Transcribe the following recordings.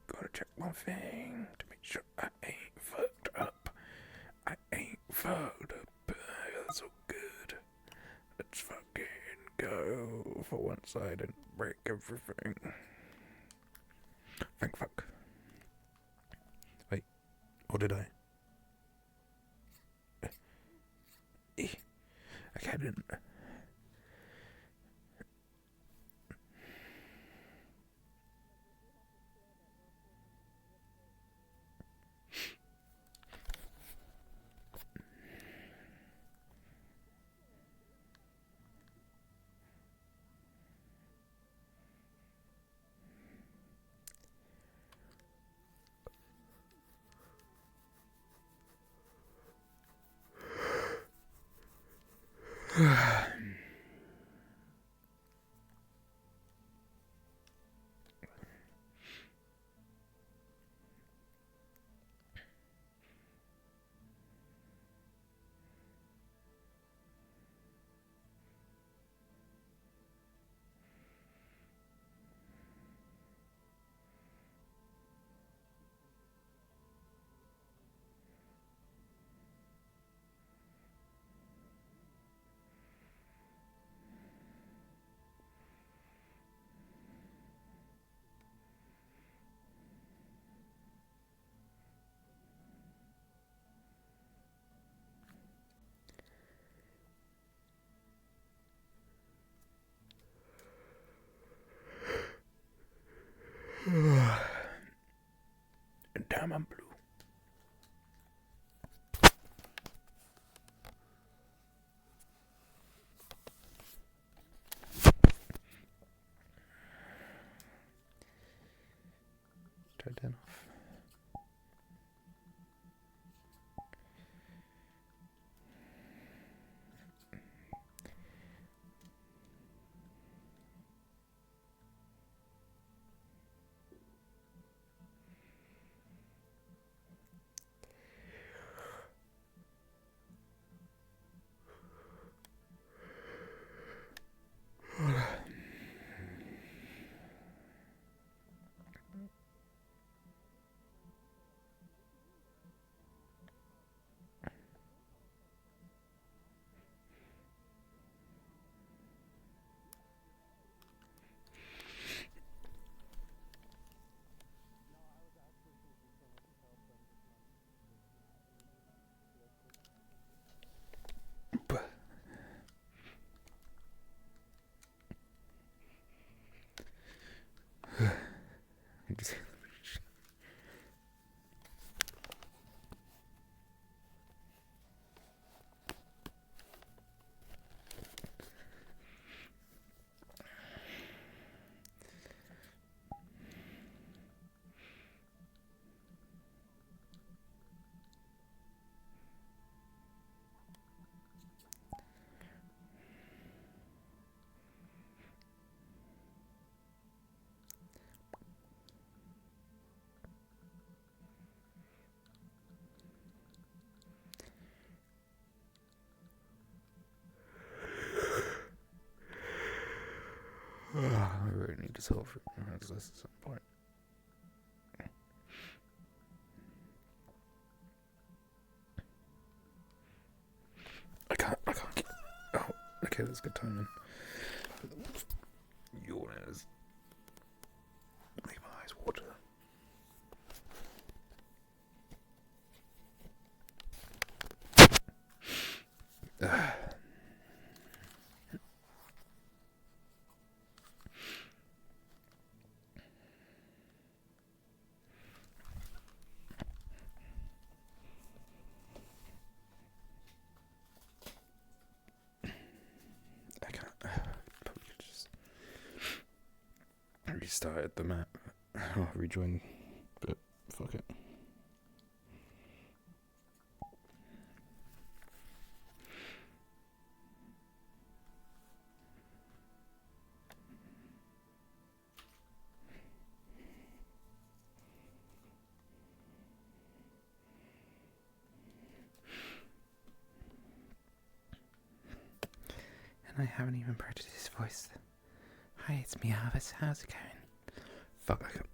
Gotta check one thing to make sure I ain't fucked up. I ain't fucked up. That's all good. Let's fucking go. For once I didn't break everything. Thank fuck. Wait, or did I? Okay, I didn't. Damn, I'm blue. Turn that off. I really need to solve this at some point. I can't get. Oh, okay, that's good timing. Yawners. Make my eyes water. I can't. Probably just restarted the map. Or rejoin, but fuck it. And I haven't even practiced his voice. Hi, it's me, Harvest. How's it going? Fuck, I got...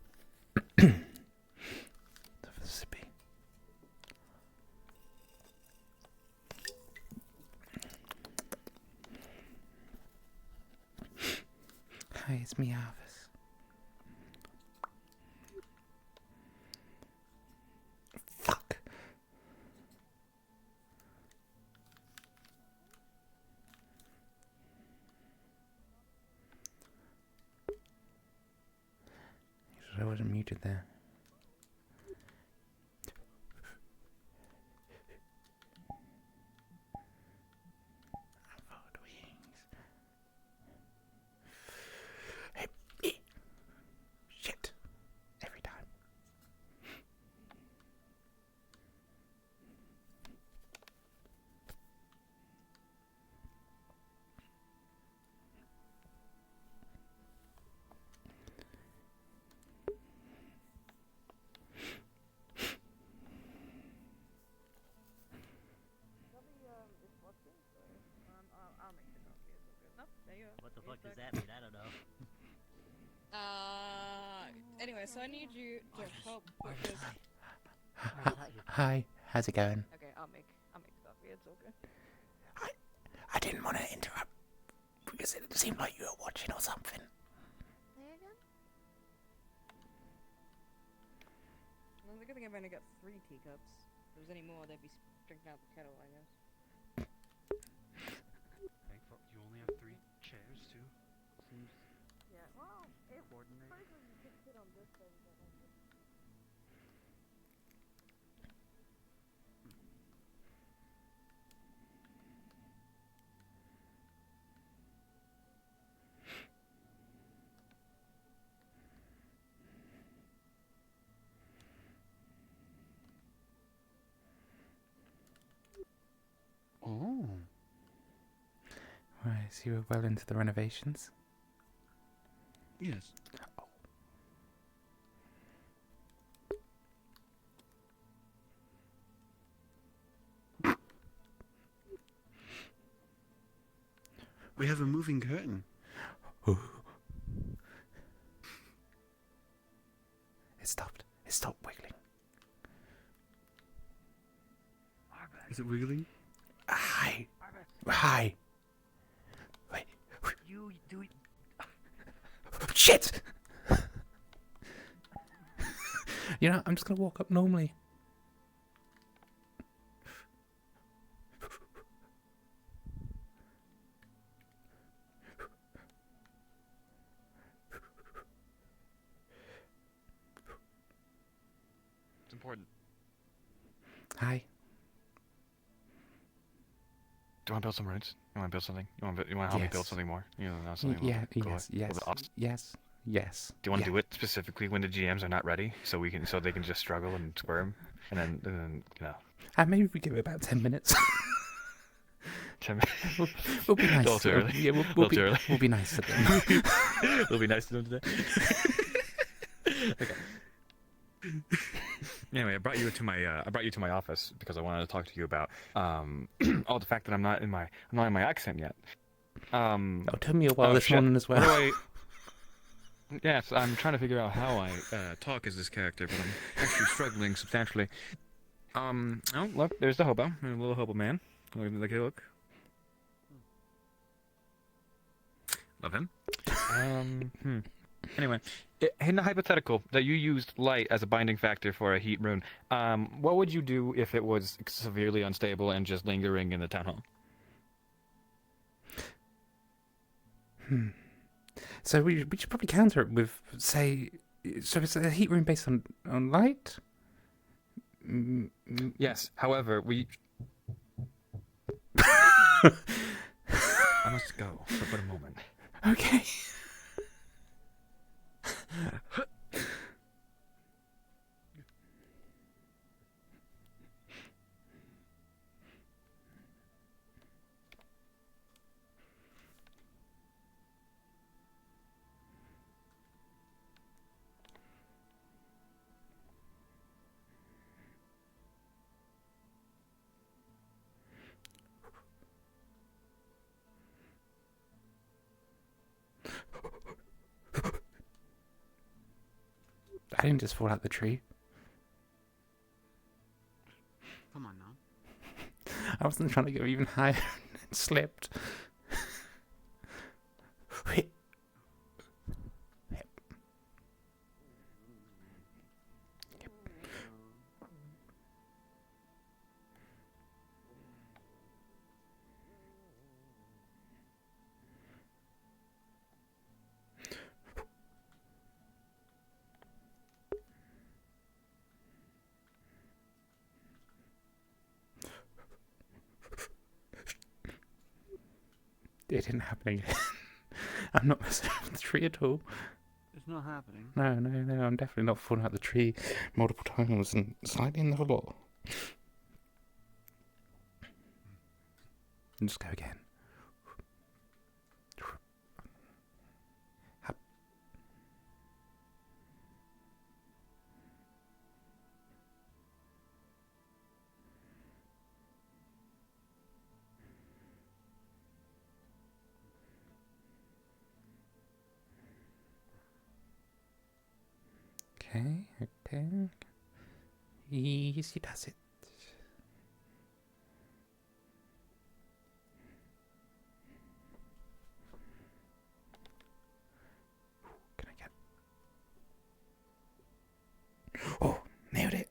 Sippy. Hi, it's me, Harvest. Fuck. I wasn't muted there. Shit. Every time. What the fuck does that mean? I don't know. Anyway, so I need you to help because... Hi, how's it going? Okay, I'll make coffee, it's all good. I didn't want to interrupt because it seemed like you were watching or something. There again? Well, the good thing I've only got 3 teacups. If there was any more, they'd be drinking out the kettle, I guess. You only have 3 chairs too? Seems Yeah, well, if coordinate. you could sit on this thing, then I could... Oh. Right, so you were well into the renovations? Yes. We have a moving curtain. Ooh. It stopped. It stopped wiggling. Is it wiggling? Hi. Hi. Wait. You do it. Shit! You know, I'm just gonna walk up normally. It's important. Hi. Do you want to build some rooms? You want to build something? You want to help me build Yes. something more? You know, something Yeah, cool, yes, a little yes, bit awesome. yes. Do you want to do it specifically when the GMs are not ready, so they can just struggle and squirm, and then you know. Maybe if we give it about 10 minutes. 10 We'll be nice. A little too early. Yeah, Little too early. We'll be nice to them. We'll be nice to them today. Okay. Anyway, I brought you to my office because I wanted to talk to you about the fact that I'm not in my accent yet. It took me a while this morning as well. Yes, I'm trying to figure out how I talk as this character, but I'm actually struggling substantially. Oh, look, there's the hobo, a little hobo man. Look. Love him. Anyway, in the hypothetical that you used light as a binding factor for a heat rune, what would you do if it was severely unstable and just lingering in the town hall? So we should probably counter it with, say, so it's a heat rune based on light? Yes, however, I must go for a moment. Okay. I didn't just fall out the tree. Come on now. I wasn't trying to go even higher and slipped. It didn't happen again. I'm not messing up the tree at all. It's not happening. No, I'm definitely not falling out the tree multiple times and slightly in the hole. Just go again. Okay. Easy does it. Can I get... Oh, nailed it.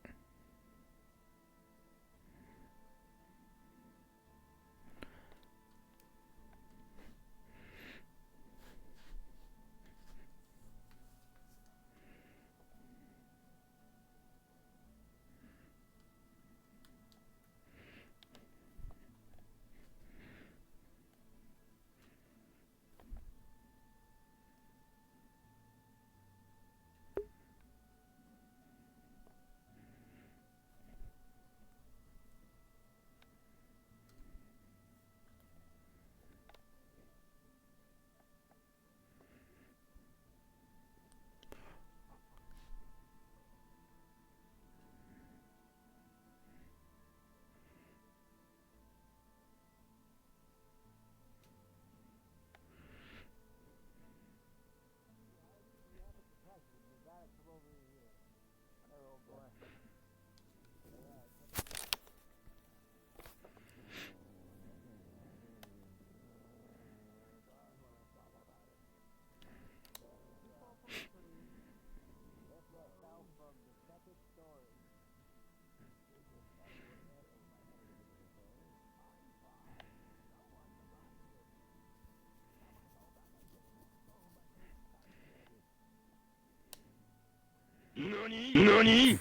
NANI?!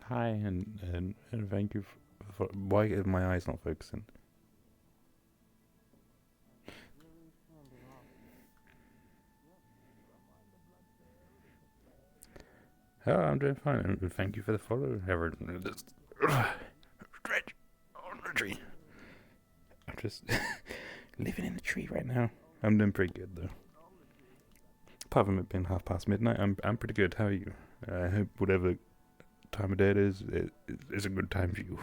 Hi, and thank you for... Why is my eyes not focusing? Oh, I'm doing fine, and thank you for the follow. Stretch on the tree. I'm just living in the tree right now. I'm doing pretty good though. Apart from it being midnight, I'm pretty good. How are you? I hope whatever time of day it is a good time for you.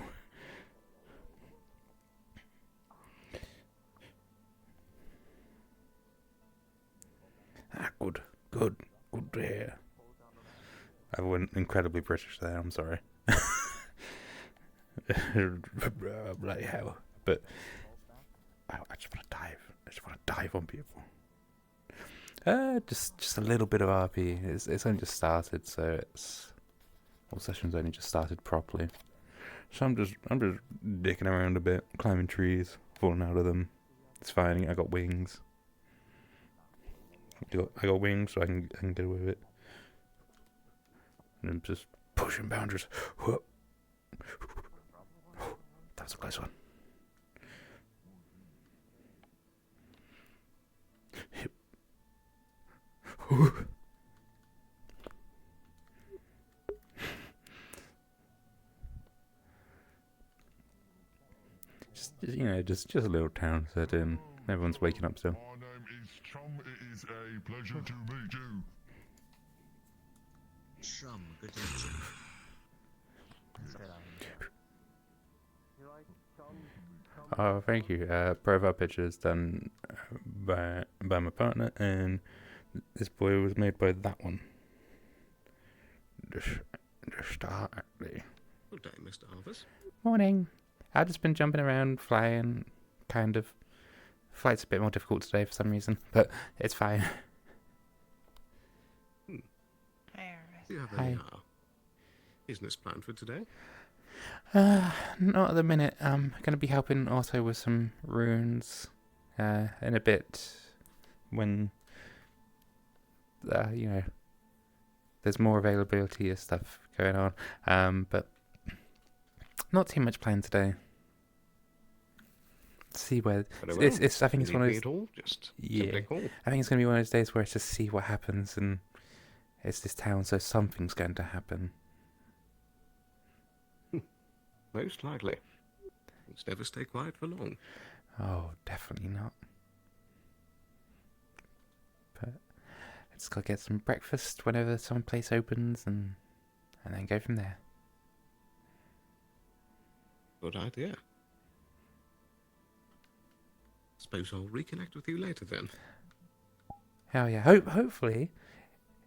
Good to hear. I went incredibly British there. I'm sorry. Bloody hell! But I just want to dive. I just want to dive on people. Just a little bit of RP. It's only just started, so session's only just started properly. So I'm just dicking around a bit, climbing trees, falling out of them. It's fine. I got wings. I got wings, so I can get away with it. And I'm just pushing boundaries. That was a close one. just a little town set in. Everyone's waking up still. My name is Chum. It is a pleasure to meet you. Chum, good to meet you. Oh, thank you. Profile pictures done by my partner, and This boy was made by that one. The star, actually. Good day, Mr. Harvest. Morning. I've just been jumping around, flying, kind of. Flight's a bit more difficult today for some reason, but it's fine. Do you have Hi. any business planned for today? Not at the minute. I'm going to be helping also with some runes in a bit when, there's more availability of stuff going on. But not too much planned today. See where Very well. it's I think it's Need one of me those. at all? Just Yeah. simply call. I think it's going to be one of those days where it's just see what happens, and it's this town, so something's going to happen. Most likely. Things never stay quiet for long. Oh, definitely not. But I just got to get some breakfast whenever some place opens, and then go from there. Good idea. Suppose I'll reconnect with you later then. Hell yeah! Hopefully,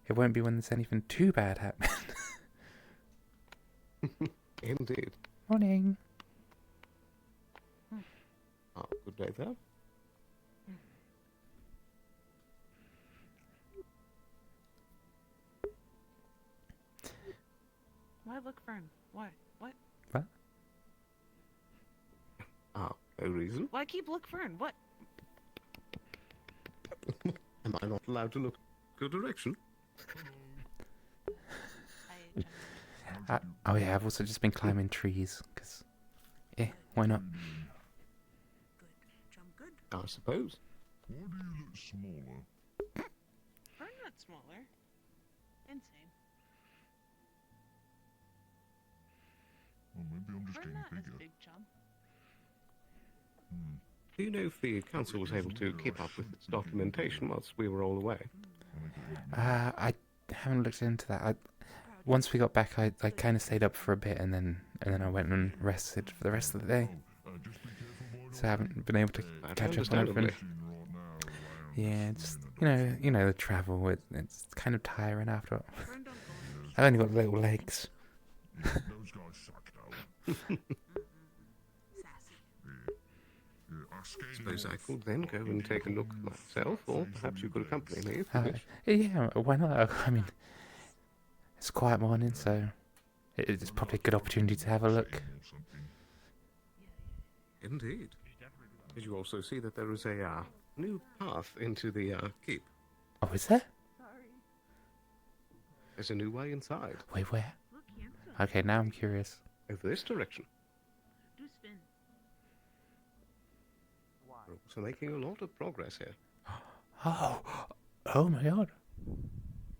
it won't be when there's anything too bad happening. Indeed. Morning. Good day there. Why look Fern? Why? What? No reason. Why keep look Fern? What? Am I not allowed to look your direction? Oh yeah, I've also just been climbing trees, because, why not? I suppose. Why do you look smaller? Fern not smaller. Insane. Well, maybe I'm just Fern getting not as bigger. big, chum. Do you know if the council was able to keep up with its documentation whilst we were all away? I haven't looked into that. Once we got back, I kind of stayed up for a bit, and then I went and rested for the rest of the day. Just be careful, boy. So I haven't been able to catch up on everything. Understandably. Yeah, just you know the travel. It's kind of tiring after. Fern don't go in. I've only got little legs. Yeah, those guys suck, though. Yeah, I scared Suppose them I off. could then go and take a look myself, or perhaps you could accompany me if you Uh, wish. yeah, why not? I mean, it's a quiet morning, so it's probably a good opportunity to have a look. Or something. Indeed. Did you also see that there is a new path into the keep? Oh, is there? There's a new way inside. Wait, where? Look handsome. Okay, now I'm curious. Over this direction. Do spin. We're also making a lot of progress here. Oh my god.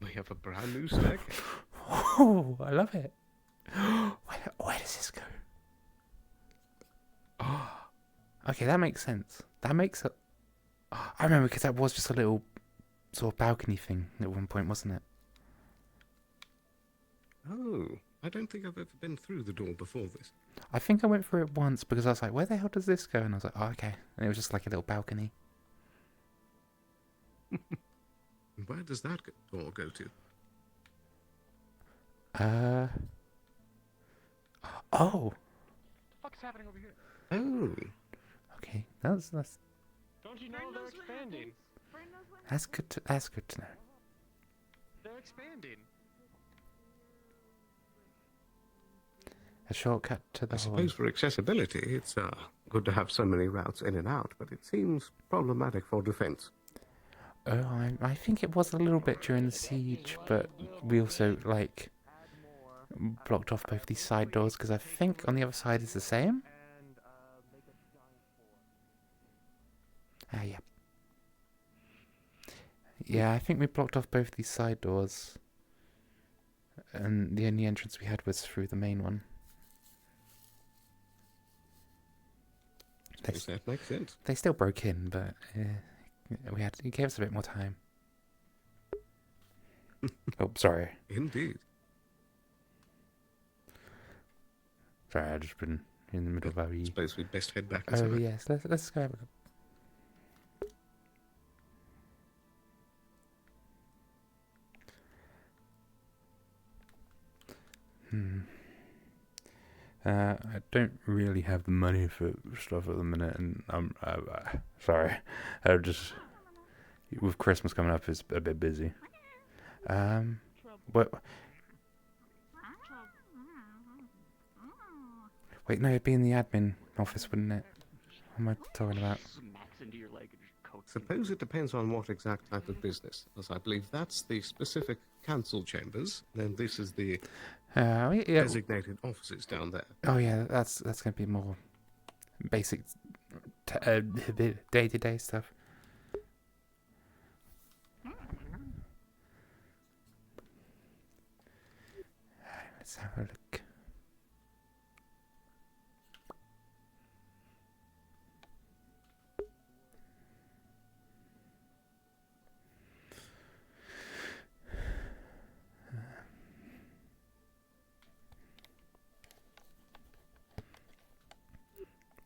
We have a brand new staircase. Oh, I love it. Where does this go? Okay, that makes sense. That makes it. I remember, because that was just a little sort of balcony thing at one point, wasn't it? Oh, I don't think I've ever been through the door before this. I think I went through it once because I was like, where the hell does this go? And I was like, oh, okay. And it was just like a little balcony. Where does that door go to? Oh, What's happening over here? Oh, okay. That's Don't you know Fern they're knows what expanding? happens. Fern knows what that's good to know. They're expanding. A shortcut to the I hall. suppose for accessibility, it's good to have so many routes in and out, but it seems problematic for defense. Oh, I think it was a little bit during the siege, but we also blocked off both these side doors because I think on the other side is the same. Yeah. Yeah, I think we blocked off both these side doors, and the only entrance we had was through the main one. Suppose that makes sense. They still broke in, but it gave us a bit more time. Oh, sorry. Indeed. Sorry, I've just been in the middle of our wee. Suppose we'd best head back Oh inside. yes, let's go have a look. I don't really have the money for stuff at the minute, and I'm sorry. I just with Christmas coming up, it's a bit busy. What? Wait, no, it'd be in the admin office, wouldn't it? What am I talking about? Suppose it depends on what exact type of business, as I believe that's the specific council chambers, then this is the Yeah. designated offices down there. Oh yeah, that's gonna be more basic day-to-day stuff. Let's have a look.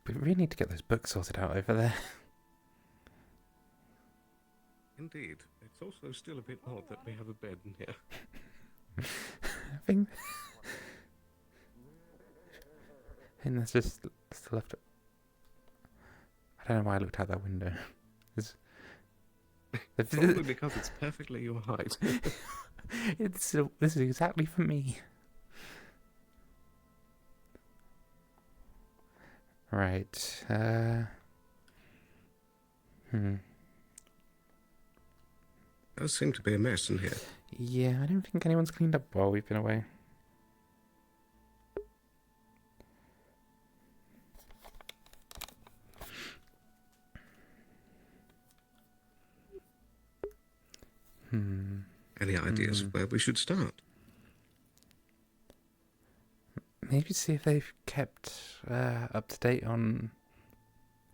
We really need to get those books sorted out over there. Indeed. It's also still a bit odd that we have a bed in here. I think that's just still left. I don't know why I looked out that window. Probably because it's perfectly your height. This is exactly for me. Right. Does seem to be a mess in here. Yeah, I don't think anyone's cleaned up while we've been away. Any ideas of where we should start? Maybe see if they've kept up to date on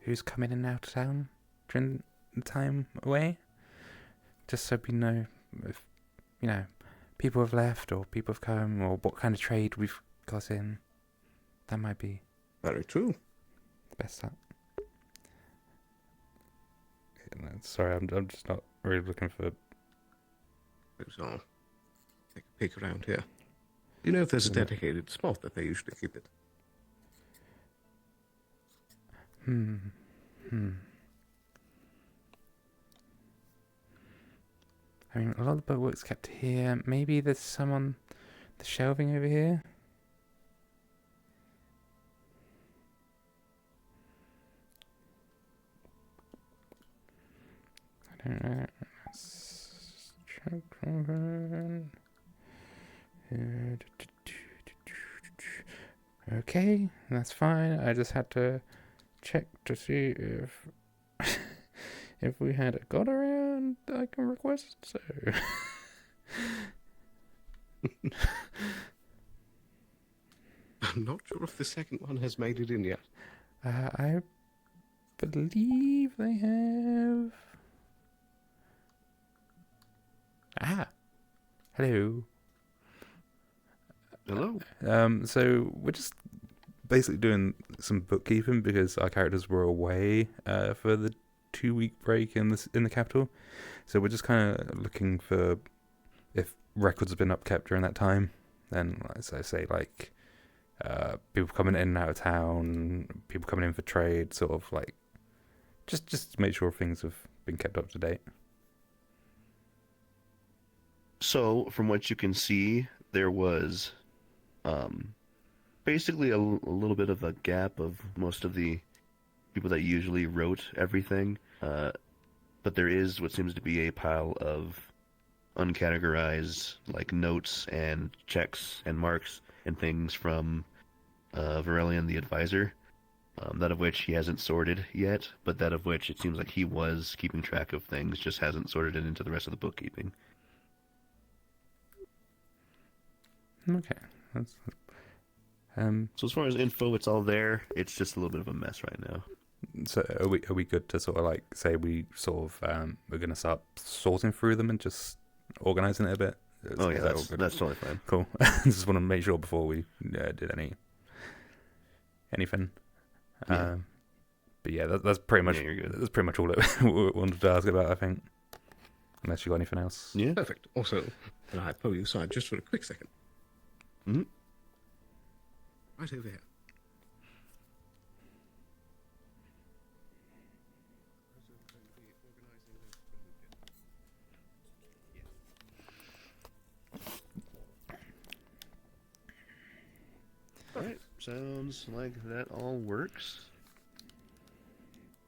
who's coming in and out of town during the time away. Just so we know if, people have left or people have come or what kind of trade we've got in. That might be Very true. the best start. Yeah, no, sorry, I'm just not really looking for... So I'll take a peek around here. Do you know if there's a dedicated spot that they usually keep it? I mean, a lot of the bookwork's kept here. Maybe there's some on the shelving over here. I don't know. Let's check over. Okay, that's fine. I just had to check to see if if we had a god around I can request, so I'm not sure if the second one has made it in yet. I believe they have. Hello. Hello. So we're just basically doing some bookkeeping because our characters were away for the 2-week break in the capital. So we're just kind of looking for if records have been upkept during that time. Then, as I say, like people coming in and out of town, people coming in for trade, sort of like just to make sure things have been kept up to date. So, from what you can see, there was basically a little bit of a gap of most of the people that usually wrote everything. But there is what seems to be a pile of uncategorized like notes and checks and marks and things from Varelian the Advisor. That of which he hasn't sorted yet, but that of which it seems like he was keeping track of things, just hasn't sorted it into the rest of the bookkeeping. Okay. That's, So as far as info, it's all there. It's just a little bit of a mess right now. So are we good to sort of like say we sort of we're gonna start sorting through them and just organizing it a bit? Oh yeah, Is that all good? that's totally fine. Cool. Just want to make sure before we did anything. Yeah. But yeah, that's pretty much Yeah, you're good. that's pretty much all that we wanted to ask about, I think. Unless you got anything else. Yeah. Perfect. Also, can I pull you aside just for a quick second? Right over here. Alright, sounds like that all works.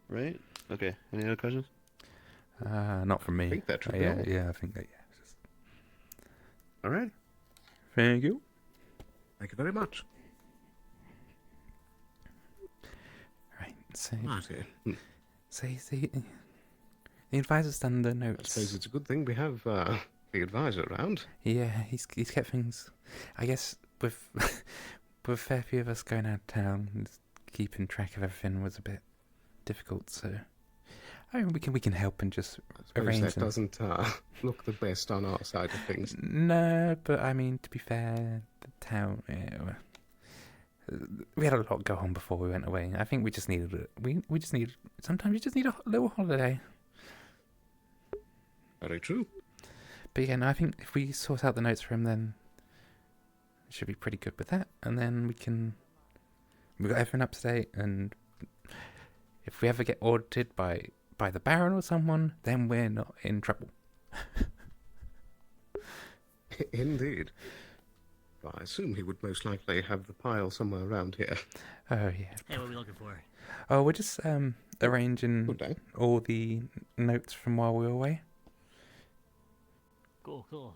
Right? Okay, any other questions? Not from me. I think that should be yeah, all. yeah, I think that, yeah. Alright. Thank you. Thank you very much. Right, so, Marty, the advisor's done the I notes. suppose it's a good thing we have the advisor around. Yeah, he's kept things. I guess with with a fair few of us going out of town, keeping track of everything was a bit difficult. So, I mean, we can help and just I suppose arrange that them. doesn't look the best on our side of things. No, but I mean, to be fair, the town. We had a lot go on before we went away. I think we just needed it. We just need. Sometimes you just need a little holiday. Very true. But yeah, no, I think if we sort out the notes for him, then we should be pretty good with that. And then we've got everything up to date. And if we ever get audited by the Baron or someone, then we're not in trouble. Indeed. Well, I assume he would most likely have the pile somewhere around here. Oh yeah. Hey, what are we looking for? Oh, we're just arranging Good day. all the notes from while we were away. Cool.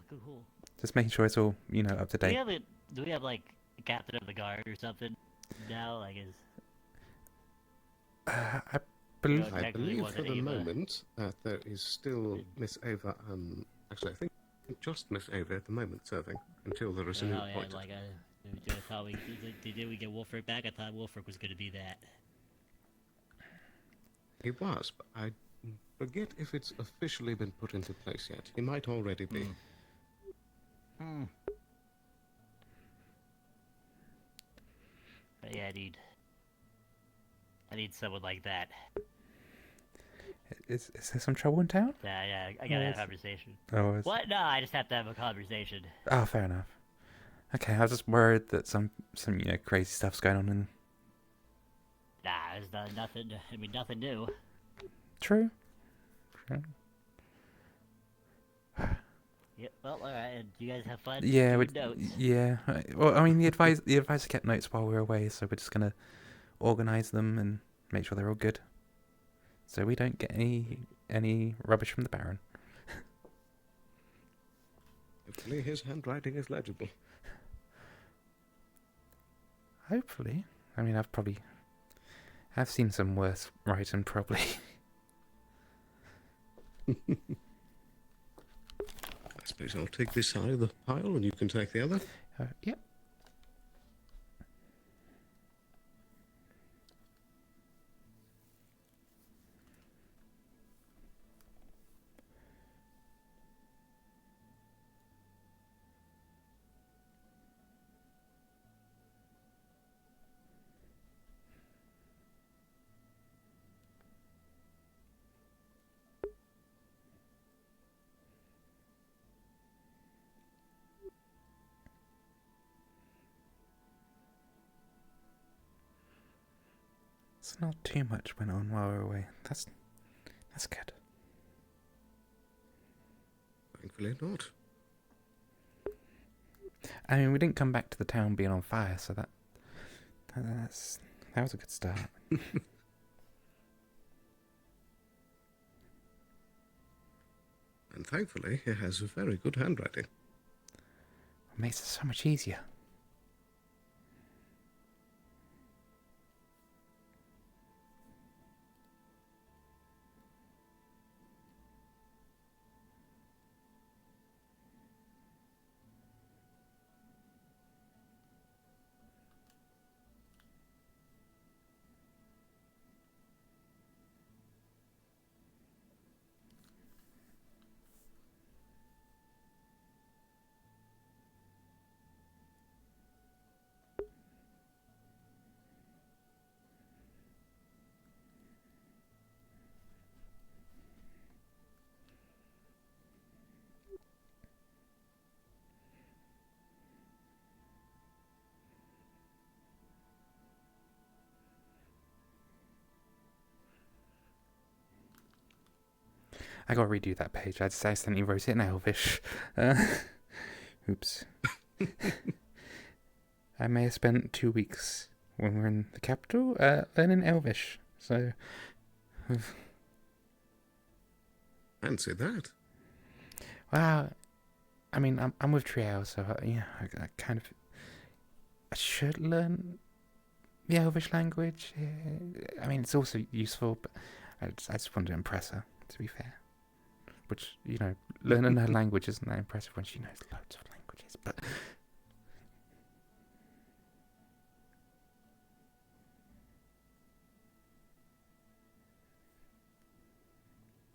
Just making sure it's all up to Do we date. have do we have like a captain of the guard or something? No, like is I believe. No, I technically believe wasn't for the Ava. moment that there is still Miss Ava. Actually, I think just Miss Ava at the moment serving until there is a new oh yeah, appointed. like I thought did we get Wolfric back? I thought Wolfric was going to be that. He was, but I forget if it's officially been put into place yet. He might already be. But yeah, I need someone like that. Is there some trouble in town? Yeah, I gotta have Yes. a conversation. Oh, What? No, I just have to have a conversation. Oh, fair enough. Okay, I was just worried that some crazy stuff's going on in. Nah, there's nothing. I mean, nothing new. True. Yep. Well, all right. And you guys have fun. Yeah, doing notes. yeah. Well, I mean, the advisor kept notes while we were away, so we're just gonna organize them and make sure they're all good, so we don't get any rubbish from the Baron. Hopefully, his handwriting is legible. Hopefully. I mean, I've seen some worse writing, probably. I suppose I'll take this side of the pile and you can take the other. Yep. It's not too much went on while we were away. That's good. Thankfully not. I mean, we didn't come back to the town being on fire, so that was a good start. And thankfully, he has a very good handwriting. It makes it so much easier. I gotta redo that page. I just accidentally wrote it in Elvish. Oops. I may have spent 2 weeks when we were in the capital learning Elvish. So, Fancy that. well, I mean, I'm with Triel, so I kind of I should learn the Elvish language. I mean, it's also useful, but I just wanted to impress her. To be fair, which learning her language isn't that impressive when she knows loads of languages, but.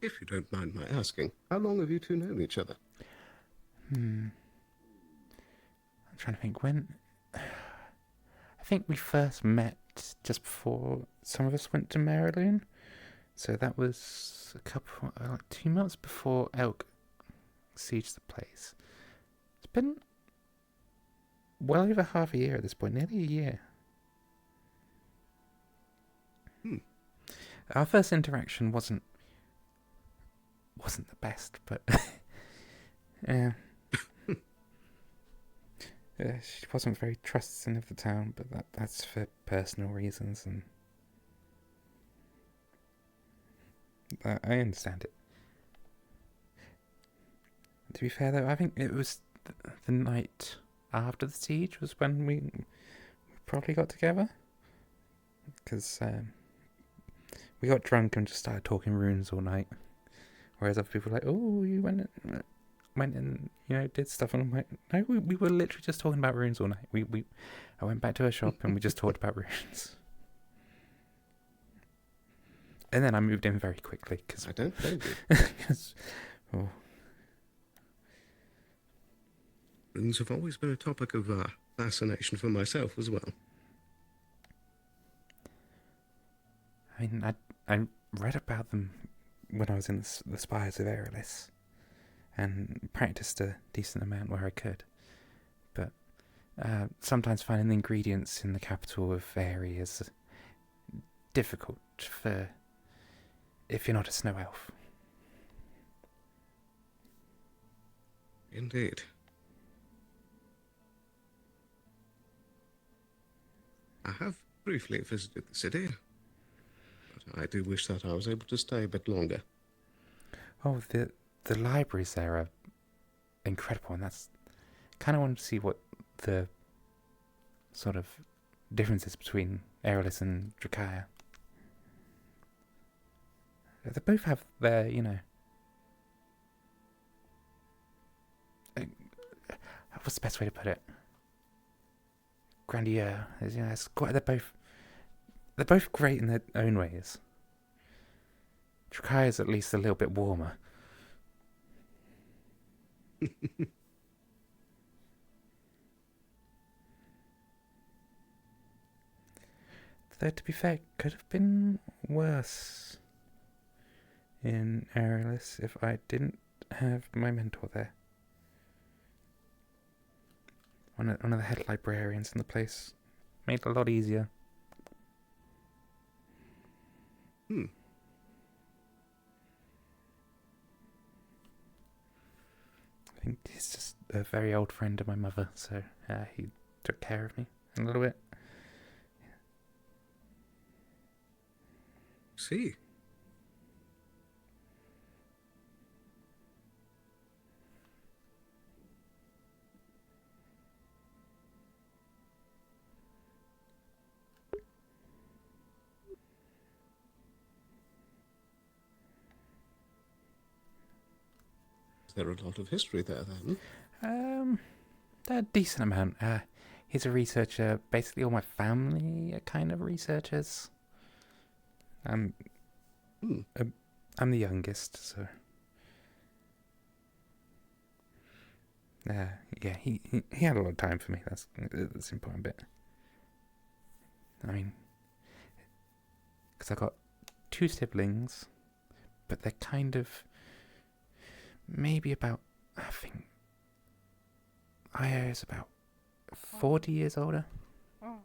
If you don't mind my asking, how long have you two known each other? I'm trying to think when. I think we first met just before some of us went to Maryloon. So that was 2 months before Elk sieged the place. It's been well over half a year at this point, nearly a year. Our first interaction wasn't the best, but yeah. She wasn't very trusting of the town, but that's for personal reasons, and I understand it. To be fair, though, I think it was the night after the siege was when we probably got together, because we got drunk and just started talking runes all night, whereas other people were like, "Oh, you went and did stuff," and I'm like, "No, we were literally just talking about runes all night. I went back to her shop and we just talked about runes." And then I moved in very quickly because I don't blame you. Runes have always been a topic of fascination for myself as well. I mean, I read about them when I was in the Spires of Erelis, and practiced a decent amount where I could. But sometimes finding the ingredients in the capital of Fairy is difficult for if you're not a snow elf. Indeed. I have briefly visited the city, but I do wish that I was able to stay a bit longer. Oh, the libraries there are incredible, and that's kind of wanted to see what the sort of differences between Erelis and Drakaya. They both have their, what's the best way to put it? Grandeur. It's quite. They're both great in their own ways. Drakaya's at least a little bit warmer. Though, to be fair, could have been worse in Erelis if I didn't have my mentor there. One of the head librarians in the place. Made it a lot easier. Hmm. I think he's just a very old friend of my mother, so he took care of me a little bit. See. Is there a lot of history there, then? A decent amount. He's a researcher. Basically, all my family are kind of researchers. I'm the youngest, so yeah. He had a lot of time for me. That's the important bit. I mean, because I got 2 siblings, but they're kind of maybe about, I think Io is about 40 years older. Oh.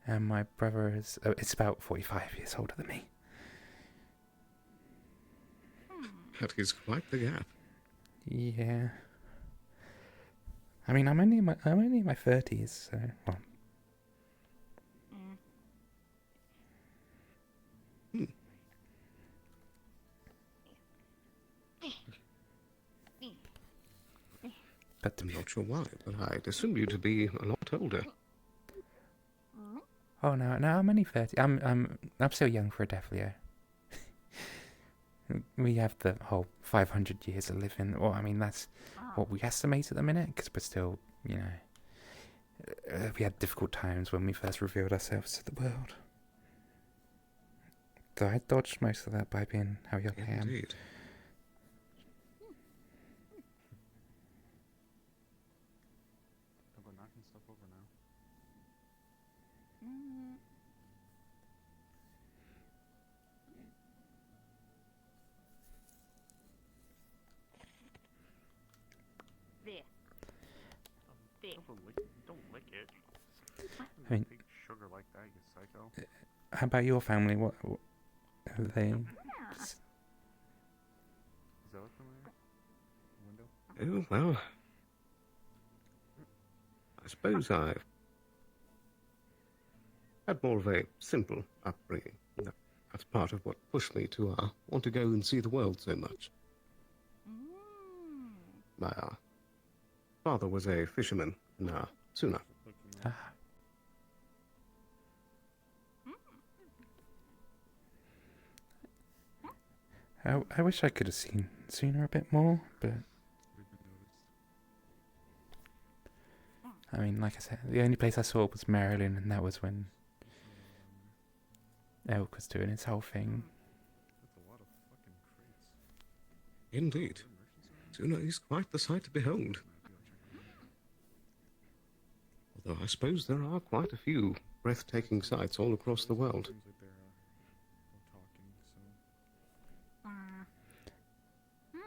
And my brother is it's about 45 years older than me. That is quite the gap. Yeah. I mean, I'm only in my 30s, so well. But I'm not sure why, but I'd assume you to be a lot older. oh no, I'm only 30. I'm still young for a Defleo. We have the whole 500 years of living. Well, I mean that's what we estimate at the minute, because we're still, you know, we had difficult times when we first revealed ourselves to the world. Though I dodged most of that by being how young I am. Indeed. How about knocking stuff over now? There. There. Don't lick it. I mean- Take sugar like that, you psycho. How about your family? What are they? Is that look familiar? Window? Oh, well. I suppose I've had more of a simple upbringing. That's part of what pushed me to want to go and see the world so much. My father was a fisherman in Suna. Look familiar. Ah. I wish I could have seen her a bit more, but We've been noticed. I mean, like I said, the only place I saw was Maryland, and that was when Elk was doing his whole thing. That's a lot of fucking crates. Indeed. Suna is quite the sight to behold. Although I suppose there are quite a few breathtaking sights all across the world. Seems like they're talking, so.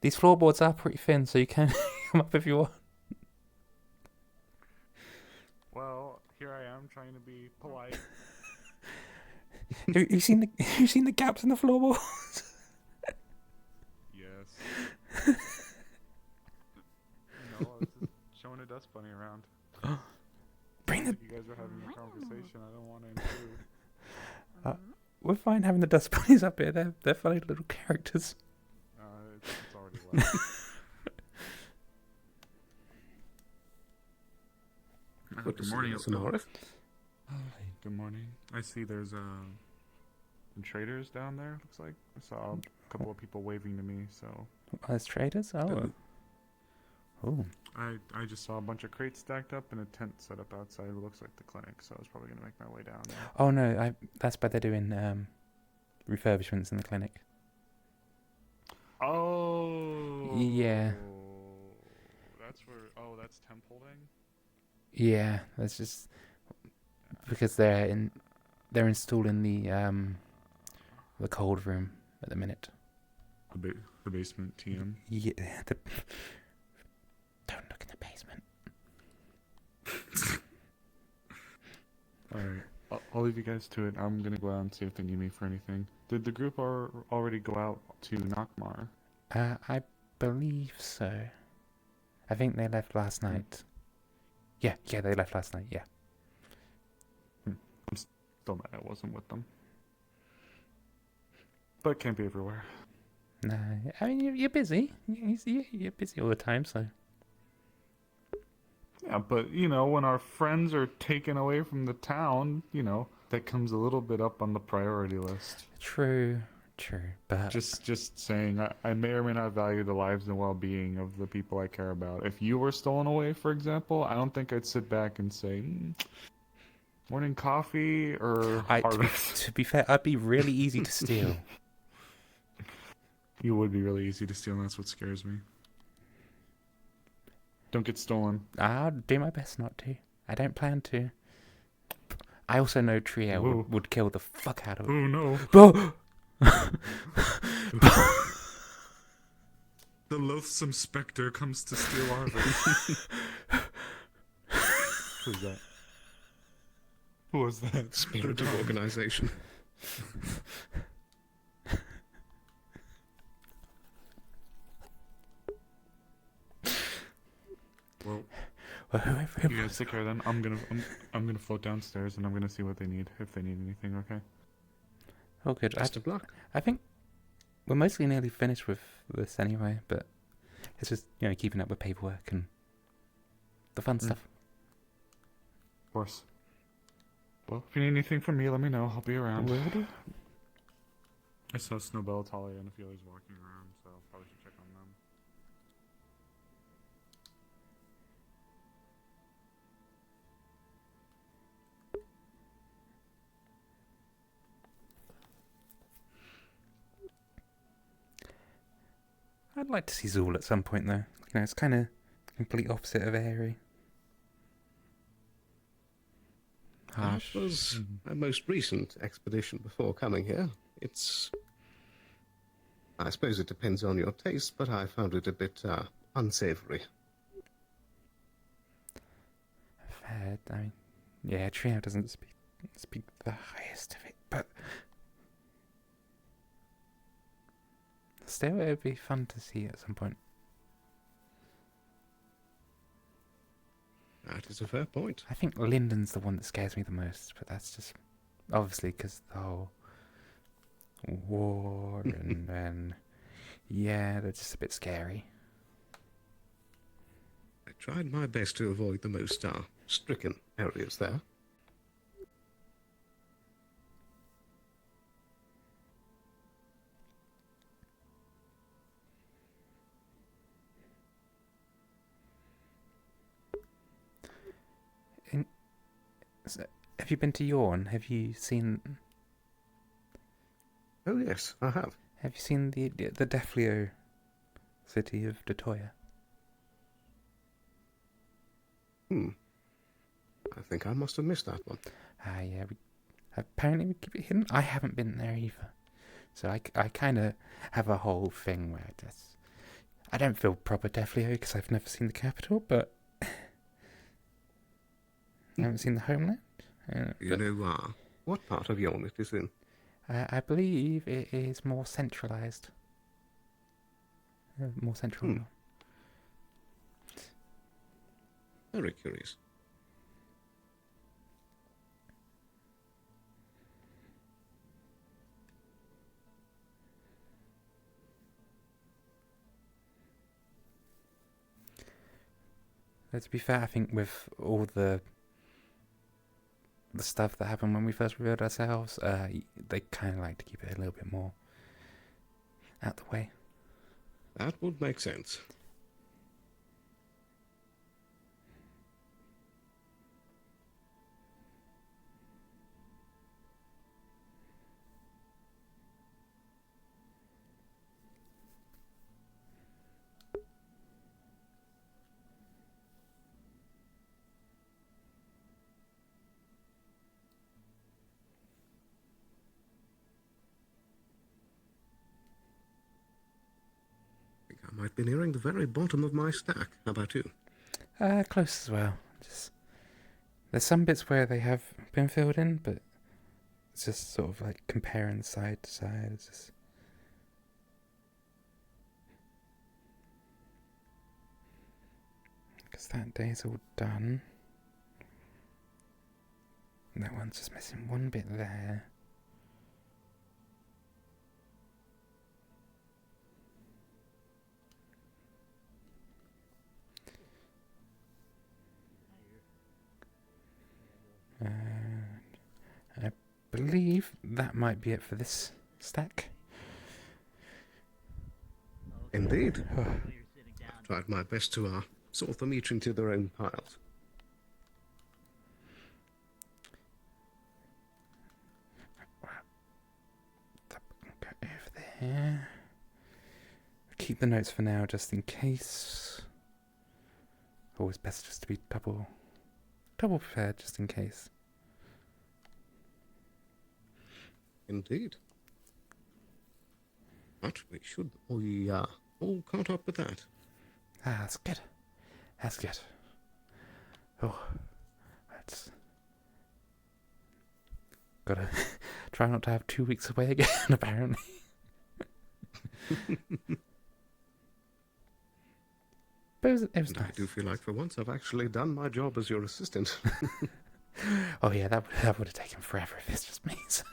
These floorboards are pretty thin, so you can come up if you want. Well, here I am trying to be polite. You seen the gaps in the floorboards? Yes. No, I was just showing a dust bunny around. Bring the. If you guys are having a conversation, I don't want to intrude. We're fine having the dust bunnies up here. They're funny little characters. It's already left. Good morning. Sonora. Good morning. I see there's some traders down there, looks like. I saw a couple of people waving to me, so As traders? Oh. Oh. I just saw a bunch of crates stacked up and a tent set up outside what looks like the clinic, so I was probably gonna make my way down there. Oh no, that's why they're doing refurbishments in the clinic. Oh Yeah. That's where that's temp holding? Yeah, that's just because they're installing the cold room at the minute. The basement TM. Yeah, don't look in the basement. Alright. I'll leave you guys to it. I'm gonna go out and see if they need me for anything. Did the group already go out to Nakmar? I believe so. I think they left last night. Yeah, they left last night. Yeah. Still mad I wasn't with them. But can't be everywhere. No, I mean you're busy. You're busy all the time, so. Yeah, but when our friends are taken away from the town, that comes a little bit up on the priority list. True, but Just saying, I may or may not value the lives and well-being of the people I care about. If you were stolen away, for example, I don't think I'd sit back and say, morning coffee or harvest. to be fair, I'd be really easy to steal. You would be really easy to steal, and that's what scares me. Don't get stolen. I'll do my best not to. I don't plan to. I also know Trio would kill the fuck out of it. Oh no. Bro! The loathsome specter comes to steal harvest. Who's that? Who was that? Spirit of organization. Well, whoever You guys take care then. I'm gonna float downstairs and I'm gonna see what they need, if they need anything, okay? Oh, good. Best of luck. I think we're mostly nearly finished with this anyway, but it's just, keeping up with paperwork and the fun stuff. Of course. Well, if you need anything from me, let me know. I'll be around. Will do. I saw Snowbell, Talia, and Ophelia's walking around, so probably should check on them. I'd like to see Zool at some point, though. It's kind of complete opposite of airy. Harsh. That was my most recent expedition before coming here. I suppose it depends on your taste, but I found it a bit unsavory. Fair. I mean, yeah, Trio doesn't speak the highest of it, but still, it would be fun to see at some point. That is a fair point. I think Lyndon's the one that scares me the most, but that's just obviously because the whole war and yeah, they're just a bit scary. I tried my best to avoid the most stricken areas there. So, have you been to Yorn? Have you seen? Oh yes, I have. Have you seen the Defleo city of Detoya? I think I must have missed that one. Yeah. Apparently we keep it hidden. I haven't been there either, so I kind of have a whole thing where I don't feel proper Defleo because I've never seen the capital, but I haven't seen the homeland. You know what part of Yorn it is in? I believe it is more centralized. More central. Very curious. To be fair, I think with all the stuff that happened when we first revealed ourselves, they kind of like to keep it a little bit more out the way. That would make sense. I might be nearing the very bottom of my stack. How about you? Close as well. There's some bits where they have been filled in, but it's just sort of like comparing side to side. It's just because that day's all done. And that one's just missing one bit there. I believe that might be it for this stack. Indeed. I've tried my best to sort them each into their own piles. Go over there. Keep the notes for now, just in case. Always best just to be double prepared, just in case. Indeed. But we should be all caught up with that. That's good. That's good. Oh, that's... Gotta try not to have 2 weeks away again, apparently. But it was And I nice. do feel like for once I've actually done my job as your assistant. Oh yeah, that would have taken forever if it's just me. So.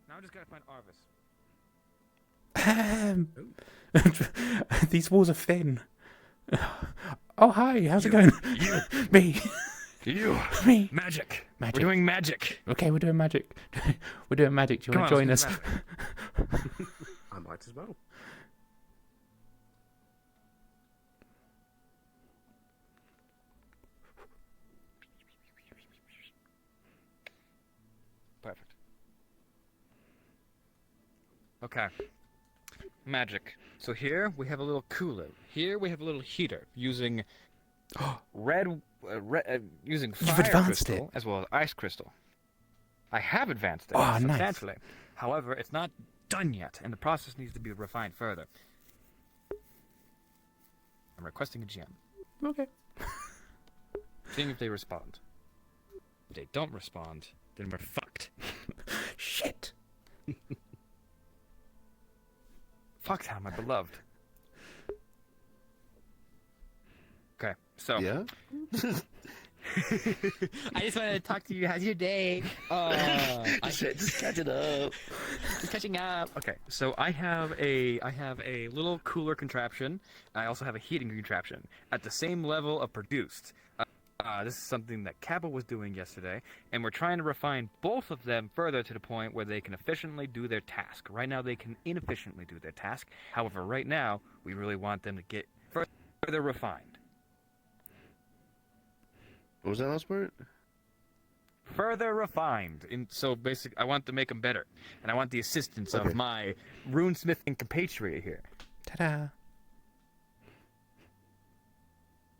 Now I just gotta find Arvis. These walls are thin. Oh hi, how's it going? You. Me. You. Me. Magic. Magic. We're doing magic. Okay, we're doing magic. We're doing magic. Do you Come want to on, join let's us? do magic. I might as well. Perfect. Okay. Magic. So here we have a little cooler. Here we have a little heater using using You've fire advanced crystal it. as well as ice crystal. I have advanced it Oh, nice. substantially. However, it's not done yet, and the process needs to be refined further. I'm requesting a GM. Okay. Seeing if they respond. If they don't respond, then we're fucked. Shit. Fuck how my beloved. Okay, so Yeah? I just wanted to talk to you. How's your day? Just catch it up. Just catching up. okay, so I have a little cooler contraption. I also have a heating contraption at the same level of produced. This is something that Kappa was doing yesterday, and we're trying to refine both of them further to the point where they can efficiently do their task. Right now, they can inefficiently do their task. However, right now, we really want them to get further refined. What was that last part? Further refined. So basically, I want to make them better, and I want the assistance Okay. of my runesmithing compatriot here, Ta-da.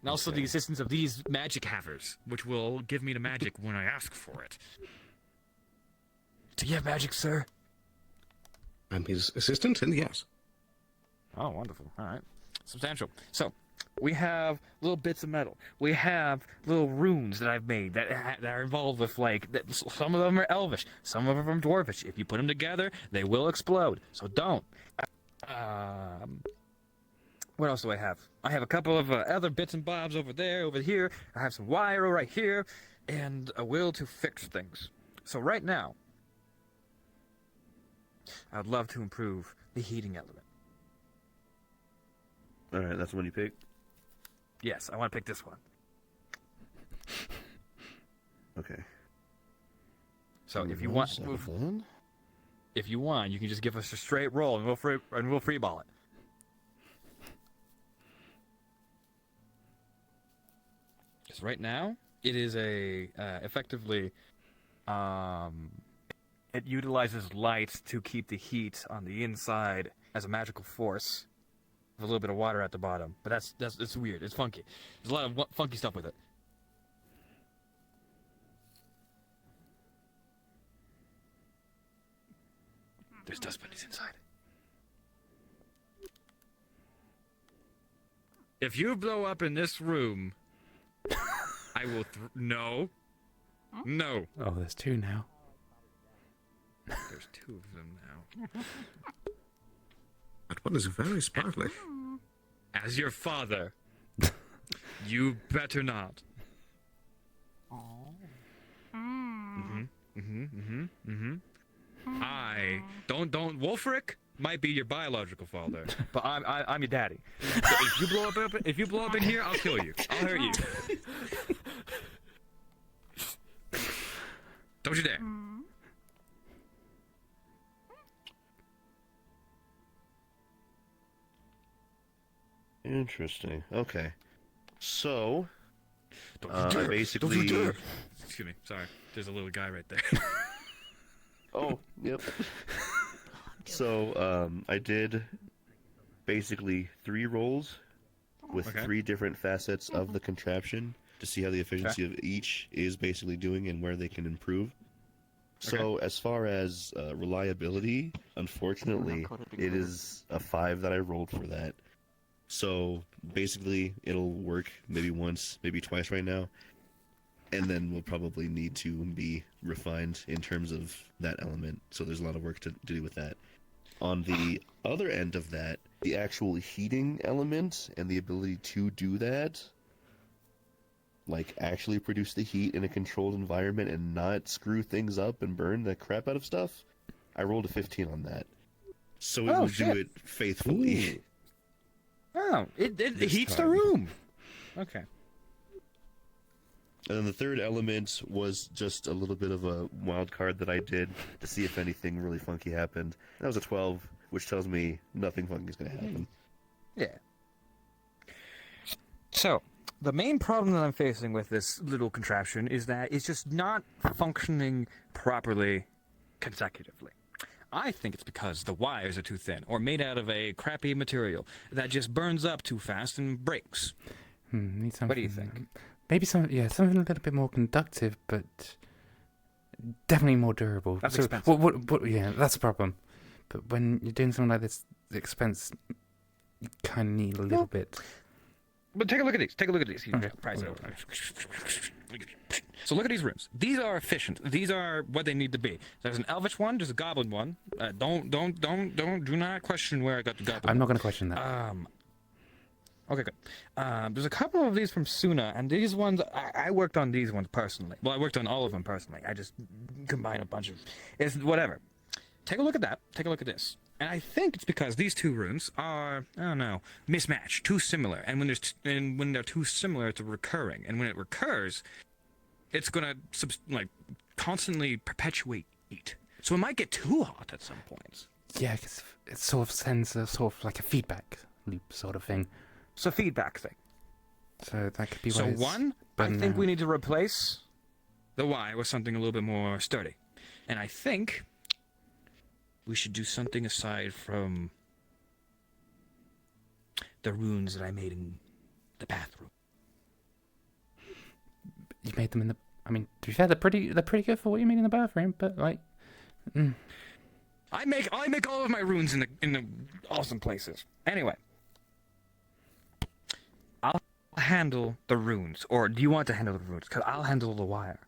and also the assistance of these magic havers, which will give me the magic when I ask for it. Do you have magic, sir? I'm his assistant, and yes. Oh, wonderful. All right. Substantial. So, we have little bits of metal. We have little runes that I've made that are involved with, like, some of them are elvish, some of them are dwarvish. If you put them together, they will explode. So don't. What else do I have? I have a couple of other bits and bobs over there, over here. I have some wire right here, and a will to fix things. So right now, I'd love to improve the heating element. Alright, that's the one you picked? Yes, I want to pick this one. Okay. So if you One want, second. if you want, you can just give us a straight roll, and we'll freeball it. Because right now, it is effectively, it utilizes light to keep the heat on the inside as a magical force, with a little bit of water at the bottom. But it's weird. It's funky. There's a lot of funky stuff with it. There's dust bunnies inside. If you blow up in this room, I will. No. No. Oh, there's two now. There's two of them now. That one is very sparkly. As your father, you better not. I don't. Wolfric might be your biological father, but I'm your daddy. So if you blow up in here, I'll kill you. I'll hurt you. Don't you dare. Interesting. Okay. So, Don't you dare. basically... Don't you dare. Excuse me. Sorry. There's a little guy right there. Oh, yep. So, I did basically 3 rolls with Okay. 3 different facets of the contraption to see how the efficiency of each is basically doing and where they can improve. So as far as reliability, unfortunately, it is a 5 that I rolled for that. So basically, it'll work maybe once, maybe twice right now, and then we'll probably need to be refined in terms of that element. So there's a lot of work to do with that. On the other end of that, the actual heating element and the ability to do that, like actually produce the heat in a controlled environment and not screw things up and burn the crap out of stuff, I rolled a 15 on that. So it will do it faithfully. Ooh. Oh, it This heats the time. room. Okay. And then the third element was just a little bit of a wild card that I did to see if anything really funky happened. That was a 12, which tells me nothing funky is going to happen. Yeah. So, the main problem that I'm facing with this little contraption is that it's just not functioning properly consecutively. I think it's because the wires are too thin or made out of a crappy material that just burns up too fast and breaks. Need something. What do you think? Maybe something a little bit more conductive, but definitely more durable. That's So, expensive. yeah, that's a problem. But when you're doing something like this, the expense, you kind of need a little bit. But take a look at these. Take a look at these. Okay. Price it over. So look at these rooms. These are efficient. These are what they need to be. There's an elvish one. There's a goblin one. Do not question where I got the goblin. I'm not going to question that. Okay, good. There's a couple of these from Suna, and these ones, I worked on these ones personally. Well, I worked on all of them personally. I just combined a bunch of... It's whatever. Take a look at that. Take a look at this. And I think it's because these two rooms are, I don't know, mismatched, too similar. And when they're too similar, it's recurring. And when it recurs, it's gonna constantly perpetuate heat. So it might get too hot at some points. Yeah, 'cause it sort of sends a sort of like a feedback loop sort of thing. It's a feedback thing. So that could be So why it's one, I burning think out. we need to replace the Y with something a little bit more sturdy. And I think we should do something aside from the runes that I made in the bathroom. You made them in the... I mean, to be fair, they're pretty good for what you made in the bathroom, but like... I make all of my runes in the awesome places. Anyway, I'll handle the runes, or do you want to handle the runes? Because I'll handle the wire.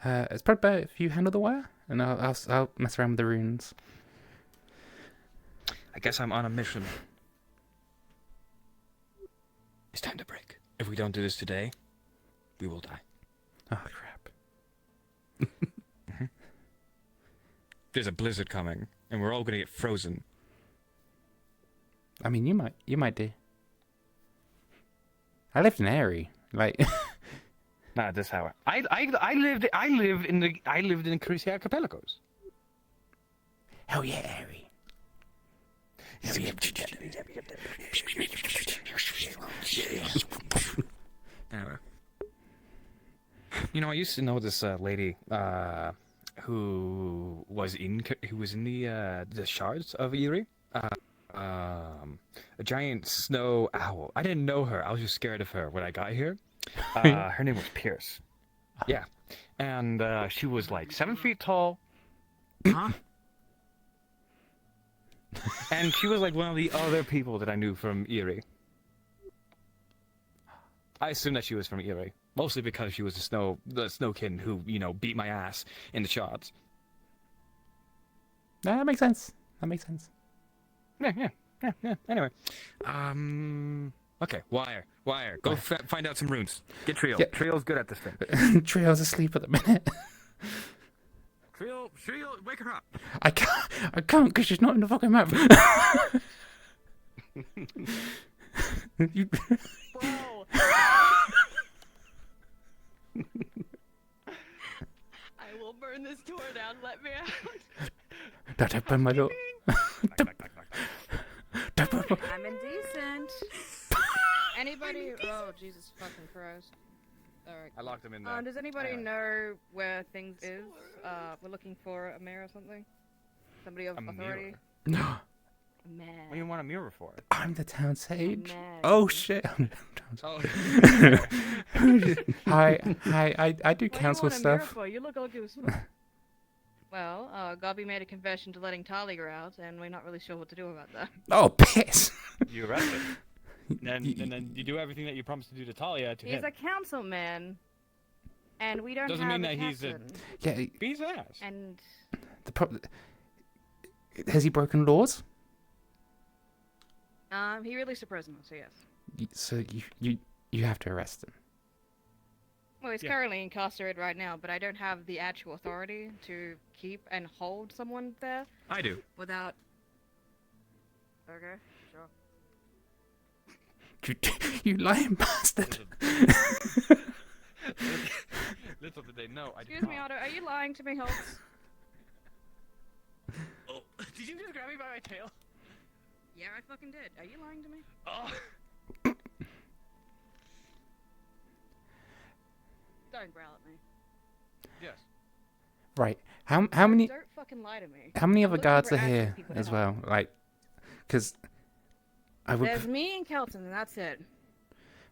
It's probably better if you handle the wire, and I'll mess around with the runes. I guess I'm on a mission. It's time to break. If we don't do this today, we will die. Oh, crap. There's a blizzard coming, and we're all gonna get frozen. I mean, you might do. I lived in Airy, like... Not at this hour. I lived in the Carisi Archipelagos. Hell yeah, Airy. Anyway. You know, I used to know this lady who was in the shards of Erie. A giant snow owl. I didn't know her. I was just scared of her when I got here. Her name was Pierce. Yeah, and she was like 7 feet tall. Huh? And she was like one of the other people that I knew from Erie. I assumed that she was from Erie, mostly because she was the snow kitten who, beat my ass in the shards. That makes sense. Yeah. Anyway, okay, wire. Go find out some runes. Get Trio. Yeah. Trio's good at this thing. Trio's asleep at the minute. Trio, wake her up. I can't because she's not in the fucking map. Bro. I will burn this door down. Let me out. Don't open my door. Don't open I'm indecent. Anybody? Oh, Jesus fucking Christ. Alright. I locked him in there. Does anybody Anyway. know where things is? We're looking for a mayor or something? Somebody of A mirror? authority? No, Man. What do you want a mirror for? I'm the town sage. Man. Oh shit! I'm the town Oh. sage. Hi, I do What do you council want a mirror stuff. for? You look ugly as fuck. Well, Gobby made a confession to letting Talia out, and we're not really sure what to do about that. Oh, piss! You arrest him. And then you do everything that you promised to do to Talia to He's him. a councilman, and we don't Doesn't have mean a that he's a- captain. Yeah, Beat his ass. And the problem. Has he broken laws? he released a prisoner, so yes. So you have to arrest him. Well, he's Yeah. currently incarcerated right now, but I don't have the actual authority to keep and hold someone there I do. without. Okay, sure. You lying bastard! Little did they know. I did Excuse me, not. Otto. Are you lying to me, Holtz? Oh, did you just grab me by my tail? Yeah, I fucking did. Are you lying to me? Oh. Don't growl at me. Yes. Right. How many Don't fucking lie to me. how many I'm other looking guards for are active here people to as help. well? Like, because I would. There's me and Kelton, and that's it.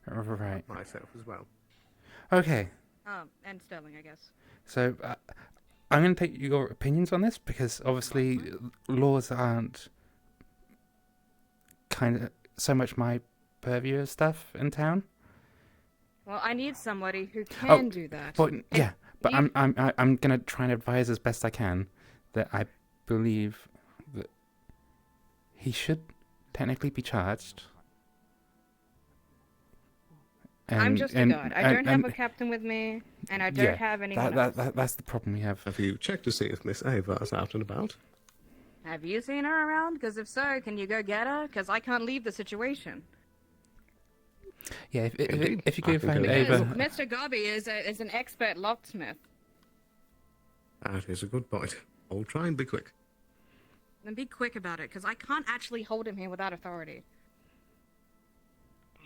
Right. Myself as well. Okay. And Sterling, I guess. So I'm going to take your opinions on this because obviously laws aren't kind of so much my purview of stuff in town. Well, I need somebody who Oh, can do that. But yeah, but you- I'm going to try and advise as best I can that I believe that he should technically be charged. I'm just a guard. I don't have a captain with me, and I don't yeah, have anyone else. that's the problem we have. Have you checked to see if Miss Ava's out and about? Have you seen her around? Because if so, can you go get her? Because I can't leave the situation. Yeah, if Indeed. you I could can find go Because Ava. Mr. Gobby is an expert locksmith. That is a good point. I'll try and be quick. Then be quick about it, because I can't actually hold him here without authority.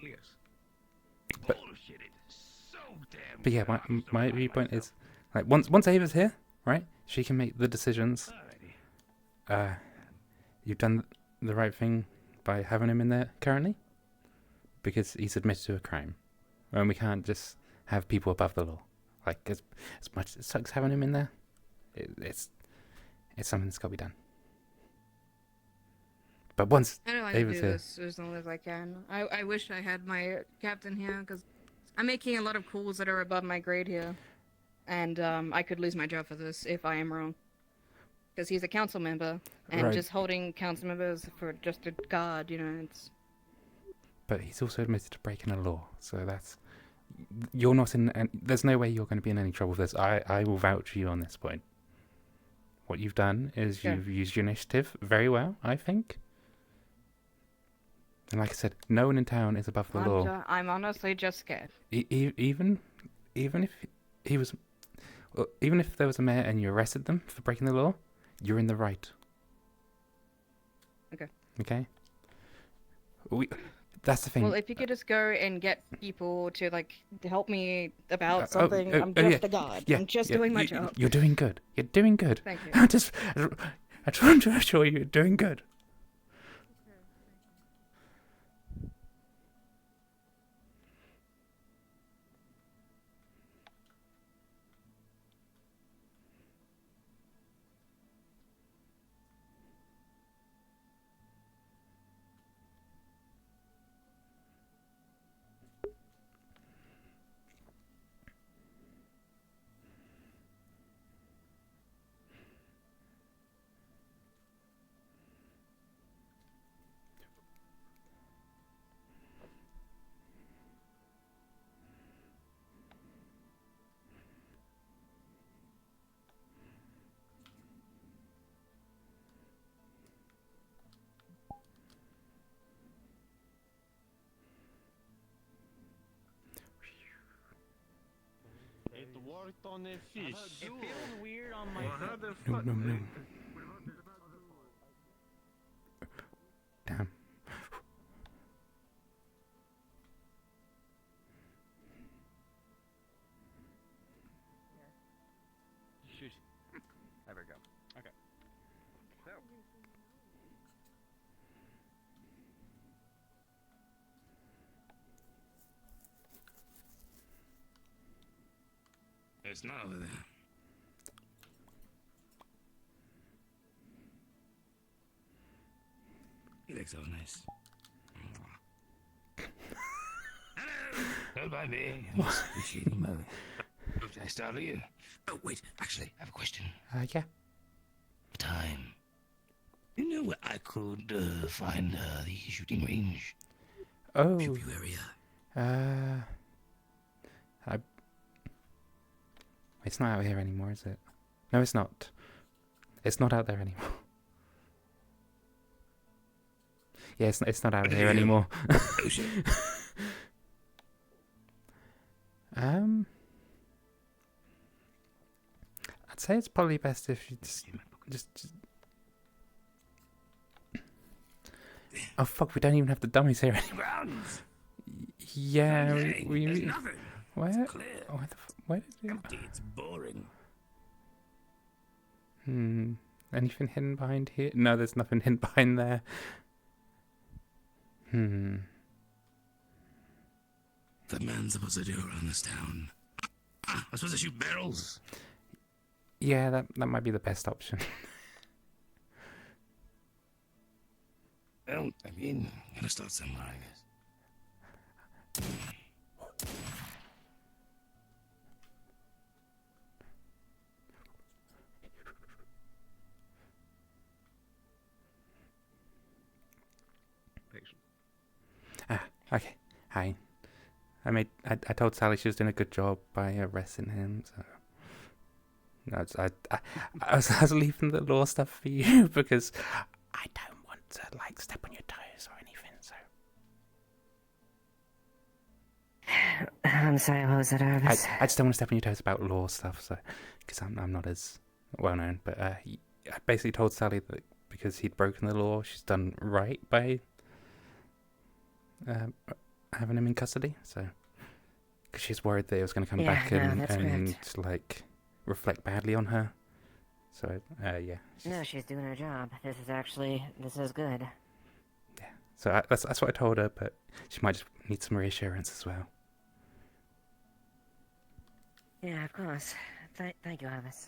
Yes. But yeah, my viewpoint is like once Ava's here, right? She can make the decisions. You've done the right thing by having him in there currently, because he's admitted to a crime, and we can't just have people above the law. Like as much as it sucks having him in there, it's something that's got to be done. But once I know I can Ava's do here, this as long as I can. I wish I had my captain here, because I'm making a lot of calls that are above my grade here. And I could lose my job for this if I am wrong. Because he's a council member, and Right. just holding council members for just a guard, it's... but he's also admitted to breaking a law, so you're not in. And there's no way you're going to be in any trouble with this. I will vouch for you on this point. What you've done is Yeah. you've used your initiative very well, I think. And like I said, no one in town is above the law. I'm honestly just scared. Even if he was, well, even if there was a mayor and you arrested them for breaking the law, you're in the right. Okay. Okay. That's the thing. Well, if you could just go and get people to, to help me about Oh, something, I'm oh, just yeah, a guard. yeah, I'm just yeah, doing my you- job. You're doing good. You're doing good. Thank you. I just want to assure you, you're doing good. It worked on a fish. It feels weird on my No. Damn. Shush. There we go. Okay. So. It's not over there. Felix, that was nice. Hello! Don't mind me. I'm just appreciating my... Did I startle you? Oh, wait, actually, I have a question. Yeah. Time. You know where I could find the shooting range? Oh. Pew Pew area. It's not out here anymore, is it? No, it's not. It's not out there anymore. Yeah, it's not out here anymore. Oh, shit. I'd say it's probably best if you just... Oh fuck, we don't even have the dummies here anymore. Grounds. Yeah, There's we nothing. where? It's clear. Where did you... Empty. It's boring. Anything hidden behind here? No, there's nothing hidden behind there. The man's supposed to do around this town. I'm supposed to shoot barrels. Yeah, that might be the best option. Well, I mean, I'm gonna start somewhere, I guess. Okay. Hi. I told Sally she was doing a good job by arresting him. So I was leaving the law stuff for you because I don't want to step on your toes or anything. So I'm sorry. What was that, Arbus? I just don't want to step on your toes about law stuff. So because I'm not as well known, but I basically told Sally that because he'd broken the law, she's done right by having him in custody, so because she's worried that it was going to come back and reflect badly on her. So yeah. No, she's doing her job. This is good. Yeah. So that's what I told her, but she might just need some reassurance as well. Yeah, of course. Thank you, Arbus.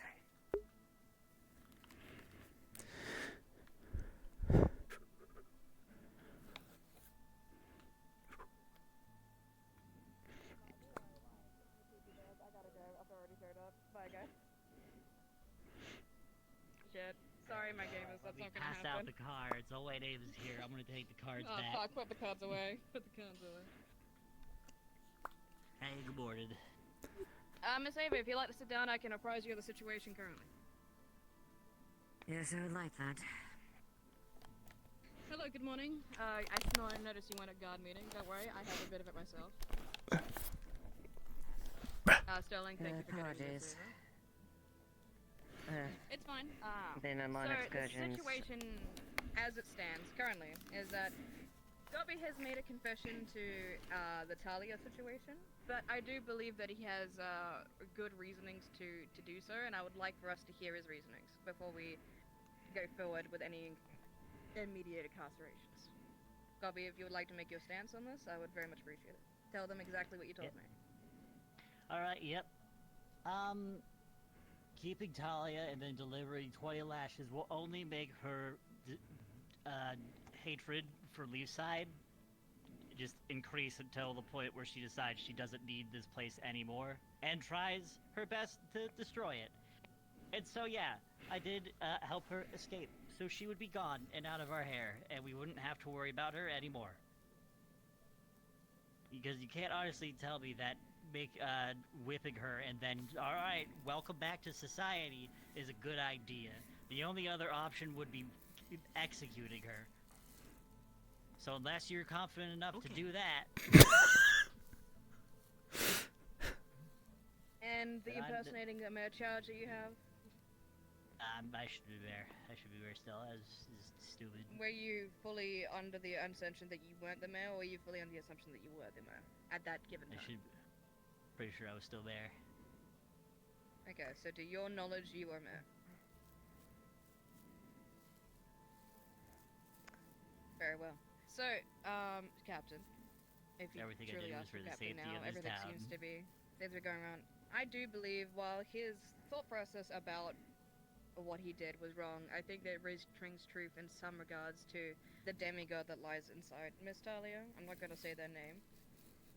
Shit. Sorry, my gamers. That's not gonna Pass happen. out the cards. Oh wait, Ava's here. I'm gonna take the cards Oh back. fuck! Put the cards away. Put the cards away. Hey, good morning. Miss Ava, if you'd like to sit down, I can apprise you of the situation currently. Yes, I would like that. Hello, good morning. I noticed you went at guard meeting. Don't worry, I have a bit of it myself. Sterling, thank you for getting this over. It's fine. Been a lot of excursions. The situation, as it stands currently, is that Dobby has made a confession to the Talia situation, but I do believe that he has good reasonings to do so, and I would like for us to hear his reasonings before we go forward with any immediate incarcerations. Dobby, if you would like to make your stance on this, I would very much appreciate it. Tell them exactly what you told me. Alright, yep. Keeping Talia and then delivering 20 lashes will only make her hatred for Leafside just increase until the point where she decides she doesn't need this place anymore and tries her best to destroy it. And so yeah, I did help her escape, so she would be gone and out of our hair, and we wouldn't have to worry about her anymore. Because you can't honestly tell me that whipping her and then, alright, welcome back to society is a good idea. The only other option would be executing her. So unless you're confident enough to do that... And the impersonating the mayor charge that you have? I should be there. I should be there still. That's stupid. Were you fully under the assumption that you weren't the mayor, or were you fully under the assumption that you were the mayor at that given time? Pretty sure I was still there. Okay, so to your knowledge, you were mayor. Very well. So, Captain, if you Everything I truly did are was for the Captain safety now, of this everything town. seems to be going around. I do believe while his thought process about for what he did was wrong. I think that rings truth in some regards to the demigod that lies inside Miss Talia. I'm not going to say their name.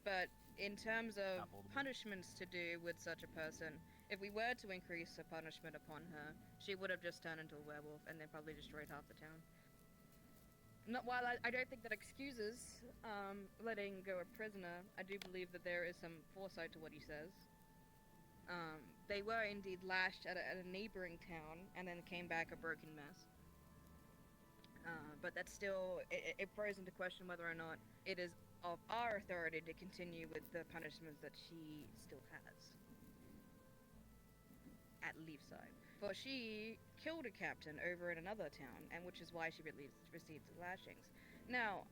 But in terms of punishments to do with such a person, if we were to increase the punishment upon her, she would have just turned into a werewolf and then probably destroyed half the town. While I don't think that excuses letting go a prisoner, I do believe that there is some foresight to what he says. They were indeed lashed at a neighboring town and then came back a broken mess. But that's still, it throws into question whether or not it is of our authority to continue with the punishments that she still has at Leafside. For she killed a captain over in another town, and which is why she received the lashings. Now,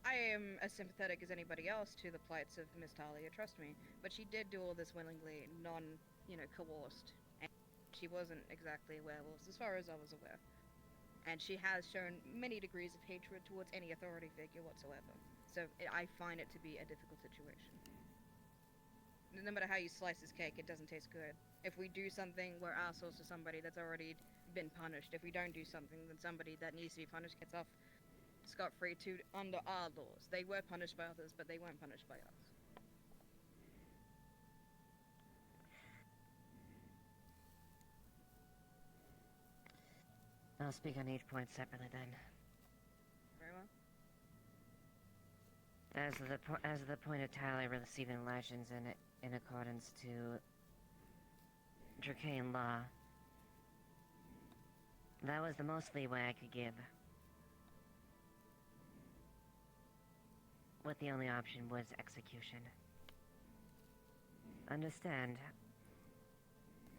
I am as sympathetic as anybody else to the plights of Miss Talia, trust me, but she did do all this willingly, coerced, and she wasn't exactly a werewolf, as far as I was aware. And she has shown many degrees of hatred towards any authority figure whatsoever. So I find it to be a difficult situation. No matter how you slice this cake, it doesn't taste good. If we do something, we're assholes to somebody that's already been punished. If we don't do something, then somebody that needs to be punished gets off scot-free too under our laws. They were punished by others, but they weren't punished by us. I'll speak on each point separately then. Very well. As the point of Talia receiving lashings in accordance to Dracane law, that was the most leeway I could give. What the only option was execution. Understand,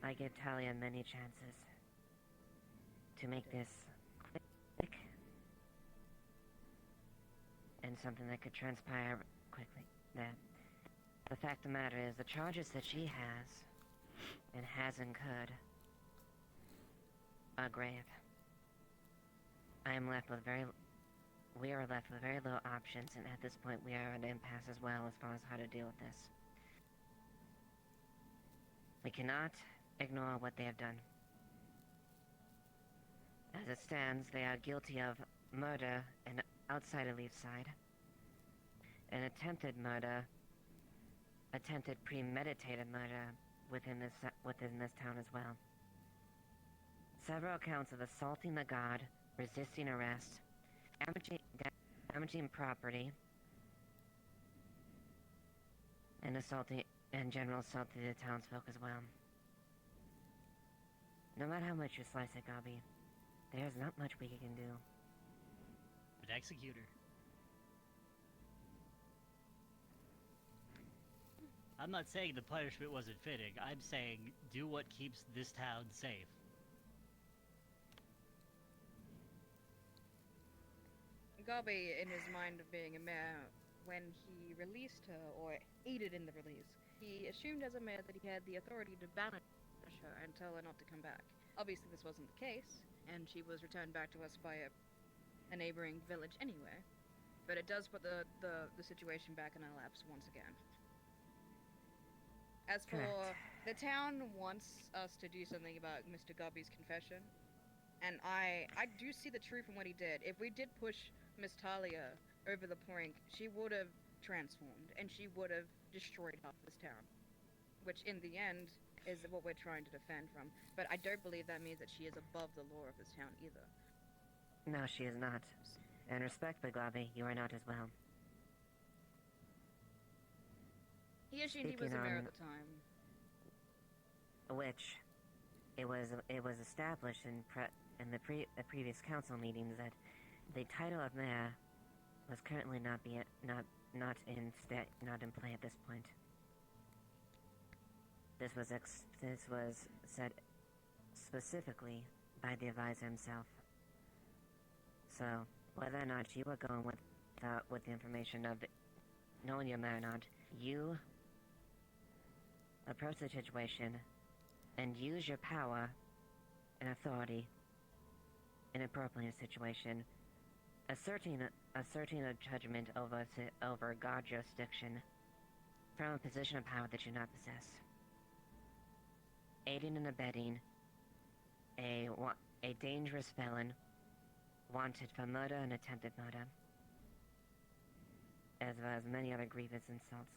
I give Talia many chances to make this quick and something that could transpire quickly. The fact of the matter is, the charges that she has and has incurred are grave. We are left with very little options, and at this point we are at an impasse as well as far as how to deal with this. We cannot ignore what they have done. As it stands, they are guilty of murder and outside of Leafside, an attempted premeditated murder within this town as well. Several counts of assaulting the guard, resisting arrest, damaging property, and general assault to the townsfolk as well. No matter how much you slice it, Gobby, there's not much we can do. But execute her. I'm not saying the punishment wasn't fitting. I'm saying do what keeps this town safe. Gobby, in his mind of being a mayor, when he released her, or aided in the release, he assumed as a mayor that he had the authority to banish her and tell her not to come back. Obviously this wasn't the case, and she was returned back to us by a neighboring village anyway. But it does put the situation back in our laps once again. As for Correct. the town wants us to do something about Mr. Gobby's confession, and I do see the truth in what he did. If we did push Miss Talia over the point, she would have transformed, and she would have destroyed half this town. Which, in the end, is what we're trying to defend from. But I don't believe that means that she is above the law of this town either. No, she is not. And respectfully, Gobby, you are not as well. He assumed he was Speaking a mayor on- at the time. Which, it was established in the previous council meetings that the title of mayor was currently not in play at this point. This was said specifically by the advisor himself. So whether or not you were going with the information of knowing your mayor or not, you approach the situation and use your power and authority inappropriately in a situation, asserting a judgment over God jurisdiction from a position of power that you do not possess, aiding and abetting a dangerous felon, wanted for murder and attempted murder, as well as many other grievous insults.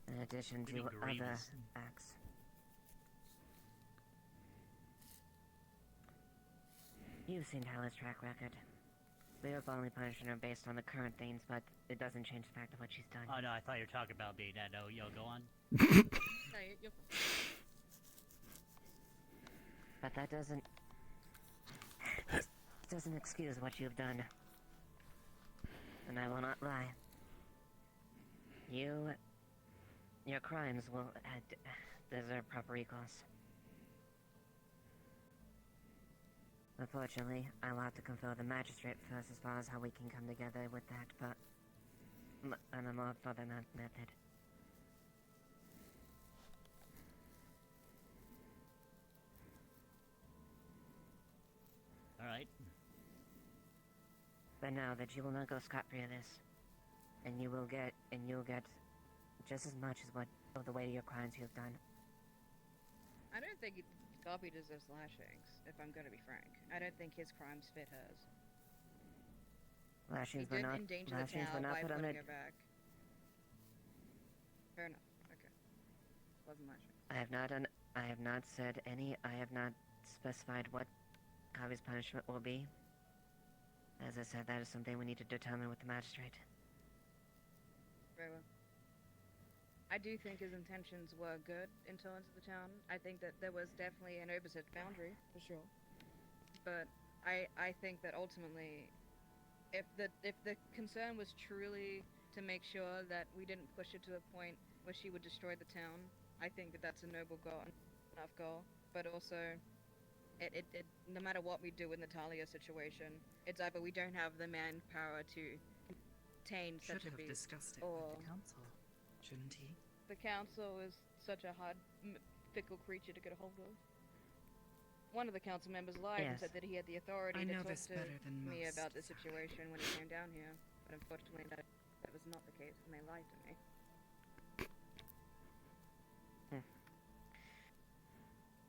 In addition to Pretty other grievous. acts. You've seen Tyler's track record. We are only punishing her based on the current things, but it doesn't change the fact of what she's done. Oh no, I thought you were talking about me. No, yo, go on. No, you're But that doesn't excuse what you've done. And I will not lie. Your crimes will deserve proper recourse. Unfortunately, I will have to confer the magistrate first as far as how we can come together with that, but on a more further method. Alright. But now that you will not go scot-free of this, and you'll get just as much as what of the weight of your crimes you have done. I don't think Garby deserves lashings, if I'm going to be frank. I don't think his crimes fit hers. Lashings He were did not endanger the lashings were town not by put on putting her. her back. Fair enough. Okay. Wasn't lashings. I have not said any. I have not specified what Garby's punishment will be. As I said, that is something we need to determine with the magistrate. Very well. I do think his intentions were good until into the town. I think that there was definitely an opposite boundary, for sure. But I think that ultimately, if the concern was truly to make sure that we didn't push it to the point where she would destroy the town, I think that that's a noble goal, enough goal. But also, it no matter what we do in the Talia situation, it's either we don't have the manpower to contain Should such a have beast, discussed it or with the council, shouldn't he? the council is such a hard, fickle creature to get a hold of. One of the council members lied and Yes. said that he had the authority I to know talk this to better than me most, about the Zach. situation when he came down here, but unfortunately that was not the case, and they lied to me.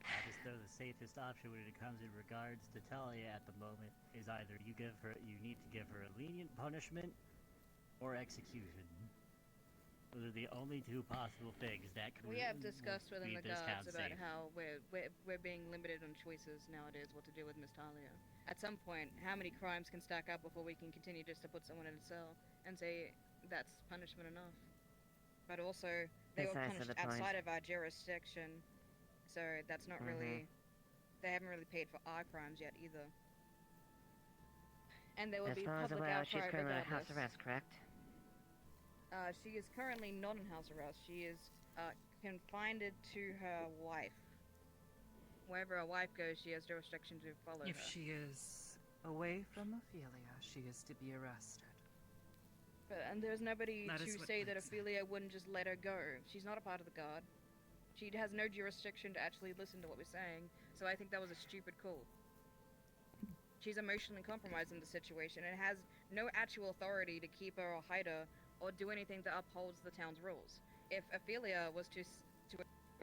I just know the safest option when it comes in regards to Talia at the moment is either you need to give her a lenient punishment or execution. Those are the only two possible things that could We have discussed within leave the this guards town about safe. how we're being limited on choices nowadays what to do with Miss Talia. At some point, how many crimes can stack up before we can continue just to put someone in a cell and say that's punishment enough? But also, they were Precisely punished the point. outside of our jurisdiction, so that's not really. They haven't really paid for our crimes yet either. And there will As be far as public aware, she's outcry currently in house regardless. arrest, correct? She is currently not in house arrest. She is confined to her wife. Wherever her wife goes, she has jurisdiction to follow If her. she is away from Ophelia, she is to be arrested. And there's nobody That to is what say that Blake said. Ophelia wouldn't just let her go. She's not a part of the guard. She has no jurisdiction to actually listen to what we're saying, so I think that was a stupid call. She's emotionally compromised in the situation and has no actual authority to keep her or hide her or do anything that upholds the town's rules. If Ophelia was to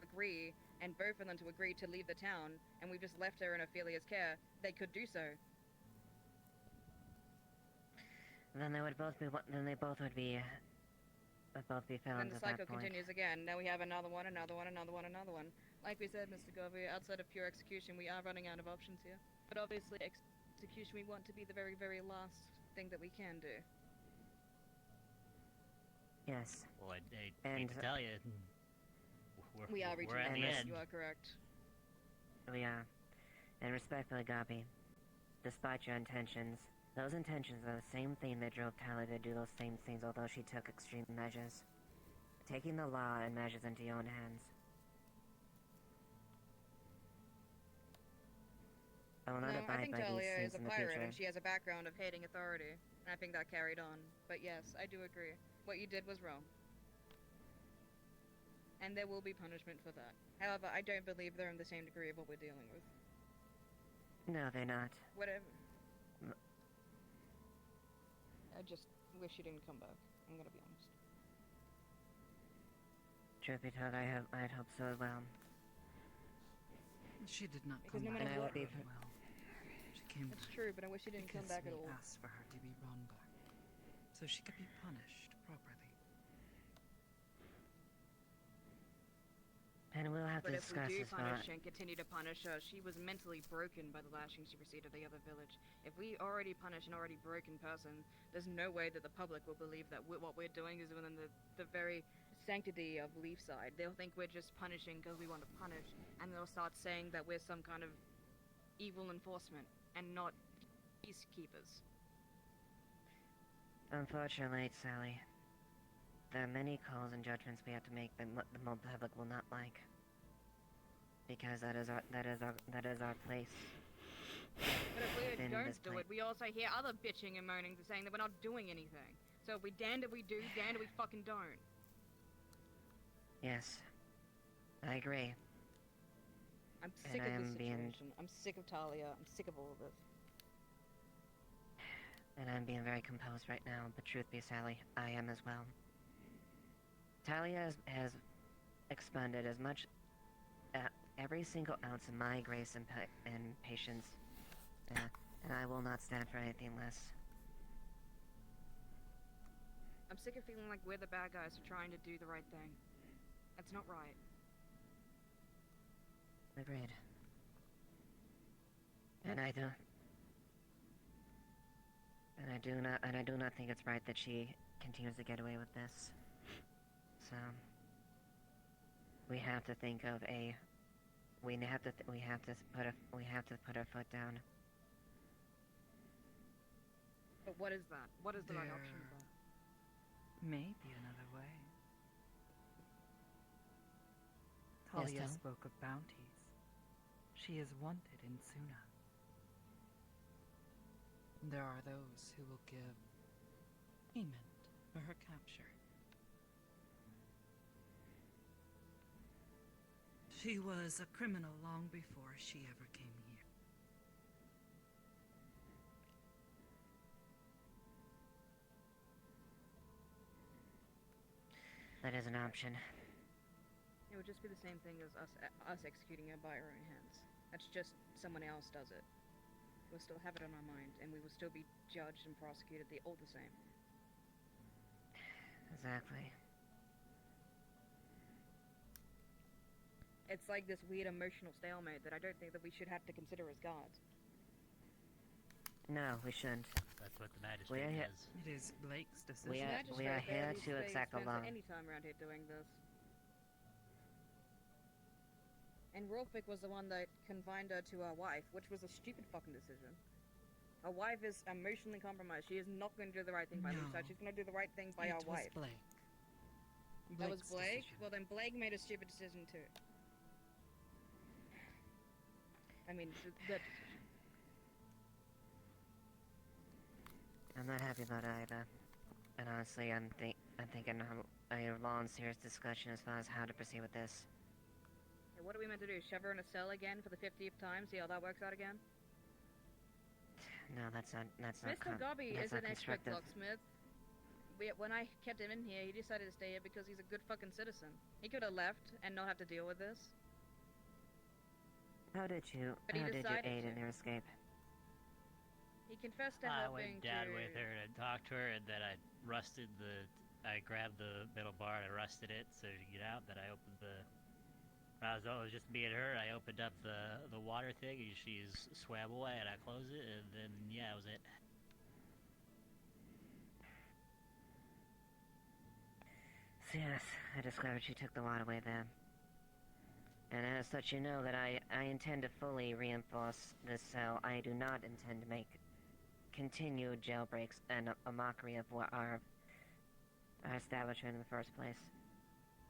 agree, and both of them to agree to leave the town, and we just left her in Ophelia's care, they could do so. Then they would both be. Then they both would be. Would both be Then felons the at that cycle point. continues again. Now we have another one, another one, another one, another one. Like we said, Mr. Garvey, outside of pure execution, we are running out of options here. But obviously, execution we want to be the very, very last thing that we can do. Yes. Well, I hate And- to tell you, We are reaching we're at the the end. end. You are correct. We are. And respectfully, Gabi, despite your intentions, those intentions are the same thing that drove Tyler to do those same things, although she took extreme measures. Taking the law and measures into your own hands. I will not No, I abide think by these Talia things is a in the pirate, future. and she has a background of hating authority. And I think that carried on. But yes, I do agree. What you did was wrong. And there will be punishment for that. However, I don't believe they're in the same degree of what we're dealing with. No, they're not. Whatever. M- I just wish you didn't come back. I'm gonna be honest. Truth be told, I'd hope so as well. She did not Because come no back matter what- very well. She came It's back true, but I wish she didn't come because back at we all. asked for her to be run back, so she could be punished properly. And we'll have But to if we discuss do this punish more. and continue to punish her, she was mentally broken by the lashing she received at the other village. If we already punish an already broken person, there's no way that the public will believe that what we're doing is within the very sanctity of Leafside. They'll think we're just punishing because we want to punish, and they'll start saying that we're some kind of evil enforcement and not peacekeepers. Unfortunately, Sally, there are many calls and judgments we have to make that the public will not like. Because that is our place. But if we within don't this do place. it, we also hear other bitching and moaning saying that we're not doing anything. So if we damned if we do, damned if we fucking don't. Yes, I agree. I'm sick And of this I'm being- situation. I'm sick of Talia. I'm sick of all of this. And I'm being very composed right now, but truth be Sally, I am as well. Talia has expended as much, every single ounce of my grace and patience, and I will not stand for anything less. I'm sick of feeling like we're the bad guys for trying to do the right thing. That's not right. Agreed. And I do not think it's right that she continues to get away with this. So we have to think of we have to put our foot down. But what is that? What is the right option? There may be another way. Talia Tal? spoke of bounties. She is wanted in Suna. There are those who will give payment for her capture. She was a criminal long before she ever came here. That is an option. It would just be the same thing as us executing her by our own hands. That's just someone else does it. We'll still have it on our mind, and we will still be judged and prosecuted all the same. Exactly. It's like this weird emotional stalemate that I don't think that we should have to consider as gods. No, we shouldn't. That's what the We're magistrate here. does. It is Blake's decision. We are here to exact a law. Any time around here doing this. And Rolfic was the one that confined her to her wife, which was a stupid fucking decision. Her wife is emotionally compromised. She is not going to do the right thing by No. Lisa. She's going to do the right thing by It our was wife. Blake. That was Blake's Blake? decision. Well, then Blake made a stupid decision too. I mean, that decision. I'm not happy about it either. And honestly, I'm thinking a long and serious discussion as far as how to proceed with this. Hey, what are we meant to do? Shove her in a cell again for the 50th time? See how that works out again? No, that's not Mr. Gobby that's is not an expert constructive. locksmith. When I kept him in here, he decided to stay here because he's a good fucking citizen. He could have left and not have to deal with this. How did you But he aid decided in to. their escape? He confessed to I helping went down to... with her and talked to her, and then I grabbed the metal bar and I rusted it so to get out. Then I opened it was just me and her. I opened up the water thing, and she's swam away, and I closed it, and then yeah, that was it. So yes, I discovered she took the waterway there. And as such, you know that I intend to fully reinforce this cell. I do not intend to make continued jailbreaks and a mockery of what our establishment in the first place.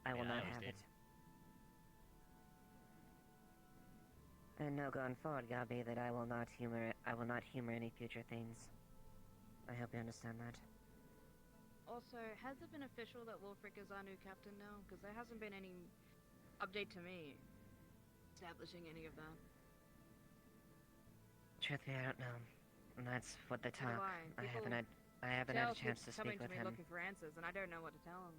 I will Yeah, I not always have did. it. And no, going forward, Gabi, that I will not humor any future things. I hope you understand that. Also, has it been official that Wolfric is our new captain now? Because there hasn't been any update to me establishing any of that. Truthfully, I don't know. And that's what the So do talk. I. I haven't People had a Tell chance keeps to coming speak with to me him. looking for answers, and I don't know what to tell him.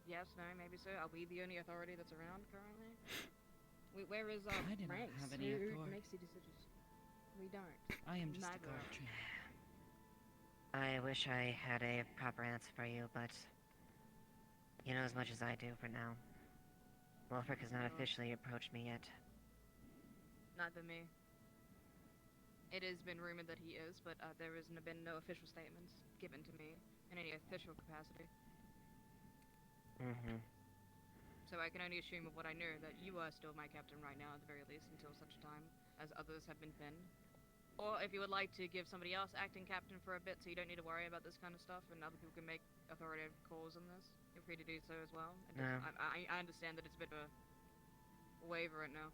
Yes, no, maybe so. Are we the only authority that's around currently? Where is our I do not ranks? have any Who authority. makes the decisions? We don't. I am just a Neither. guard trainer. I wish I had a proper answer for you, but you know as much as I do for now. Wolfric has not officially approached me yet. Neither me. It has been rumored that he is, but there has been no official statements given to me in any official capacity. Mm-hmm. So I can only assume of what I know that you are still my captain right now, at the very least, until such time as others have been pinned. Or if you would like to give somebody else acting captain for a bit so you don't need to worry about this kind of stuff and other people can make authoritative calls on this, feel free to do so as well. And No. I understand that it's a bit of a waiver right now.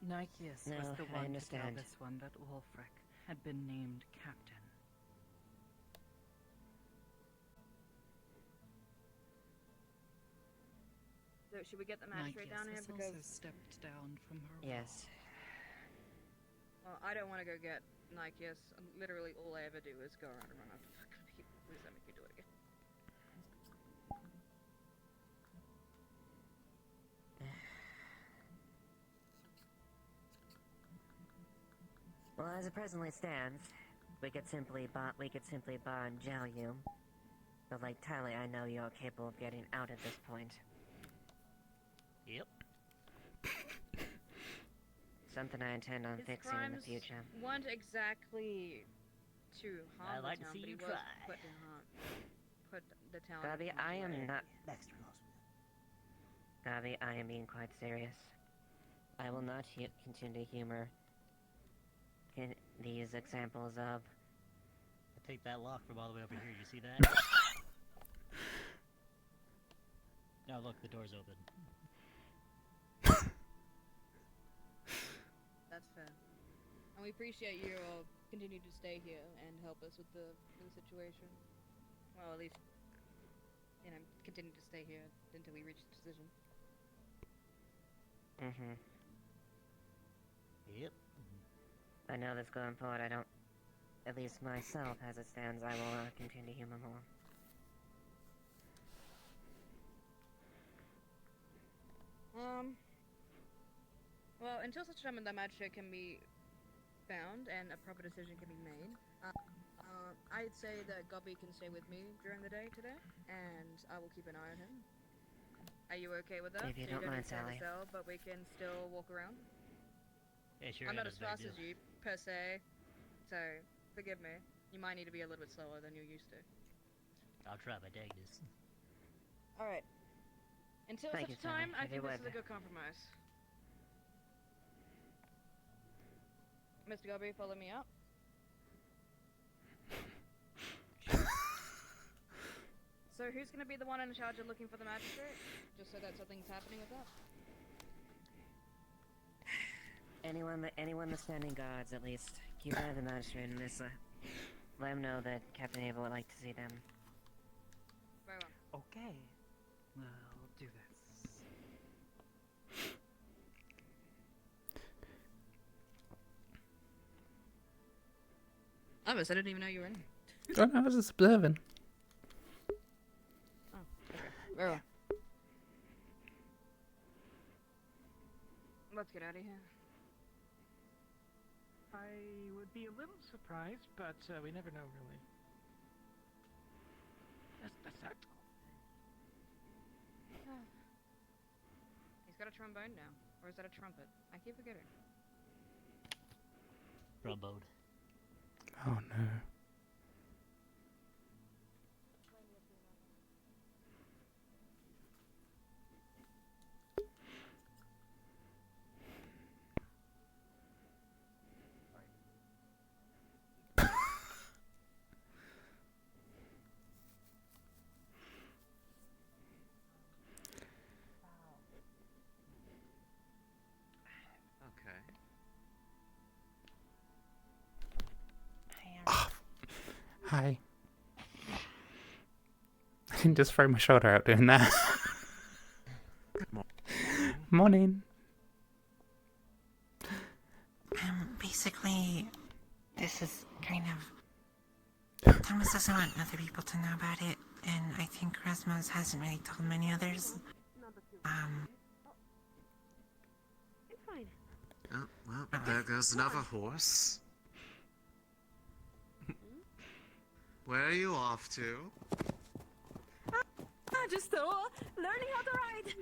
Nikeus No, was the I one to tell understand. this one that Wolfric had been named captain. So should we get the magistrate down here Nikeus has because... also stepped down from her Yes. Well, I don't want to go get Nikeus. Literally all I ever do is go around and run after fucking people. Please let me do it again. Well, as it presently stands, we could simply bar and jail you. But like Tally, I know you're capable of getting out at this point. Yep. Something I intend on His fixing in the crimes future. weren't exactly to harm I'd like the to town, see but he you was try. put the town... Gabby, in I harm's way. am not... Gabby, I am being quite serious. I will not continue to humor these examples of... I take that lock from all the way over here, you see that? Now look, the door's open. That's fair. And we appreciate you all continue to stay here and help us with the situation. Well, at least, you know, continue to stay here until we reach a decision. Mm-hmm. Yep. I know that's going forward, I don't... At least myself, as it stands, I will continue to humor more. Well, until such time as that magistrate can be found and a proper decision can be made, I'd say that Gobby can stay with me during the day today, and I will keep an eye on him. Are you okay with that? If you So don't mind, need to stay in the Sally. cell, but we can still walk around? Yeah, sure. I'm not yeah, as no big fast deal. as you, per se, so forgive me. You might need to be a little bit slower than you're used to. I'll try my dangest. Alright. Until Thank such you, Sally. time, I If you think this is would. a good compromise. Mr. Gobby, follow me up. So who's gonna be the one in charge of looking for the magistrate? Just so that something's happening with that? Anyone that's standing guards, at least. Keep an eye on the magistrate and this, let him know that Captain Ava would like to see them. Very well. Okay. We'll do this. Thomas, I didn't even know you were in. Oh no, I was just observing. Oh, okay. Very well. Let's get out of here. I would be a little surprised, but we never know, really. That's that. He's got a trombone now. Or is that a trumpet? I keep forgetting. Trombone. Oh no. Okay. Hi. I didn't just throw my shoulder out doing that. Morning. Basically, this is kind of... Thomas doesn't want other people to know about it, and I think Rasmus hasn't really told many others. fine. Oh, well, there goes another horse. Where are you off to? Just learning how to ride.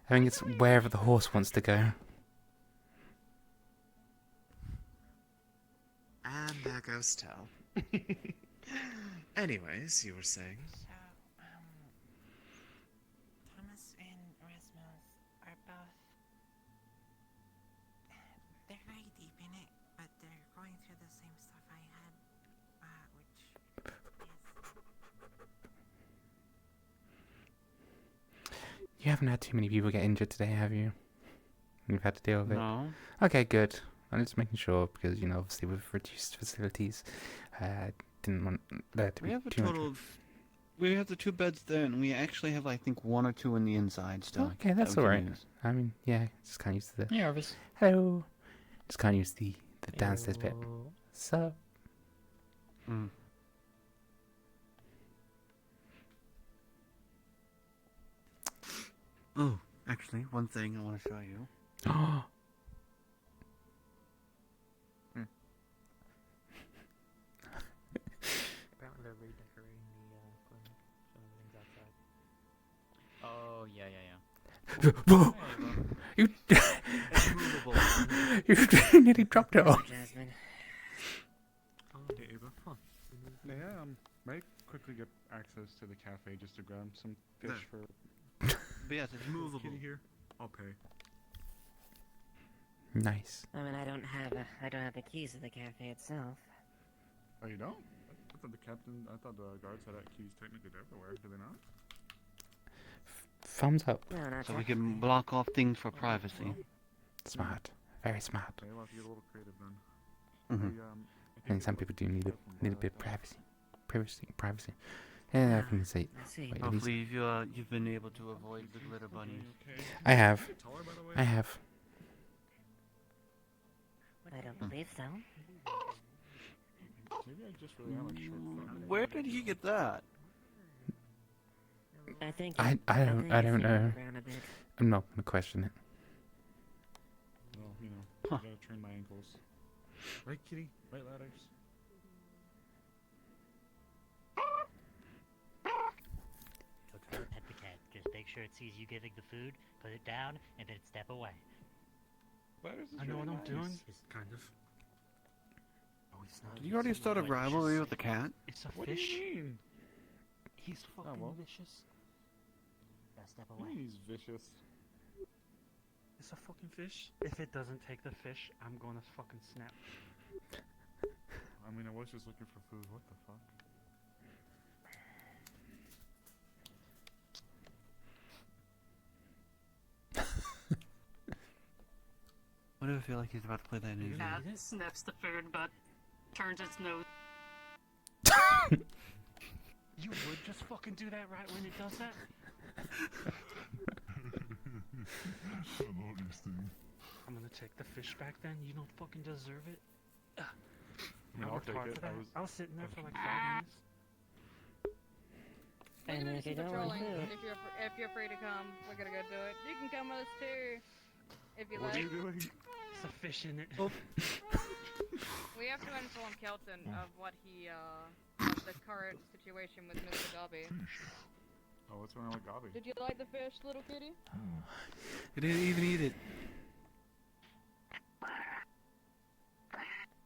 I think it's wherever the horse wants to go. And there goes Tell. Anyways, you were saying? So, Thomas and Rasmus are both. They're very deep in it, but they're going through the same stuff I had, which You haven't had too many people get injured today, have you? You've had to deal with it? No. Okay, good. I'm just making sure because, you know, obviously with reduced facilities, didn't want there to We be have a too much. total of. We have the 2 beds there, and we actually have, I think, 1 or 2 in the inside still. Okay, that's that we can alright. use. I mean, yeah, just can't use the. Hey, Arvis. Hello. Just can't use the downstairs bit. So. Mm. Oh, actually, one thing I want to show you. Oh. Apparently they're redecorating the clinic, so everything's outside. Oh, yeah. Whoa! You. You nearly dropped it off. Jasmine. Hey, Ava. Huh. Yeah, might quickly get access to the cafe just to grab some fish for. But yes, it's movable. Kitty here. I'll pay. Nice. I mean, I don't have the keys to the cafe itself. Oh, you don't? I thought the guards had keys technically everywhere. Do they not? Thumbs up. No, not So we can block off things for privacy. Smart. Very smart. Okay, we'll have to get a little creative then. Mhm. I think some people do need a bit of privacy. Yeah, I can say. I see. Wait, at least- Hopefully, you've been able to avoid the glitter bunnies. I have. I have. I don't believe so. Maybe I just really am like short. Where did he get that? I think. I don't know. Around a bit. I'm not gonna question it. Well, you know, I gotta train my ankles. Right, kitty? Right, ladders? So try to pet the cat. Just make sure it sees you giving the food, put it down, and then step away. I know what I'm doing. Just kind of. Oh, he's not. Did you already start a rivalry with the cat? It's a What do fish. you mean? He's fucking well. vicious. Gotta step What do away. you mean he's vicious? It's a fucking fish. If it doesn't take the fish, I'm gonna fucking snap. I mean, I was just looking for food. What the fuck? Why do I feel like he's about to play that new Cat sniffs the food but turns its nose. You would just fucking do that right when it does that? I love this thing. I'm gonna take the fish back then. You don't fucking deserve it. I mean, I'll worked take hard it. for that. I was sitting there for like 5 minutes. We're And gonna if do you some don't want patrolling. food, If you're free to come, we're gonna go do it. You can come with us too, if you What like. are you doing? There's a fish in it. We have to inform Kelton of what of the current situation with Mr. Dobby. Oh, what's going on with Gobby? Did you like the fish, little kitty? I didn't even eat it.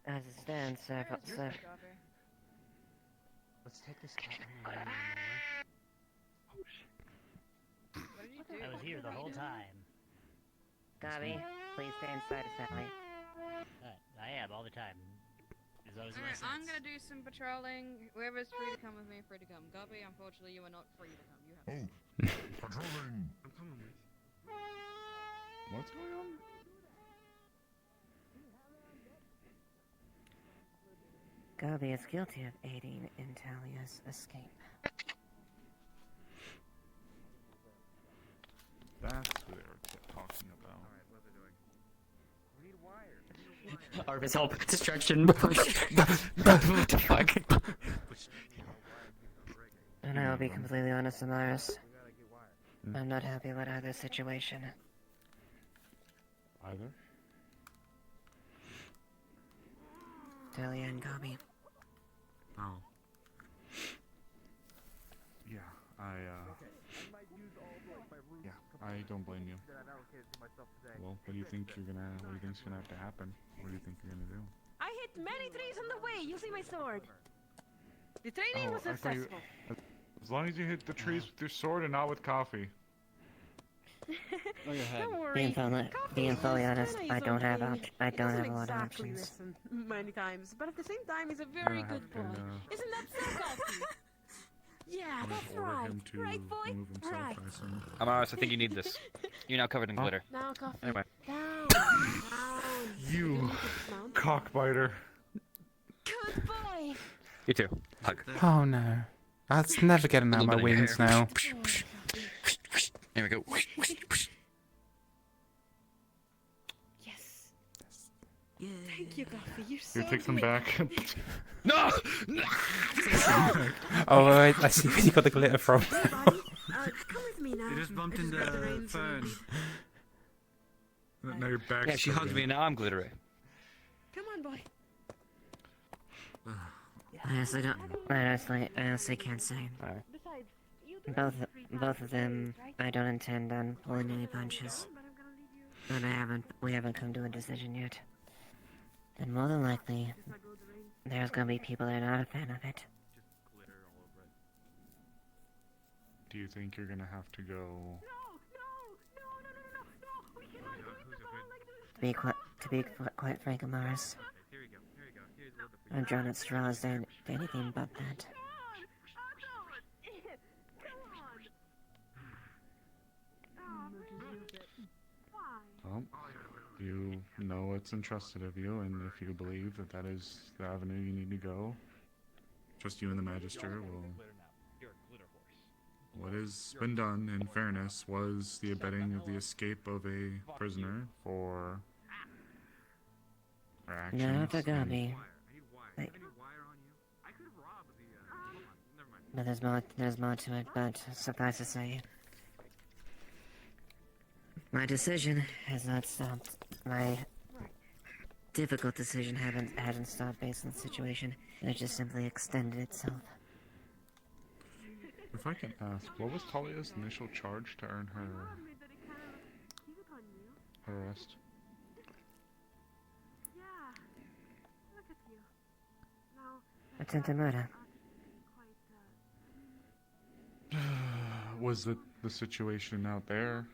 as it stands, Where is Mr. Dobby? Let's take this cat and run What did you do? I was here the whole time. Dobby, please stay inside, Sally. I am all the time. There's always Alright, a I'm gonna do some patrolling. Whoever's free to come with me, free to come. Gobby, unfortunately, you are not free to come. You have Patrolling. I'm coming with. What's going on? Gobby is guilty of aiding in Talia's escape. That's what they were talking about. Arvis, help! Distraction! What the fuck? And I will be completely honest, Amaris. I'm not happy about either situation. Either? Delia and Gabi. Oh. Yeah, yeah, I don't blame you. Well, what do you think you're gonna, what do you think's gonna have to happen? What do you think you're gonna do? I hit many trees on the way using my sword. The training was I thought you, successful. as long as you hit the trees with your sword and not with coffee. Don't worry. Being fully honest, Kinda I is don't have okay. I He don't doesn't have a lot of exactly options. listen many times, but at the same time, he's a very Gonna good have boy. to, Isn't that so, Coffee? Yeah, I'm that's gonna order right. him to Right, boy? remove himself, Right. I assume. I'm honest, I think you need this. You're now covered in glitter. Now, Coffee. Anyway. Down. Down. You cockbiter. Good boy. You too. Hug. Oh no. That's never getting out of my wings now. Here we go. Yes. Thank you, Coffee. You're so Here, take them good. back. No! Oh wait, I see where you got the glitter from. Come with me now. You just bumped into Fern. Now you're back. Yeah, she hugged me and now I'm glittery. Come on, boy. I honestly can't say. Both of them, I don't intend on pulling any punches. But we haven't come to a decision yet. And more than likely, there's gonna be people that are not a fan of it. Do you think you're gonna have to go? To be quite frank, Amaris, I'm drawn at straws to anything but that. Well, you know what's entrusted of you, and if you believe that that is the avenue you need to go, trust you and the Magister will. What has been done, in fairness, was the abetting of the escape of a prisoner for actions. No, for Gabi. But there's more to it, but suffice to say, my decision has not stopped. My difficult decision hasn't stopped based on the situation. It just simply extended itself. If I can ask, what was Talia's initial charge to earn her arrest? Attempted murder. Was it the situation out there?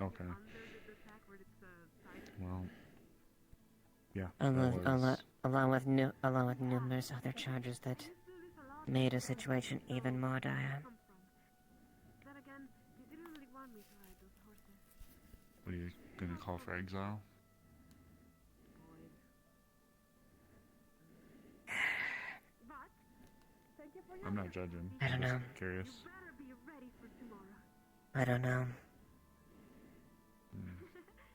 Okay. Well, yeah. Along with numerous other charges that made a situation even more dire. What are you gonna call for exile? I'm not judging. I don't Just know. Curious. I don't know.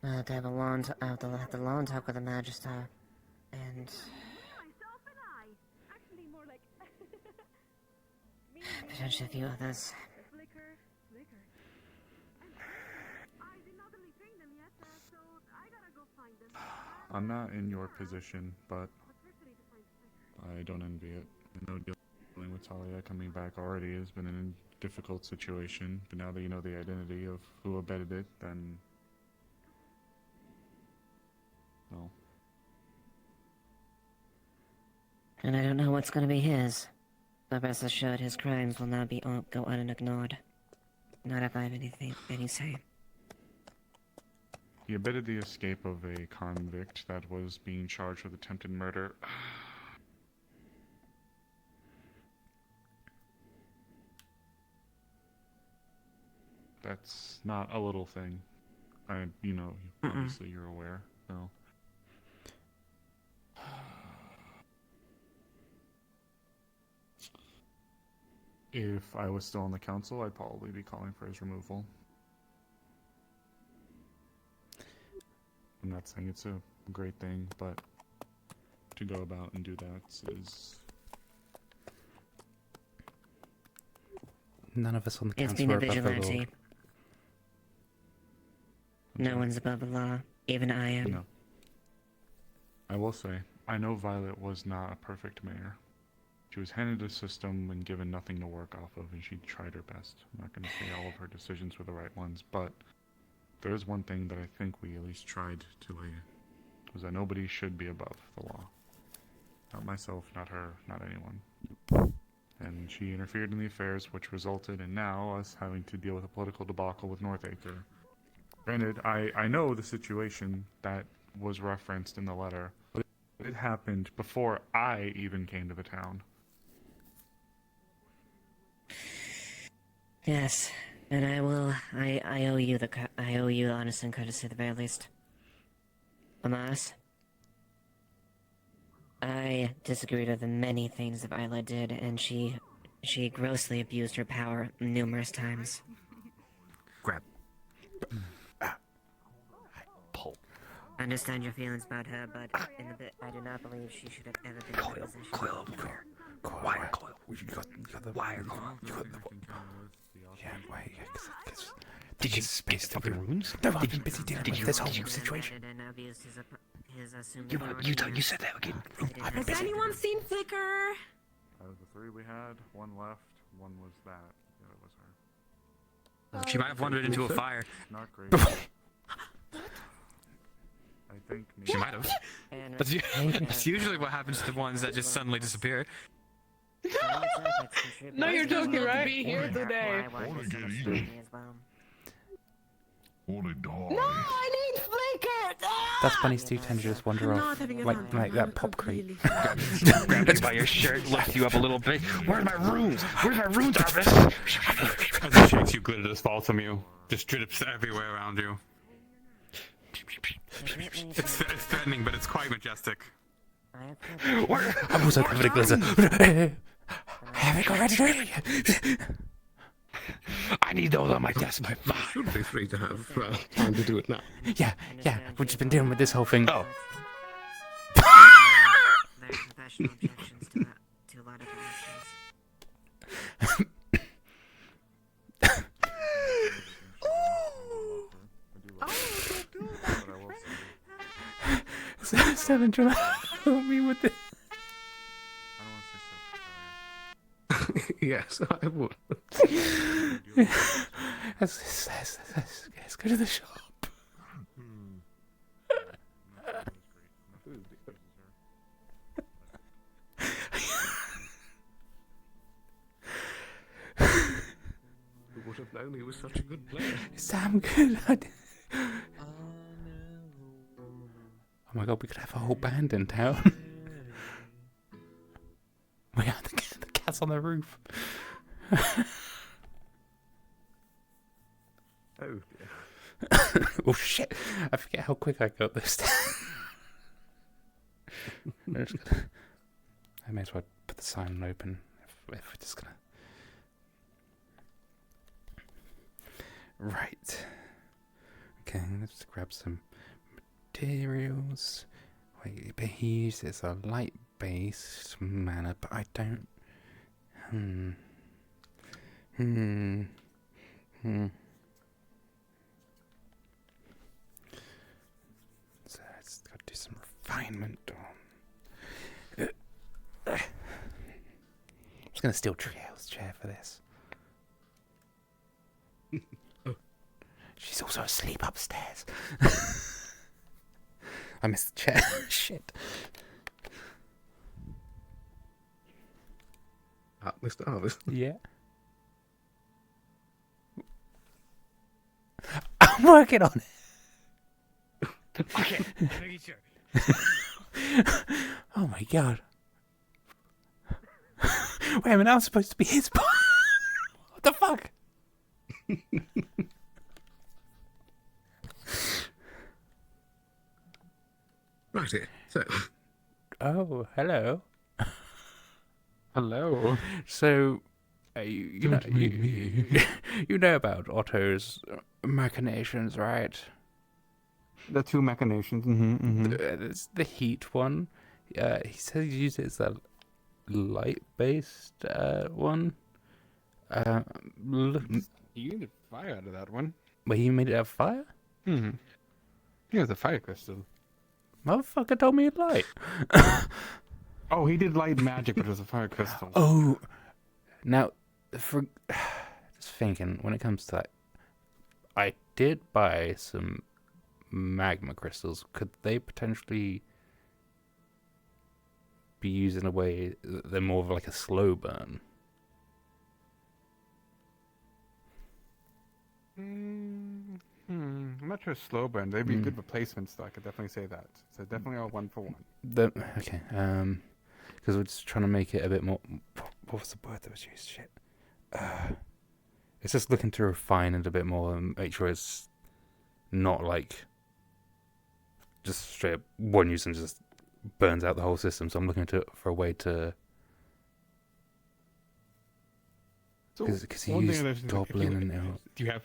I'll have to have a long talk with the Magister, and potentially a few others. I'm not in your position, but I don't envy it. I know dealing with Talia coming back already has been a difficult situation, but now that you know the identity of who abetted it, then... well... And I don't know what's gonna be his. But rest assured, his crimes will not go unignored. Not if I have any say. He abetted the escape of a convict that was being charged with attempted murder. That's not a little thing. Obviously you're aware, so. If I was still on the council, I'd probably be calling for his removal. I'm not saying it's a great thing, but to go about and do that is... None of us on the It's council been a are above the law. vigilante. No one's above the law. Even I am. No. I will say, I know Violet was not a perfect mayor. She was handed a system and given nothing to work off of, and she tried her best. I'm not going to say all of her decisions were the right ones, but there is one thing that I think we at least tried to lay, was that nobody should be above the law. Not myself, not her, not anyone. And she interfered in the affairs, which resulted in now us having to deal with a political debacle with Northacre. Granted, I know the situation that was referenced in the letter, but it happened before I even came to the town. Yes, and I owe you I owe you honest and courtesy at the very least. Amas, I disagreed with the many things that Viola did, and she grossly abused her power numerous times. Grab. Pull. I understand your feelings about her, but I do not believe she should have ever been in that position. Coil. Wire coil. You got the wire coil. You got the... Yeah, wait, because... Did you stop your rooms? No, I've been busy dealing with this whole situation. You said that again. Has anyone seen Flicker? Out of the 3 we had, 1 left, 1 was that. The other was her. She might have wandered into a fire. Not great. I think... She might have. That's usually what happens to the ones that just suddenly disappear. No, you're joking, right? Be here today. Wanna die. No, I need Flicker! That's Bunny's too tender to just wander I'm off. not having a vampire Like that dream, pop I'm crate. really Grabbed it by your shirt, lift you up a little bit. Where's my runes? Where's my runes, Arvis? As it shakes you, glitter just falls from you. Just drips everywhere around you. It's threatening, but it's quite majestic. I'm also covered in glitter. Have it already? I need those on my desk by 5. Should be free to have time to do it now. Yeah, we've just been dealing with this whole thing. Oh. There's professional objections to a lot of actions. Seven trying to help me with this. Yes, I would. Let's go to the shop. Who would have known he was such a good player? Sam good. Oh my god, we could have a whole band in town. We have the cats on the roof. Oh dear. Oh shit! I forget how quick I got this. I may as well put the sign open if we're just gonna. Right. Okay, let's grab some materials. Wait, but he uses a light-based mana, but I don't. So let's got to do some refinement on. I'm just gonna steal Triel's chair for this. She's also asleep upstairs. I missed the chair. Shit. Mr. Harvest. Yeah. I'm working on it. Okay, making sure. Oh my god. Wait a minute, I'm supposed to be his boy. What the fuck? Right here. So. Oh, hello. Hello. So, you know about Otto's machinations, right? The 2 machinations. There's the heat one. He says he uses a light-based one. You needed fire out of that one. Well, he made it out of fire? Hmm. Yeah, the fire crystal. Motherfucker told me light. Oh, he did light magic, but it was a fire crystal. Oh, now, for just thinking when it comes to that, I did buy some magma crystals. Could they potentially be used in a way that they're more of like a slow burn? I'm not sure slow burn. They'd be good replacements, though. I could definitely say that. So definitely all 1 for 1. Okay. Because we're just trying to make it a bit more. What was the word that was used? Shit. It's just looking to refine it a bit more and make sure it's not like just straight up one use and just burns out the whole system. So I'm looking for a way to. Because he used Goblin and now. Do you have?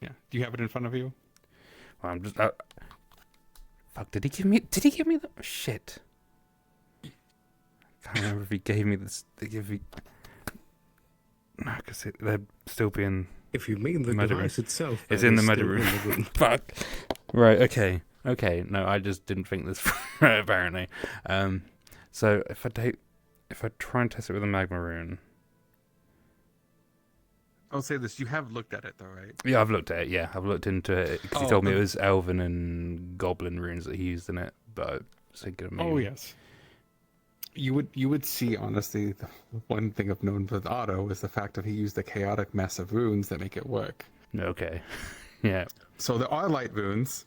Yeah. Do you have it in front of you? Well, I'm just. Fuck! Did he give me? Did he give me the shit? Can't remember if he gave me this. No, because they'd still be in. If you mean the device itself, it's in the magic room. Fuck. Right. Okay. No, I just didn't think this. Apparently. So if I try and test it with a magma rune. I'll say this: you have looked at it, though, right? Yeah, I've looked at it. Yeah, I've looked into it because he told me it was Elven and Goblin runes that he used in it. But I was thinking maybe. Oh yes. You would see, honestly, the one thing I've known with Otto is the fact that he used a chaotic mess of runes that make it work. Okay. Yeah. So there are light runes.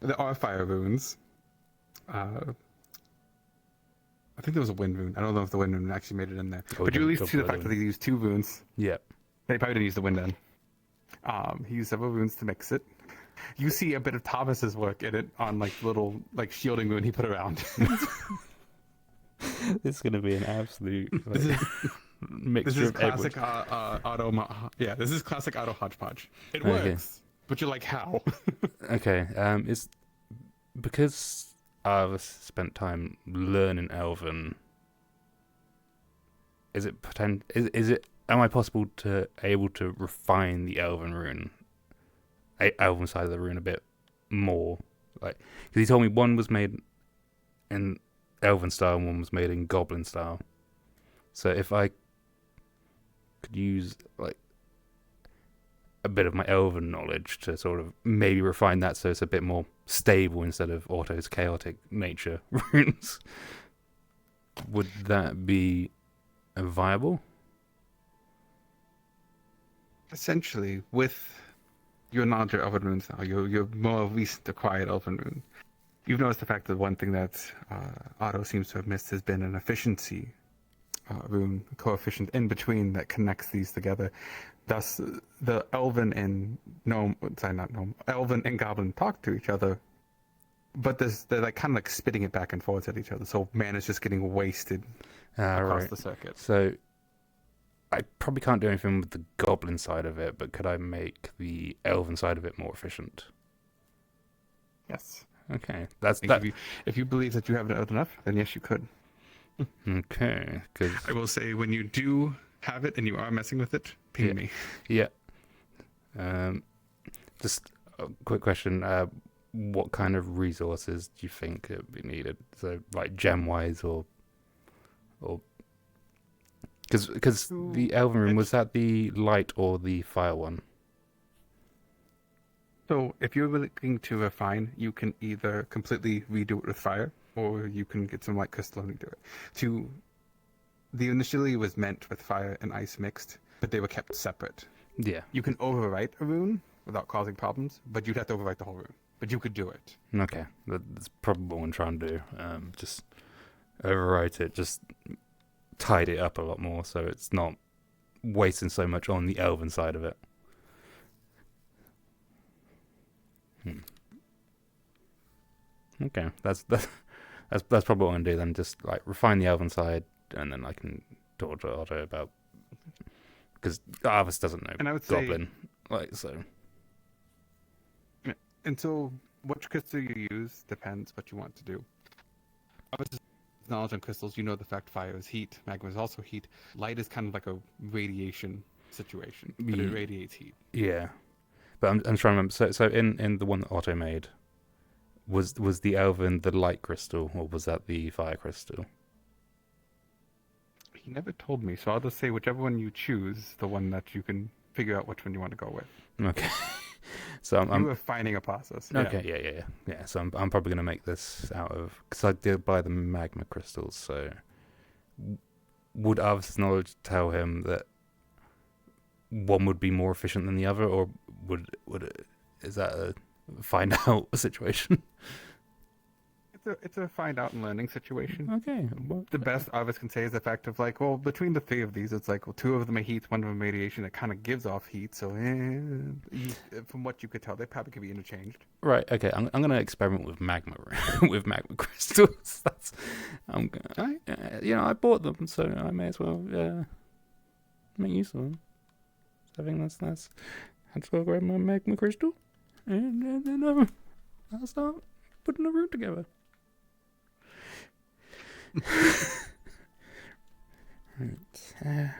There are fire runes. I think there was a wind rune. I don't know if the wind rune actually made it in there. But you at least see the fact that he used 2 runes. Yeah. They probably didn't use the wind then. He used several runes to mix it. You see a bit of Thomas's work in it on like little like shielding rune he put around. It's gonna be an absolute mixture. This is classic Otto. Yeah, this is classic Otto hodgepodge. It works, but you're like, how? Okay. It's because I've spent time learning Elven. Is it Is it? Am I able to refine the Elven rune, Elven side of the rune a bit more? Like, because he told me one was made in Elven style and one was made in Goblin style. So if I could use like a bit of my Elven knowledge to sort of maybe refine that so it's a bit more stable instead of Otto's chaotic nature runes, would that be viable? Essentially, with your knowledge of Elven runes now, your more recent acquired Elven rune, you've noticed the fact that one thing that Otto seems to have missed has been an efficiency rune coefficient in between that connects these together. Thus, the Elven and Elven and Goblin talk to each other, but they're like kind of like spitting it back and forth at each other. So man is just getting wasted across the circuit. So I probably can't do anything with the Goblin side of it, but could I make the Elven side of it more efficient? Yes. Okay, that's that. If you believe that you have it enough, then yes, you could. Okay, because I will say when you do have it and you are messing with it, ping me. Yeah. Just a quick question: what kind of resources do you think would be needed? So, like gem-wise, or because the Elven rune, was that the light or the fire one? So if you're looking to refine, you can either completely redo it with fire, or you can get some light crystal and redo it. The initially was meant with fire and ice mixed, but they were kept separate. Yeah. You can overwrite a rune without causing problems, but you'd have to overwrite the whole rune. But you could do it. Okay, that's probably what I'm trying to do. Just overwrite it, just tidy it up a lot more, so it's not wasting so much on the Elven side of it. Okay, that's probably what I'm gonna do then. Just like refine the Elven side, and then I can talk to Otto about, because Arvis doesn't know and I would Goblin, like so. And so, which crystal you use depends what you want to do. Obviously, knowledge on crystals, you know the fact fire is heat, magma is also heat. Light is kind of like a radiation situation, but it radiates heat. Yeah, But I'm trying to remember. So in the one that Otto made, was the elven the light crystal, or was that the fire crystal? He never told me, so I'll just say whichever one you choose, the one that you can figure out which one you want to go with. Okay. So you were finding a process. Okay, yeah. So I'm probably gonna make this out of, because I did buy the magma crystals. So would Arvis's knowledge tell him that one would be more efficient than the other, or is that a find out situation? It's a find out and learning situation. Okay. Well, the best Arvis can say is the fact of like, well, between the three of these, it's like, well, two of them are heat, one of them radiation. It kind of gives off heat. So from what you could tell, they probably could be interchanged. Right. Okay. I'm gonna experiment with magma with magma crystals. I bought them, so I may as well make use of them. So I think that's. I'll go grab my magma crystal, and then I'll start putting a route together. Right.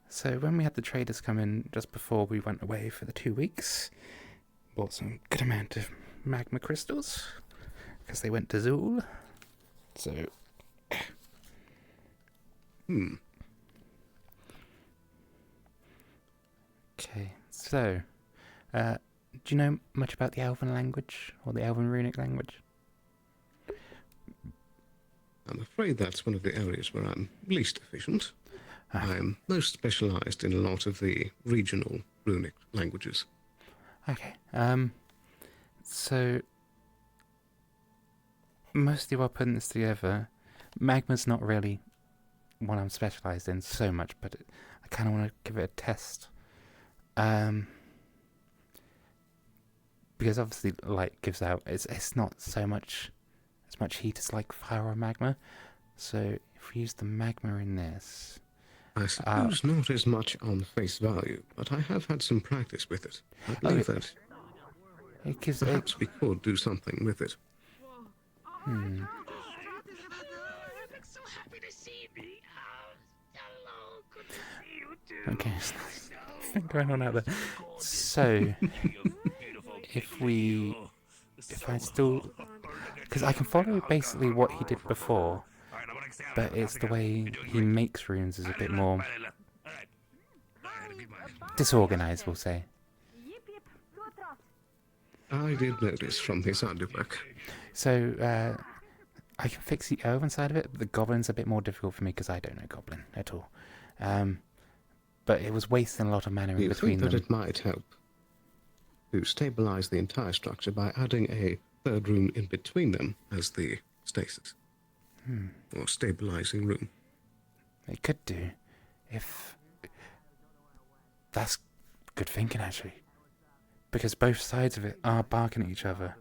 So when we had the traders come in just before we went away for the 2 weeks, bought some good amount of magma crystals because they went to Zool. So, Okay. So, do you know much about the Elven language or the Elven runic language? I'm afraid that's one of the areas where I'm least efficient. I'm most specialized in a lot of the regional runic languages. Okay. So, mostly while putting this together, magma's not really what I'm specialized in so much, but I kind of want to give it a test. Because obviously light gives out, it's not so much as much heat as like fire or magma. So if we use the magma in this, I suppose not as much on face value, but I have had some practice with it. I believe that perhaps we could do something with it. Okay, what's going on out there? So, if I still, because I can follow basically what he did before, but it's the way he makes runes is a bit more disorganized, we'll say. I did notice from his handiwork. So, I can fix the elven side of it, but the goblin's a bit more difficult for me because I don't know goblin at all. But it was wasting a lot of mana in between them. You think that it might help to stabilize the entire structure by adding a third room in between them as the stasis? Or stabilizing room? It could do. If... That's good thinking, actually. Because both sides of it are barking at each other.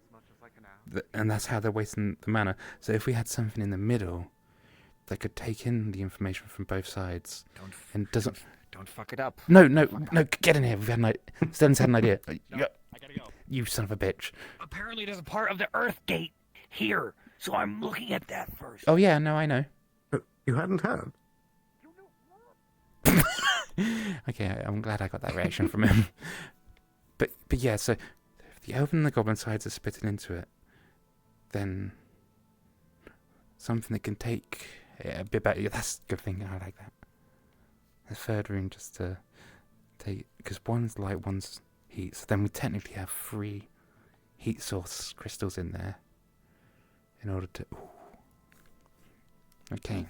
And that's how they're wasting the mana. So if we had something in the middle that could take in the information from both sides and doesn't... Don't fuck it up. No, get in here. We've had Sten's had an idea. I gotta go. You son of a bitch. Apparently there's a part of the Earth Gate here, so I'm looking at that first. Oh yeah, no, I know. You hadn't heard? Okay, I'm glad I got that reaction from him. But yeah, so if the elven and the goblin sides are spitting into it, then something that can take a bit better. That's a good thing. I like that. The third room just to take, because one's light, one's heat. So then we technically have 3 heat source crystals in there in order to. Okay.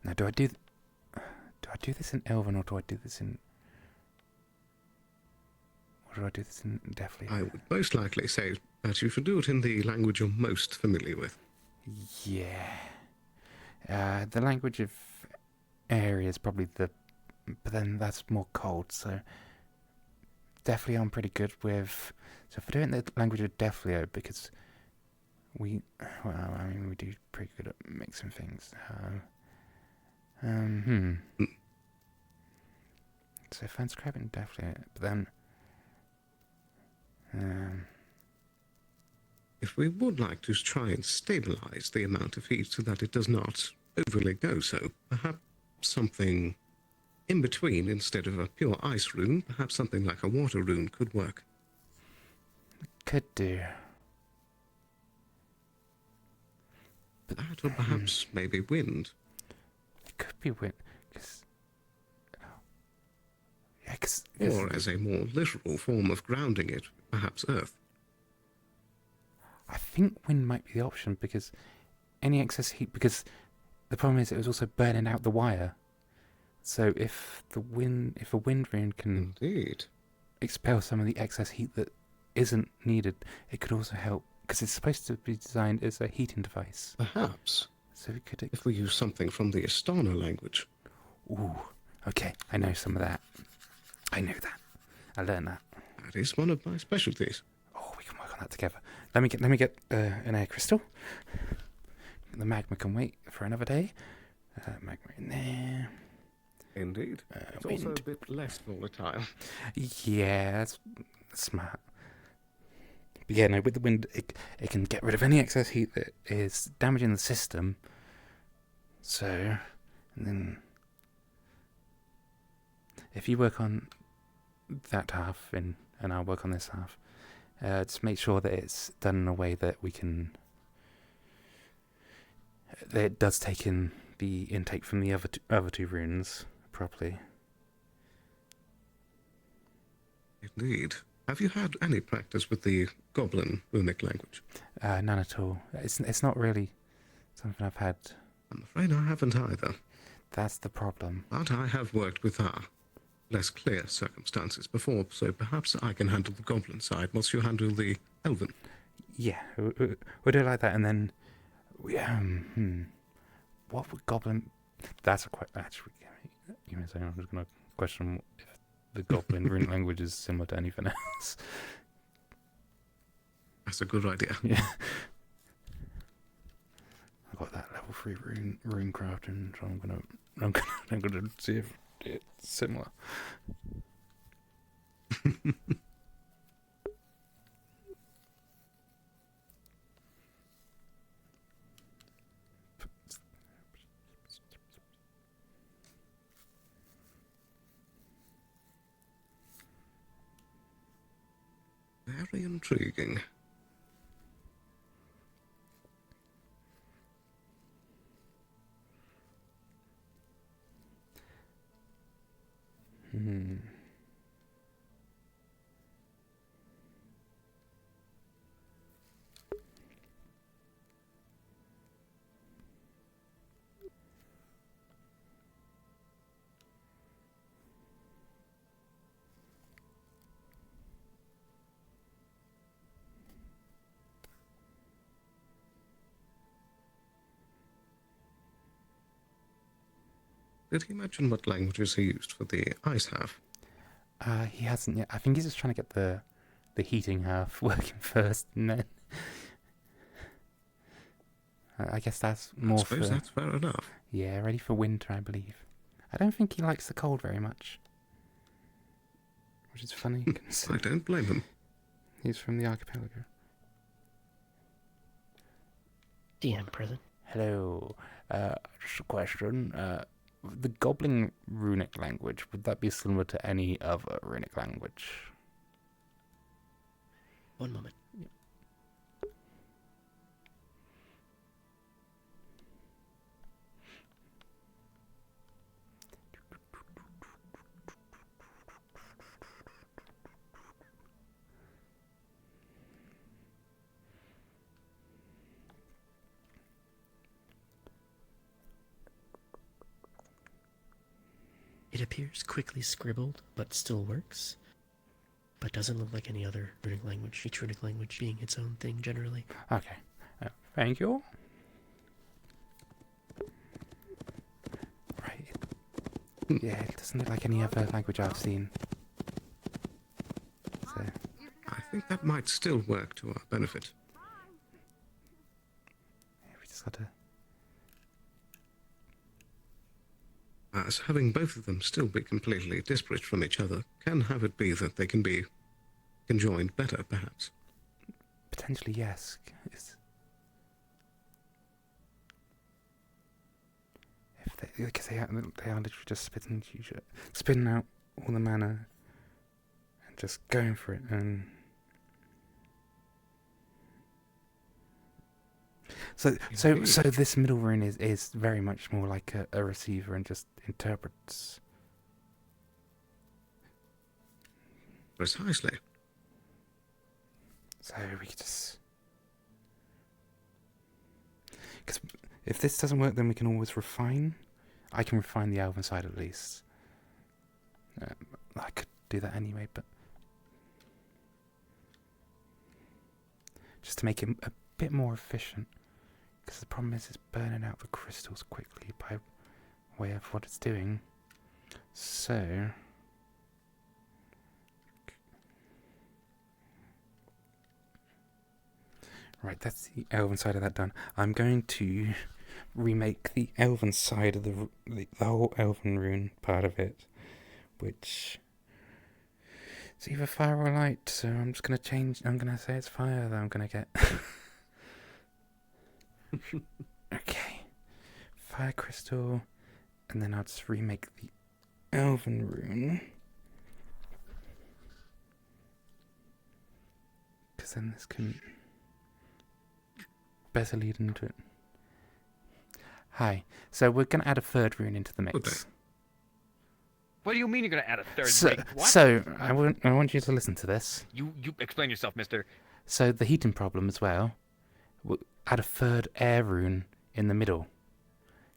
Now, do I do this in Elven or do I do this in? Or do I do this in Deathly? I would most likely say that you should do it in the language you're most familiar with. Yeah. The language of area is probably but then that's more cold, so definitely I'm pretty good with. So if we're doing the language of Defleo, because we do pretty good at mixing things. So if I'm scrapping Defleo, but then if we would like to try and stabilize the amount of heat so that it does not overly go so, perhaps something in between instead of a pure ice rune, perhaps something like a water rune could work. Could do. That, or perhaps maybe wind. It could be wind, because... Yeah, Or as a more literal form of grounding it, perhaps earth. I think wind might be the option, because any excess heat... Because the problem is it was also burning out the wire. So if a wind rune can expel some of the excess heat that isn't needed, it could also help, because it's supposed to be designed as a heating device. Perhaps. So we could... If we use something from the Astana language. Ooh, okay, I know some of that. I know that. I learned that. That is one of my specialties. Oh, we can work on that together. Let me get an air crystal. The magma can wait for another day. Magma in there. Indeed. It's Wind. also a bit less volatile. Yeah, that's smart. But yeah, no, with the wind, it can get rid of any excess heat that is damaging the system. So, and then if you work on that half and I'll work on this half, just make sure that it's done in a way that we can... that it does take in the intake from the other two runes properly. Indeed. Have you had any practice with the Goblin runic language? None at all. It's not really something I've had. I'm afraid I haven't either. That's the problem. But I have worked with less clear circumstances before, so perhaps I can handle the Goblin side whilst you handle the Elven. Yeah, we'll do it like that, and then we what would Goblin? That's a quite actually. You know, I'm just gonna question if the Goblin rune language is similar to anything else. That's a good idea. Yeah. I got that level 3 rune crafting, so I'm gonna see if it's similar. Very intriguing. Did he mention what languages he used for the ice half? He hasn't yet. I think he's just trying to get the heating half working first, and then I guess that's more I suppose for... that's fair enough. Yeah, ready for winter, I believe. I don't think he likes the cold very much, which is funny. I don't blame him. He's from the archipelago. DM prison. Hello. Just a question. The Goblin runic language, would that be similar to any other runic language? One moment. It appears quickly scribbled, but still works. But doesn't look like any other runic language, each runic language being its own thing generally. Okay. Thank you. Right. Yeah, it doesn't look like any other language I've seen. So. I think that might still work to our benefit. Yeah, we just gotta... As having both of them still be completely disparate from each other can have it be that they can be conjoined better, perhaps. Potentially, yes. If because they are literally just spitting out all the mana and just going for it. And so this middle rune is very much more like a receiver and just interprets. Precisely. So we just, because if this doesn't work, then we can always refine. I can refine the elven side at least. I could do that anyway, but just to make it a bit more efficient. Because the problem is it's burning out the crystals quickly by way of what it's doing. So right, that's the elven side of that done. I'm going to remake the elven side of the whole elven rune part of it, which is either fire or light. So I'm just gonna change. I'm gonna say it's fire that I'm gonna get. Okay, fire crystal, and then I'll just remake the elven rune. Because then this can better lead into it. Hi. So we're going to add a third rune into the mix. Okay. What do you mean you're going to add a third So, ring? What? so I want you to listen to this. You explain yourself, mister. So the heating problem as well, we'll add a third air rune in the middle.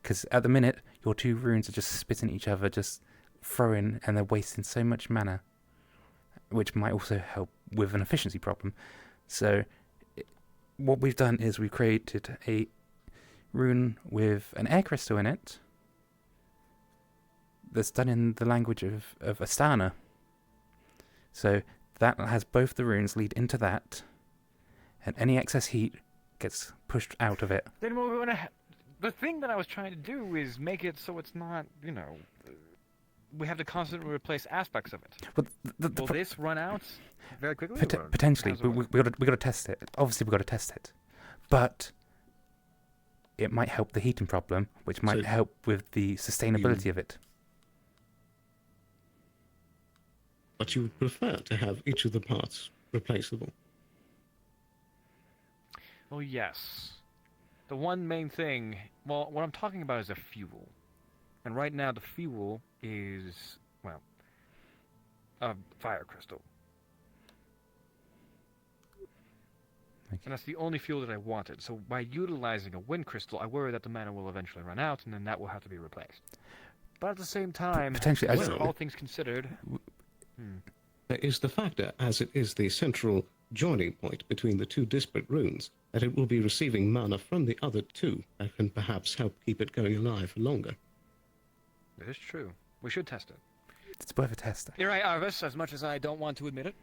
Because at the minute, your two runes are just spitting at each other, just throwing, and they're wasting so much mana, which might also help with an efficiency problem. So what we've done is we've created a rune with an air crystal in it that's done in the language of Astana. So that has both the runes lead into that, and any excess heat gets pushed out of it. Then we're gonna. The thing that I was trying to do is make it so it's not, we have to constantly replace aspects of it. But Will this run out very quickly? Potentially, but we got to test it. Obviously, we got to test it, but it might help the heating problem, which might help with the sustainability of it. But you would prefer to have each of the parts replaceable. Well, yes. The one main thing, well, what I'm talking about is a fuel. And right now the fuel is, well, a fire crystal. And that's the only fuel that I wanted. So by utilizing a wind crystal, I worry that the mana will eventually run out, and then that will have to be replaced. But at the same time, Potentially, all things considered... There is the factor, as it is the central joining point between the two disparate runes, that it will be receiving mana from the other two that can perhaps help keep it going alive for longer. It is true. We should test it. It's worth a test. You're right, Arvis, as much as I don't want to admit it.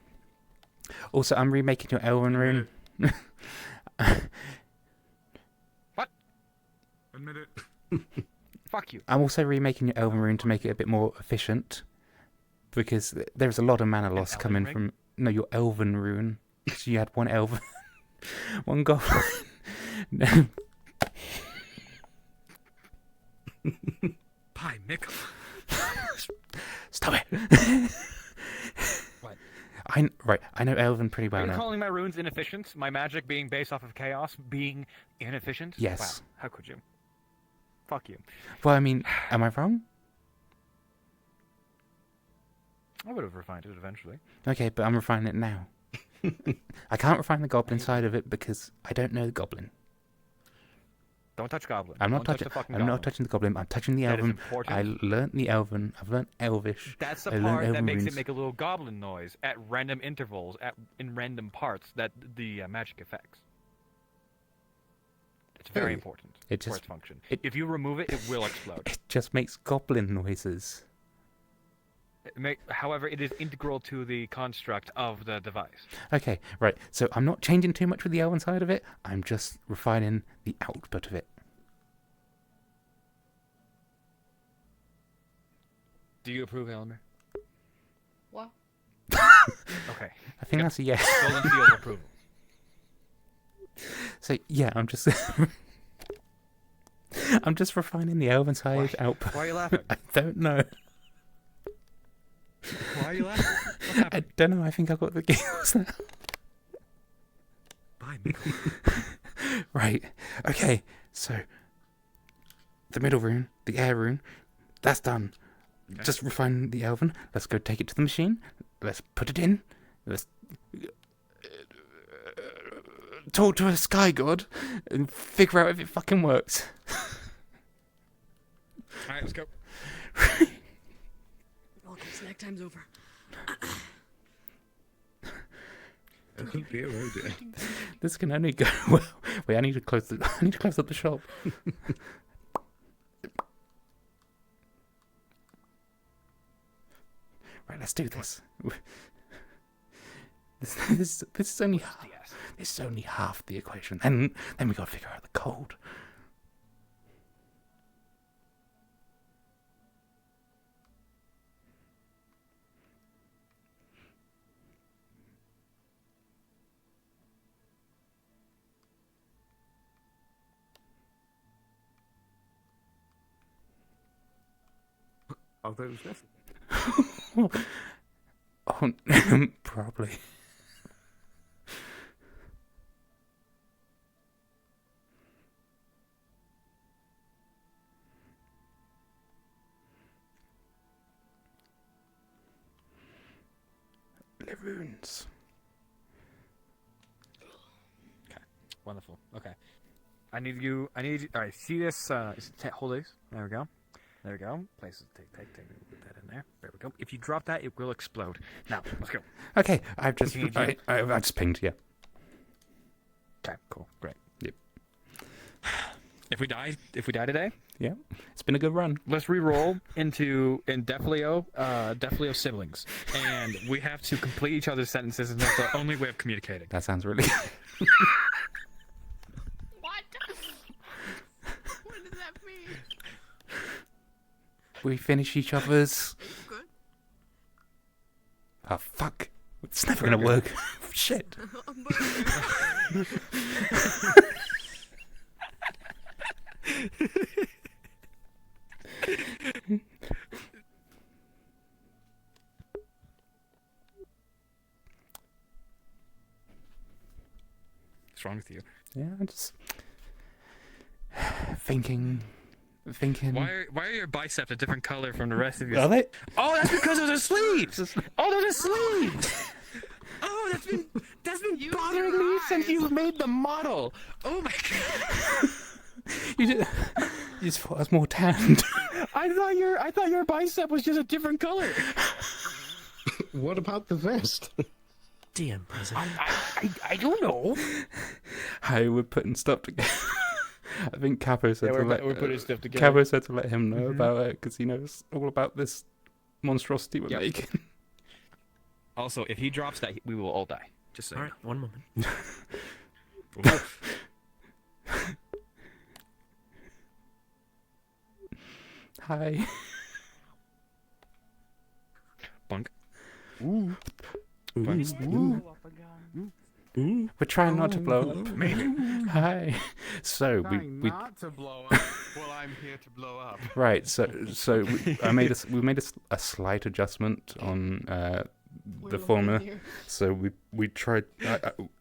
Also, I'm remaking your elven rune. What? Admit it. Fuck you. I'm also remaking your elven rune to make it a bit more efficient, because there's a lot of mana loss coming from your elven rune. Because you had one elven, one goblin. Pie, Mick. Stop it. What? I know elven pretty well Are you now. calling my runes inefficient? My magic being based off of chaos being inefficient? Yes. Wow, how could you? Fuck you. Well, I mean, am I wrong? I would have refined it eventually. Okay, but I'm refining it now. I can't refine the goblin side of it because I don't know the goblin. Don't touch goblin. I'm not Don't touch touching. the fucking I'm goblin. not touching the goblin. I'm touching the That is elven. important. I learnt the elven. I've learnt elvish. That's the I learnt part that elven makes runes. it make a little goblin noise at random intervals, in random parts that the magic affects. It's very important It for just- its function. If you remove it, it will explode. It just makes goblin noises. However, it is integral to the construct of the device. Okay, right. So I'm not changing too much with the elven side of it. I'm just refining the output of it. Do you approve, Elmer? What? Okay. I think that's a yes. Golden seal of approval. So yeah, I'm just. I'm just refining the elven side output. Why are you laughing? I don't know. Why are you laughing? What I happened? don't know. I think I've got the giggles now. Bye, Michael. Right. Okay. So the middle rune, the air rune, that's done. Okay. Just refine the elven. Let's go take it to the machine. Let's put it in. Let's talk to a sky god and figure out if it fucking works. Alright, let's go. Okay, snack time's over. Oh dear, oh dear. This can only go well. Wait, I need to close up the shop. Right, let's do this. This is only half the equation. And then we gotta figure out the code. Are those necessary? Oh, probably. The runes. Okay, wonderful. Okay. I need you. Alright, see this? Hold these. There we go. There we go. Places. Take. Put that in there. There we go. If you drop that, it will explode. Now, let's go. Okay, I've just You need I just pinged. Yeah. Okay, cool, great. Yep. If we die today, Yeah. It's been a good run. let's re-roll in Defleo siblings, and we have to complete each other's sentences, and that's the only way of communicating. That sounds really good. What? What does that mean? We finish each other's. Good. Oh fuck! It's never gonna work. Shit. What's wrong with you? Yeah, I'm just thinking. Why are your biceps a different color from the rest of your? Are they? Oh, that's because of the sleeves. Oh, they're the sleeves. Oh, that's been bothering me since you've made the model. Oh my god. You just thought I was more tanned. I thought your bicep was just a different color. What about the vest? DM President. I don't know. Hey, we're putting stuff together. I think Capo said we're putting stuff together. Capo said to let him know about it because he knows all about this monstrosity we're making. Also, if he drops that, we will all die. Just so All you right, one moment. know. Hi. Bunk. Ooh. Bunk. Ooh. We're trying not to blow up. Maybe. Hi. So we not to blow up. Well, I'm here to blow up. right. So we made a slight adjustment on the formula. So we tried.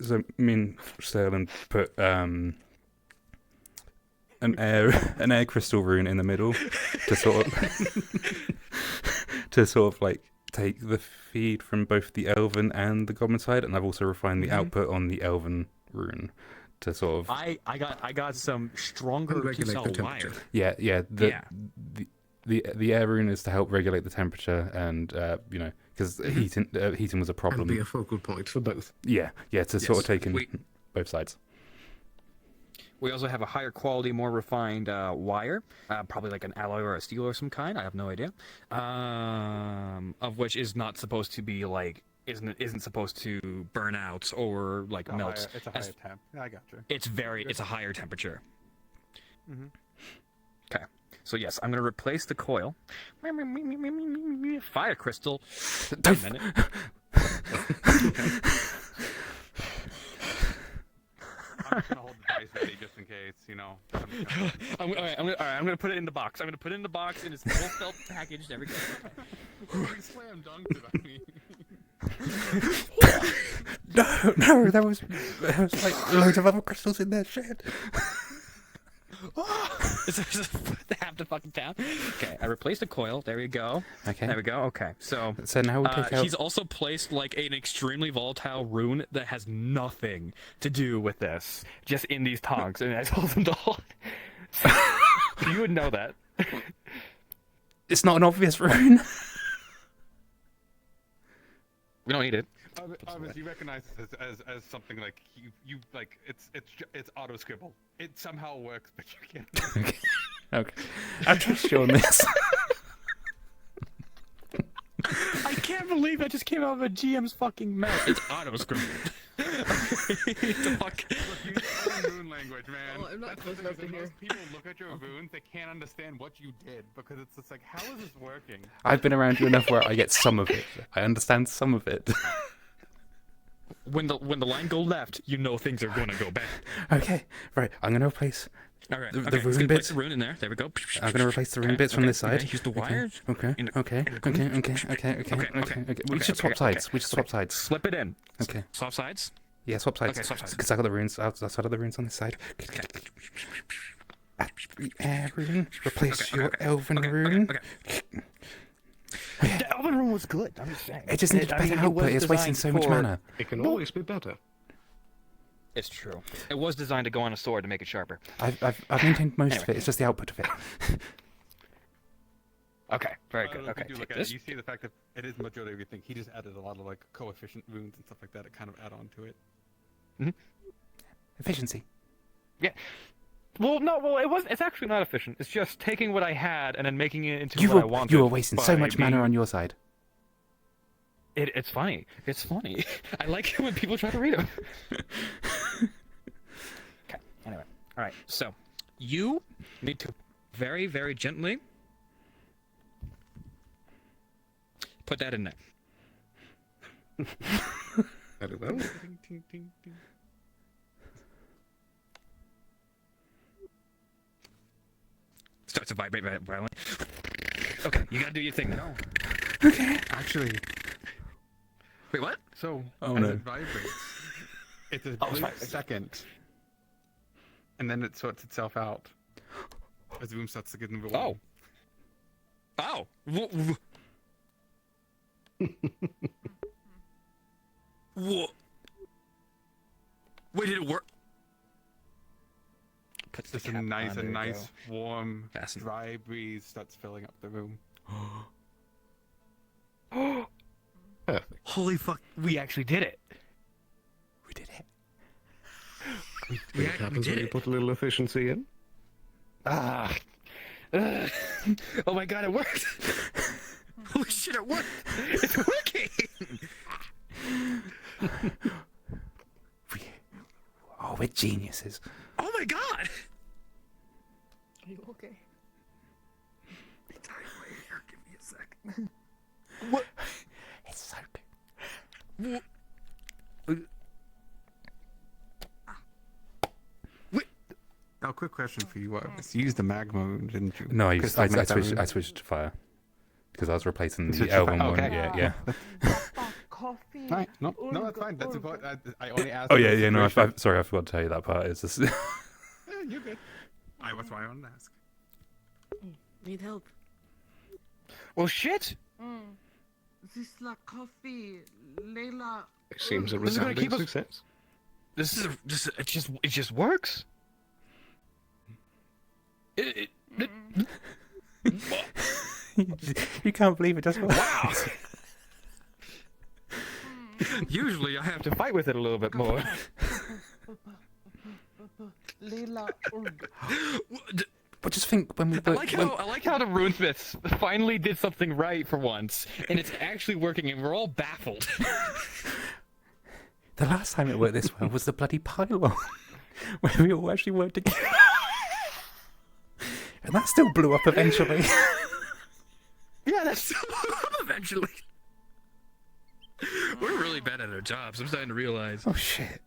So me and Sterling put an air crystal rune in the middle to sort of like take the feed from both the elven and the goblin side, and I've also refined the output on the elven rune to sort of. I got some stronger Regulate the wire. temperature. Yeah. The air rune is to help regulate the temperature, and because heating was a problem. And be a focal point for both. Yeah, to sort of take in We- both sides. We also have a higher quality, more refined wire, probably like an alloy or a steel or some kind. I have no idea. Of which is not supposed to be like isn't supposed to burn out or like melt. It's a higher temp. I got you. It's a higher temperature. Mm-hmm. Okay, so yes, I'm gonna replace the coil. Fire crystal. Wait a minute. I'm just gonna hold the dice ready just in case, you know. I'm gonna put it in the box. I'm gonna put it in the box and it's full felt packaged. Everything. You slam dunked it on me. No, there was like loads of other crystals in there. Shit. Half the fucking town. Okay, I replaced a coil. There we go. Okay. There we go. Okay, so now we'll take out. He's also placed like an extremely volatile rune that has nothing to do with this, just in these tongs, and I told him to hold. You would know that. It's not an obvious rune. We don't need it. Obviously, you recognize this as something like you like it's auto scribble. It somehow works, but you can't. Okay. I trust you on this. I can't believe I just came out of a GM's fucking mouth. It's auto script. Look, you learn rune language, man. Oh, I'm not That's close the enough thing, to is hear. most people look at your runes, they can't understand what you did because it's just like, how is this working? I've been around you enough where I get some of it. I understand some of it. When the line go left, you know things are gonna go bad. Okay, right. I'm gonna replace. All right, the okay, rune place bits. the rune in there. There we go. I'm gonna replace the rune bits from this side. Okay, use the wires. Okay. Okay. We should swap sides. We should swap sides. Slip it in. Okay. Swap sides. Yeah, swap sides. Okay, swap sides. Because I got the runes outside of the runes on this side. The air rune. Replace your elven rune. The elven rune was good. I'm just saying. It just needs better output. It's wasting so much mana. It can always be better. It's true. It was designed to go on a sword to make it sharper. I've maintained most of it. It's just the output of it. Okay, very good. If Okay, you do take look at this. it, you see the fact that it is majority of your thing. He just added a lot of like coefficient runes and stuff like that to kind of add on to it. Efficiency. Yeah. Well, no. Well, it's actually not efficient. It's just taking what I had and then making it into You what I were wanted. you were wasting so by much mana being- on your side. It's funny. It's funny. I like it when people try to read them. Okay. Anyway. All right. So, you need to very, very gently put that in there. Very well. Starts to vibrate violently. Okay, you gotta do your thing now. Okay. Actually, wait, what? So Oh, as no. it vibrates, it's a Oh, it's brief fine. second, and then it sorts itself out as the room starts to get in the Oh. Oh. What? Wait, did it work? Puts Just the a cap nice, on, there you nice, go. warm, Fasten. dry breeze starts filling up the room. Perfect. Holy fuck! We actually did it. We did it. What happens did when you it. put a little efficiency in? Ah. Oh my god, it worked! Holy shit, it worked! It's working! Oh, we're geniuses. Oh my god! Are you okay? Give me a second. What? It's so What? Now, quick question for you: you used the magma rune, didn't you? No, I Crystal magma rune? switched to fire because I was replacing Switched the to elven fire, one. okay. Yeah. Coffee. Right, no, that's fine. That's important. I only asked. Oh in yeah, this yeah. No, situation. sorry, I forgot to tell you that part. It's just. Yeah, you're good. That's why I wanted to ask. Need help. Well, shit! This la coffee, Layla. It seems a This is gonna resounding keep us- success. It just works. You can't believe it just. Wow. Usually I have to fight with it a little bit more. Layla. But just think when we. I like how the runesmiths finally did something right for once, and it's actually working, and we're all baffled. The last time it worked this well was the bloody pylon, where we all actually worked together, and that still blew up eventually. Yeah, that's eventually. We're really bad at our jobs. I'm starting to realize. Oh shit.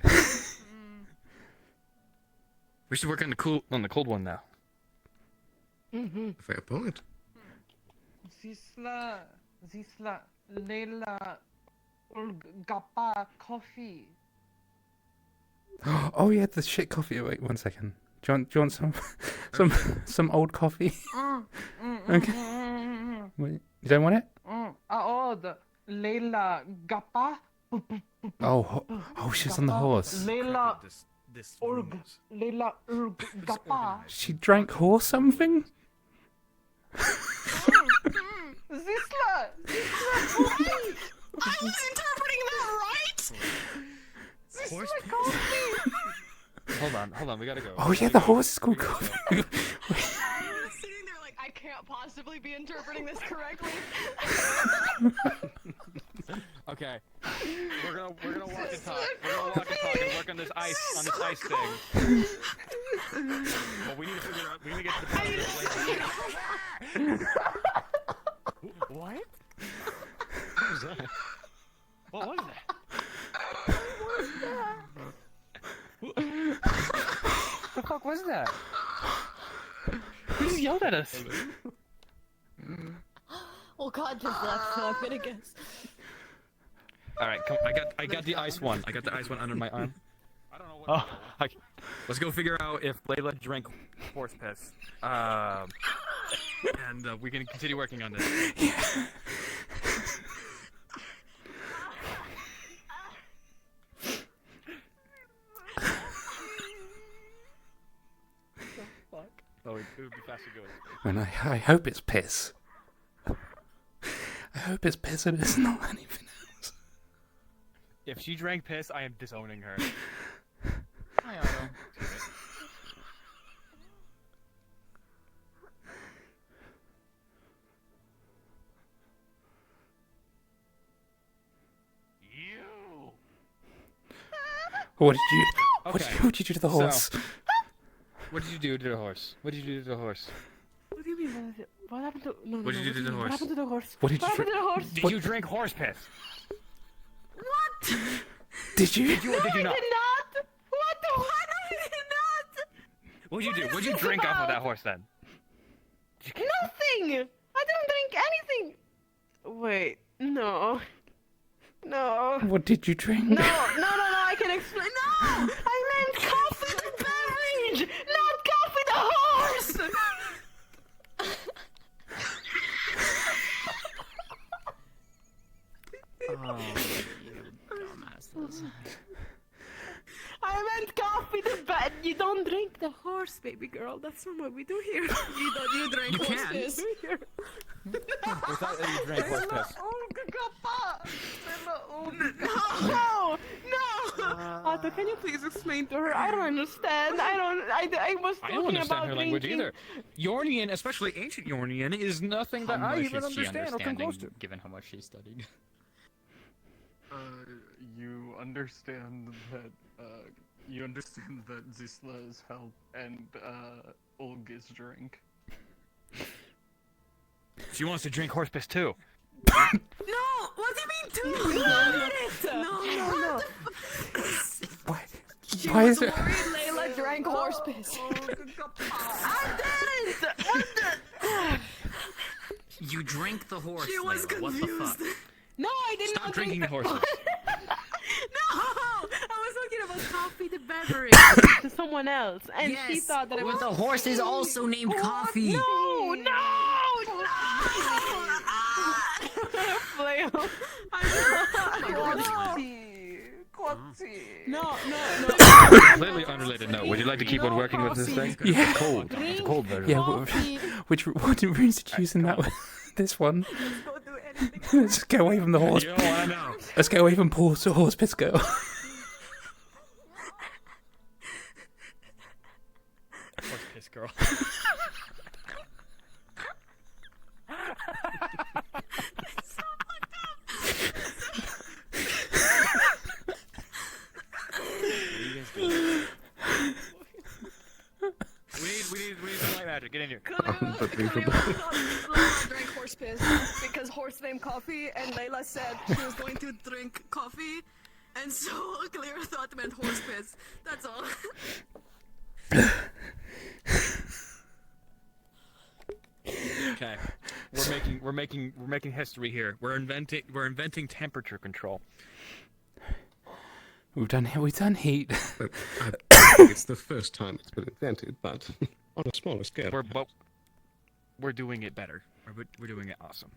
We should work on the cold one now. Fair point. Zisla, Leila, Gapa, coffee. Oh yeah, the shit coffee. Wait, 1 second. Do you want some old coffee? Okay. Wait, you don't want it? Aod, Leila, Gapa. Oh, she's on the horse. Leila, Leila, Gapa. She drank horse something? Zisla, I was interpreting that right. Horse Hold on, we gotta go. Oh yeah, the horse is called coffee. Sitting there like, I can't possibly be interpreting this correctly. Okay, we're gonna walk and talk. We're gonna walk and talk and work on this ice thing. Well, we need to figure out. We need to get to the bottom of the What? What was that? What was that? What the fuck was that? Who just yelled at us? Well, God just left, so I'm gonna guess. All right, come. I got the ice one. I got the ice one under my arm. I don't know what. Let's go figure out if Layla drank horse piss. And we can continue working on this. Yeah. Oh, it would be faster going. And I hope it's piss. I hope it's piss and it's not anything else. If she drank piss, I am disowning her. Hi, Otto. What did you? Okay, What did you do to the horse? so- What did you do to the horse? What did you do to the horse? What do you mean? What happened to? No, What did you do to the horse? What happened to the horse? What did you happened to the horse? Did you drink horse piss? What? Did you? Did you or did you No, not? I did not. What the? What? I did not. What did you do? What did you this drink off of about? that horse then? Nothing. I didn't drink anything. Wait, no. No. What did you drink? No, I can explain. No! I meant coffee the beverage, not coffee the horse! Oh, you dumbasses. I meant coffee the bed. You don't drink the horse, baby girl. That's not what we do here. You drink You horse can. piss. Without that, you drank horse piss. No! Otto, can you please explain to her? I don't understand. I was I talking don't understand about her language drinking. either. Yornian, especially ancient Yornian, is nothing that I even understand or come close to. Given how much she studied. You understand that, Zisla is help and, Olg is drink. She wants to drink horse piss too. No! What do you mean two? No. Why is it? Layla drank horse piss. I didn't! What the? You drank the horse. She was Layla. What the confused. fuck? No, I did Stop not drinking drink horses. No! I was talking about coffee the beverage to someone else, and she Yes, thought that it but was. the horse is also named Coffee. No! Flail. No. Completely unrelated note. Would you like to keep on working with this thing? Yeah. It's cold. It's a cold version. Yeah. What runes did you use in that one? This one. Let's just get away from the horse. You don't wanna know. Let's get away from horse piss girl. Horse piss girl. We need some light magic. Get in here. Layla drank horse piss because horse named Coffee, and Layla said she was going to drink coffee, and so Clear thought it meant horse piss. That's all. we're making history here. We're inventing temperature control. We've done heat. I think it's the first time it's been invented, but on a smaller scale. We're doing it better. We're doing it awesome.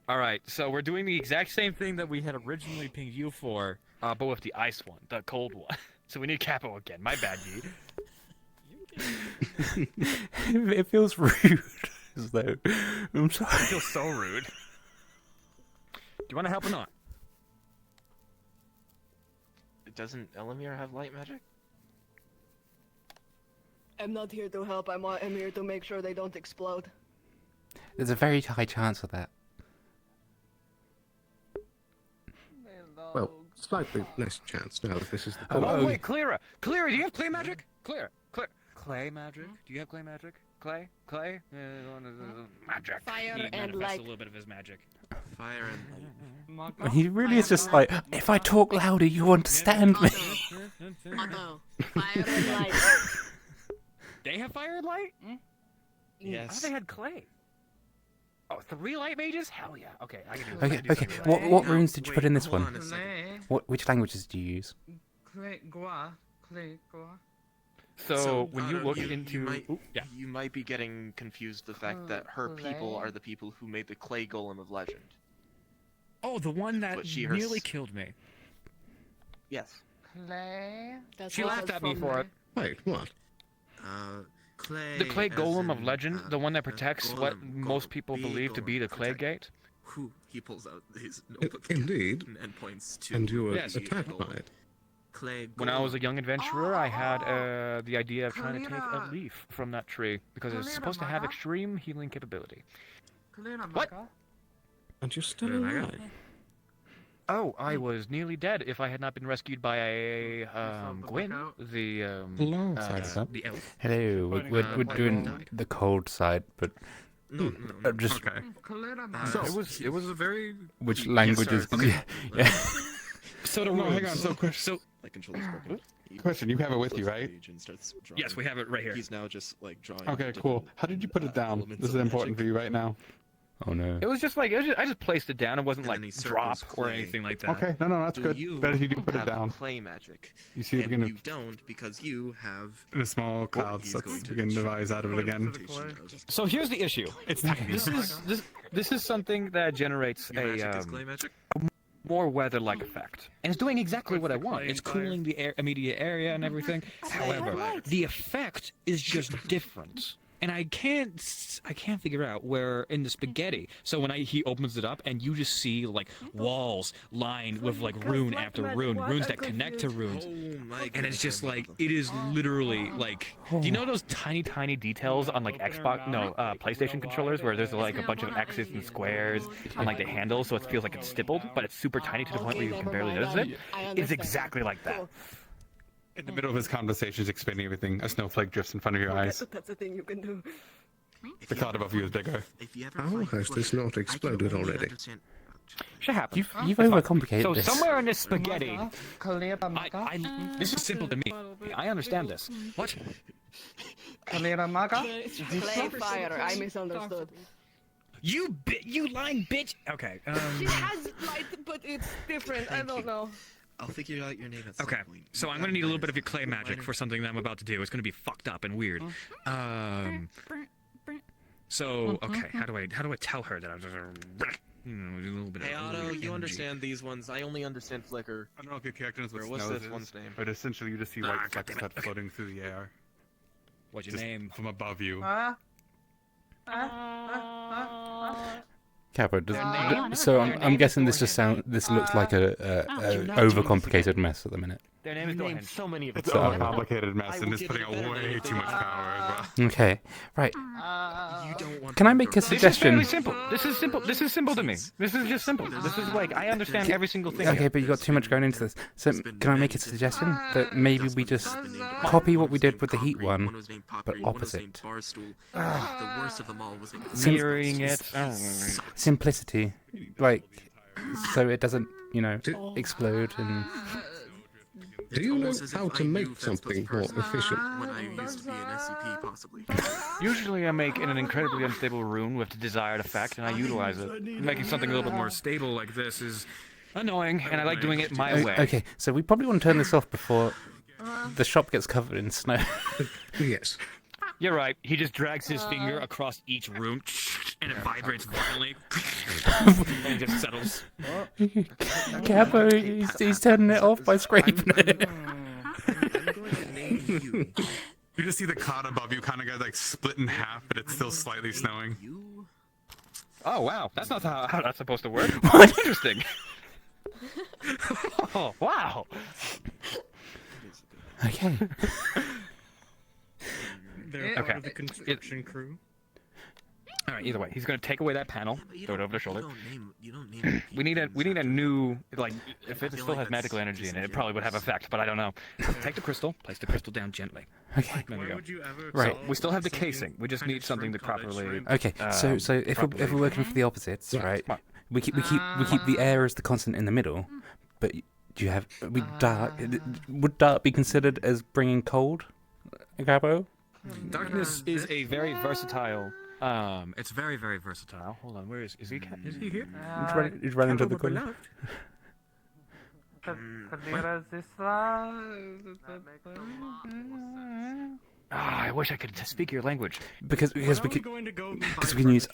All right, so we're doing the exact same thing that we had originally pinged you for, but with the ice one, the cold one. So we need Capo again. My bad, G. It feels rude. As though I'm sorry. It feels so rude. Do you want to help or not? Doesn't Elamir have light magic? I'm not here to help. I'm here to make sure they don't explode. There's a very high chance of that. Well, slightly less chance now that this is the. Oh, wait, Clara, do you have clay magic? Clay magic? Do you have clay magic? Clay? Magic. Fire He and manifests light. a little bit of his magic. Fire and light. He really is just like, if I talk louder, you understand me. Fire and light. They have fire and light? Yes. I thought they had clay. Oh, 3 light mages? Hell yeah. Okay, I can do this. Okay. What runes did you put in this one? Which languages do you use? So when you look you into, you might be getting confused with the fact that her people are the people who made the clay golem of legend. Oh, the one that But she nearly killed me. Yes. Clay. She laughed at me for it. Wait, what? Clay. The clay as golem in, of legend, the one that protects what most people bee believe to golem, be the clay gate. Who he pulls out his notebook Indeed. and points to. And you were Yes. attacked by it. Clay When I was a golem. young adventurer, I had the idea of trying to take a leaf from that tree because it's supposed to have extreme healing capability. What? And you're still alive. Oh, I was nearly dead if I had not been rescued by a Gwyn, the the elf. Hello, we're doing the cold side, but I'm just Okay. So it was a very. which languages? Yeah. So the No, hang on. So Like control is broken. question, you have it with you, Closes the right? page and starts drawing. Yes, we have it right here. He's now just like drawing. Okay, different, cool. How did you put it down? elements This is of important magic. for you right now. Oh no. It was just like I just placed it down. It wasn't And like then he drop circles or clay. anything like that. Okay, no, that's Do good. you Better you do put it have down. clay magic? You see the And beginning you don't because you have of the small clouds. he's Let's going to begin to rise out of it again. So here's the issue. It's not. This is something that generates your magic is a clay magic. more weather-like effect, and it's doing exactly what I want. It's cooling the immediate area and everything. However, the effect is just different. And I can't figure out where in the spaghetti. So when he opens it up and you just see like walls lined with like rune after rune, runes that connect to runes, and it's just like it is literally like. Do you know those tiny details on like PlayStation controllers where there's like a bunch of X's and squares on like the handle, so it feels like it's stippled, but it's super tiny to the point where you can barely notice it. It's exactly like that. In the middle of his conversation, he's explaining everything. A snowflake drifts in front of your eyes. That's the thing you can do. The cloud above you is bigger. How has this not exploded already? Should happen. You've overcomplicated So this. somewhere in this spaghetti, this is simple to me. I understand this. What? Clay fire. I misunderstood. You lying bitch. Okay. She has light, but it's different. I don't know. I'll figure out your name at some Okay, point. so I'm gonna need a little bit of your clay magic for something that I'm about to do. It's gonna be fucked up and weird. So okay, how do I tell her that I'm just a little bit Hey of Otto, energy. you understand these ones. I only understand Flicker. I don't know if your character knows what Or what's snows this is, one's name? but essentially you just see white flecks that floating through the air. What's your Just name? from above you. Capo, name? so Their I'm name guessing is this Dorhan. looks like a overcomplicated mess at the minute. Their name is named Dorhan. so many of It's So- a complicated mess, I and will it's give putting it a better way name too than much that. power as well. Okay, right. You don't want Can I to make a go- This is suggestion? fairly simple. This is simple. This is simple to me. This is just simple. This is like I understand every single thing. Okay, here. but you got too much going into this. So can I make a suggestion that maybe we just copy what we did with the heat one, but opposite? The worst of them all was Mirroring it. Simplicity, like so it doesn't, explode and Do you know almost as if how to I knew make first something more person efficient? when I used to be an SCP, possibly. Usually I make in an incredibly unstable rune with the desired effect, and I utilize it. Making something a little bit more stable like this is annoying, and I like doing it my way. Okay, so we probably want to turn this off before the shop gets covered in snow. Yes. You're right. He just drags his finger across each rune, and it vibrates violently, and it just settles. Capo, he's turning it off by scraping it. You just see the cloud above you kind of got like split in half, but it's still slightly snowing. Oh wow, that's not how that's supposed to work. Interesting. Oh wow. Okay. They're part of the construction crew. All right. Either way, he's going to take away that panel, throw it over the shoulder. You don't name We need a new, like, if it still has magical energy in it, it probably would have effect, but I don't know. So take the crystal, place the crystal down gently. Okay. There we go. Right. So we still have the casing. We just need something to properly. Okay, so if we're working for the opposites, right? We keep the air as the constant in the middle, but do you have dark? Would dark be considered as bringing cold, Capo? Darkness is a very versatile. It's very, very versatile. Hold on, where is he? Is he here? He's running to the corner. I wish I could speak your language. Because we can use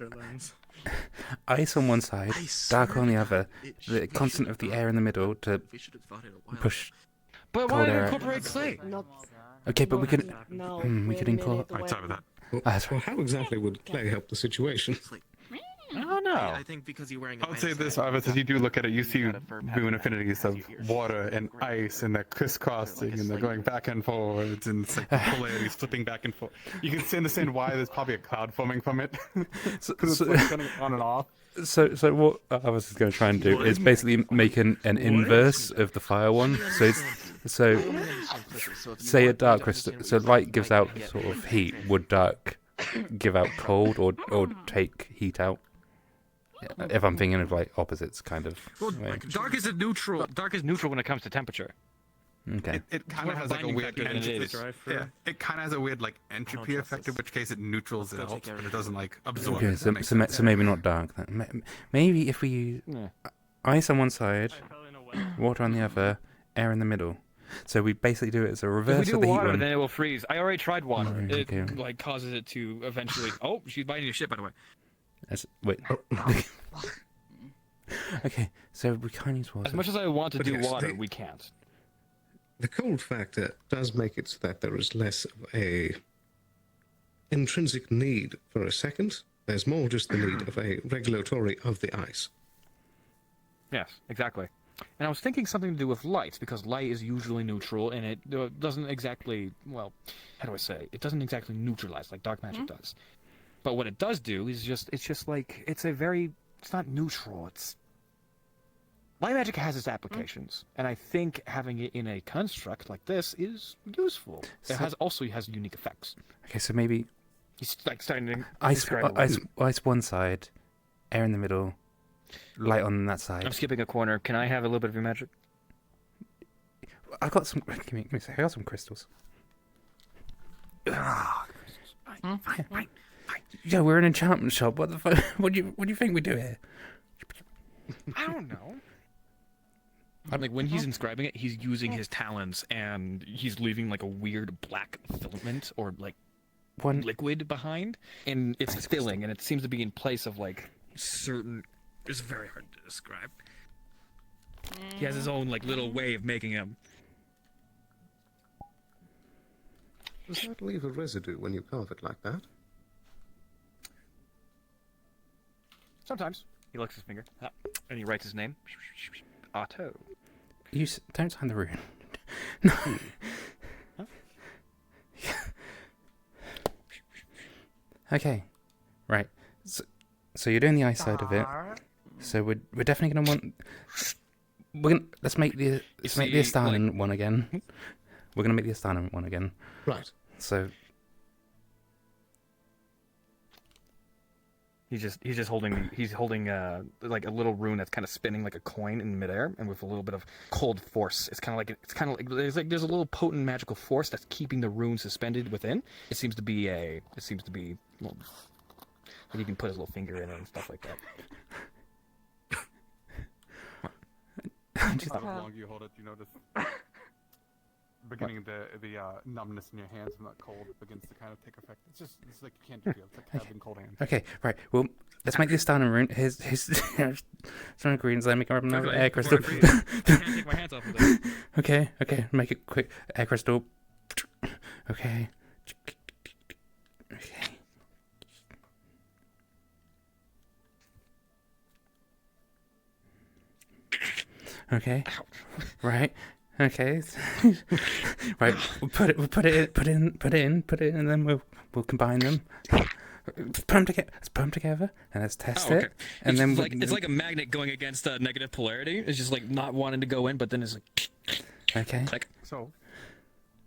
ice on one side, dark on the other, the constant of the air in the middle to push. But cold why air. incorporate clay? Okay, but we could we could Right, incorporate. sorry about Well, how exactly would clay help the situation? I don't know. I think because you're wearing. I would say this, Ivis, as you do look at it, you see moon affinities of water and ice, and they're crisscrossing, and they're going back and forwards, and it's like the polarities flipping back and forth. You can understand why there's probably a cloud forming from it, because it's like going on and off. So what I was going to try and do is basically make an inverse of the fire one. So say a dark crystal. So light gives out sort of heat. Would dark give out cold or take heat out? If I'm thinking of like opposites, kind of. Well, dark is neutral. Dark is neutral when it comes to temperature. Okay. It kind of has like a weird entropy. Yeah, it kind of has a weird like entropy effect, in which case it neutrals it helps, but it doesn't like absorb. Okay, it. so maybe not dark then. Maybe if we use ice on one side, water on the other, air in the middle. So we basically do it as a reverse If we do of the water, heat one. then it will freeze. I already tried water. Right, okay. It like causes it to eventually. Oh, she's biting your shit, by the way. Wait. Okay, so we can't use water. As much as I want to But do yes, water, we can't. The cold factor does make it so that there is less of a intrinsic need for a second. There's more just the need of a regulatory of the ice. Yes, exactly. And I was thinking something to do with light, because light is usually neutral, and it doesn't exactly, well, how do I say? It doesn't exactly neutralize like dark magic does. But what it does do is it's just like, it's not neutral, light magic has its applications, and I think having it in a construct like this is useful. It also has unique effects. Okay, so maybe He's like starting to ice describe it. ice one side, air in the middle, light on that side. I'm skipping a corner. Can I have a little bit of your magic? I got some. Give me a second. I got some crystals. Fine. Yeah, we're an enchantment shop. What the fuck? What do you think we do here? I don't know. Like when he's inscribing it, he's using his talons, and he's leaving like a weird black filament or like liquid behind, and it's filling, and it seems to be in place of like certain. It's very hard to describe. He has his own like little way of making them. Does that leave a residue when you carve it like that? Sometimes he licks his finger, and he writes his name. Otto. Don't sign the rune. No. Okay, right. So you're doing the ice side of it. So we're definitely gonna want. Let's make the Astana one again. We're gonna make the Astana one again. Right. So. He's just holding like a little rune that's kind of spinning like a coin in midair, and with a little bit of cold force. It's kind of like there's a little potent magical force that's keeping the rune suspended within. It seems to be well, and you can put his little finger in it and stuff like that. Just how long you hold it, you notice beginning of the numbness in your hands when that cold begins to kind of take effect. It's like you can't feel. It's like having cold hands. Okay, right. Well, let's make this down in rune. Here's some greens. Let me come up another air crystal. I can't take my hands off of this. Okay. Make it quick. Air crystal. Okay. Okay. Right. Okay. Right. We'll put it in, and then we'll combine them. Put them together. Let's put them together, and let's test it. And then it's like a magnet going against negative polarity. It's just like not wanting to go in, but then it's like. Okay. So,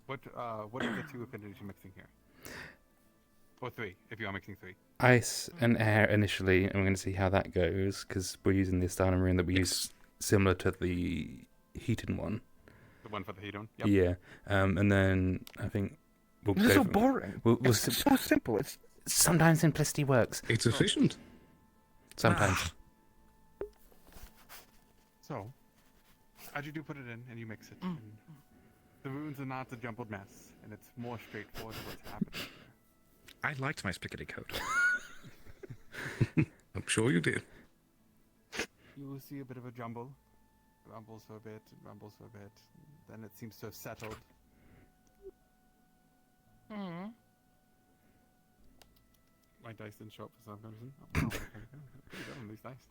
what are the two affinities you're mixing here? Or three, if you are mixing three. Ice and air initially, and we're going to see how that goes, because we're using the Astana rune that we use similar to the heated one. The one for the heated one? Yep. Yeah. And then I think we'll This is so boring. It's so simple. It's sometimes simplicity works. It's efficient. Sometimes. So, as you do put it in and you mix it, and the runes are not a jumbled mess, and it's more straightforward what's happening. I liked my spaghetti coat. I'm sure you did. You will see a bit of a jumble. Rumbles for a bit, rumbles for a bit. Then it seems to have settled. My dice didn't show up for some reason. Oh, okay. These dice.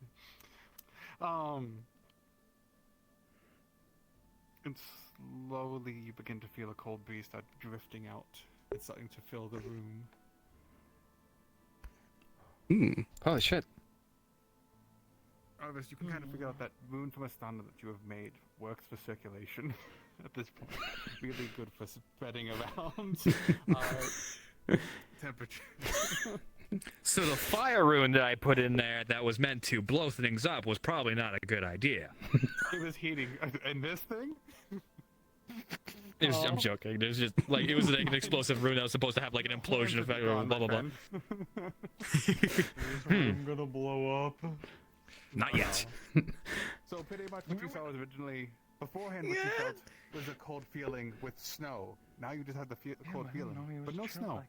And slowly you begin to feel a cold breeze start drifting out. It's starting to fill the room. Holy shit. Others, you can kind of figure out that rune from Astana that you have made works for circulation at this point. Really good for spreading around temperature. So the fire rune that I put in there that was meant to blow things up was probably not a good idea. It was heating. And this thing? I'm joking. There's just like it was like an explosive rune that was supposed to have like an implosion effect or blah blah blah. I'm gonna blow up. Not yet. So pretty much what you saw was originally beforehand. What you felt was a cold feeling with snow. Now you just have the cold feeling, but no snow.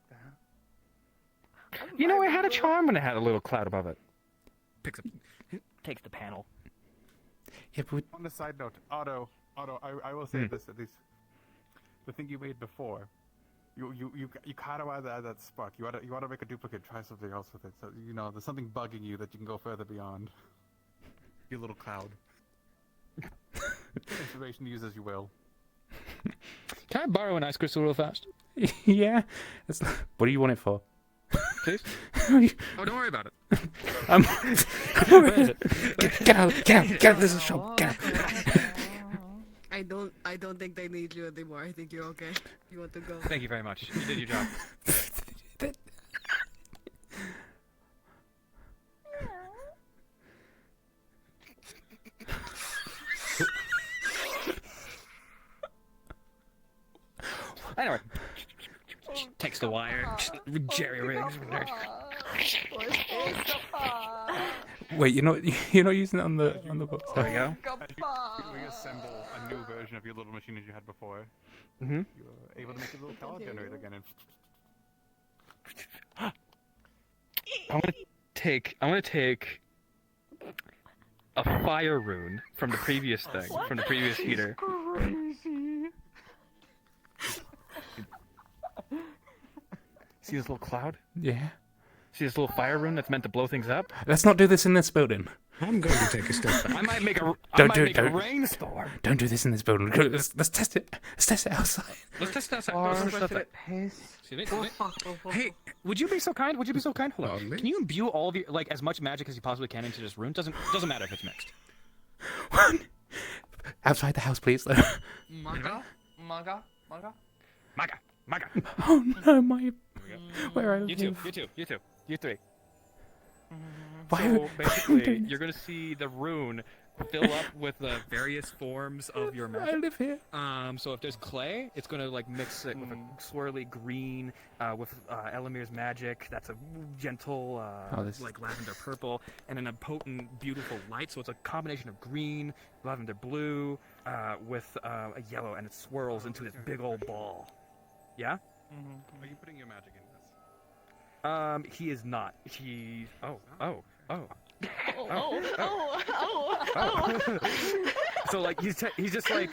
You know, it had a charm when it had a little cloud above it. Picks up, takes the panel. Yeah, but on the side note, Otto, I will say this at least. The thing you made before, you kind of add that spark. You ought to make a duplicate. Try something else with it. So you know there's something bugging you that you can go further beyond. Your little cloud. Information to use as you will. Can I borrow an ice crystal real fast? Yeah. What do you want it for? Please? Oh, don't worry about it. Where is it? Get out! This is a shop. Get out! I don't think they need you anymore. I think you're okay. You want to go? Thank you very much. You did your job. Anyway, takes the wire, jerry rigs. Wait, you're not using it on the box. There we go. We assemble a new version of your little machine as you had before. Mm-hmm. You were able to make a little power generator again. I want to take a fire rune from the previous thing, from the previous heater. Crazy. See this little cloud? Yeah. See this little fire rune that's meant to blow things up? Let's not do this in this building. I'm going to take a step back. I might make a rainstorm. Don't do this in this building. Let's test it. Let's test it outside. Let's test it outside. Hey, would you be so kind? Hold on. Can you imbue all of your as much magic as you possibly can into this rune? Doesn't matter if it's mixed. Outside the house, please. Maga. Oh no, my. Where are you? You two. You three. Why So why basically, doing you're gonna see the rune fill up with the various forms of your magic. I live here. So if there's clay, it's gonna like mix it with a swirly green, with Elamir's magic. That's a gentle, this- like lavender purple, and then a potent, beautiful light. So it's a combination of green, lavender blue, with a yellow, and it swirls into this big old ball. Yeah. Are you putting your magic in this? He is not. He. Oh. So like he's just like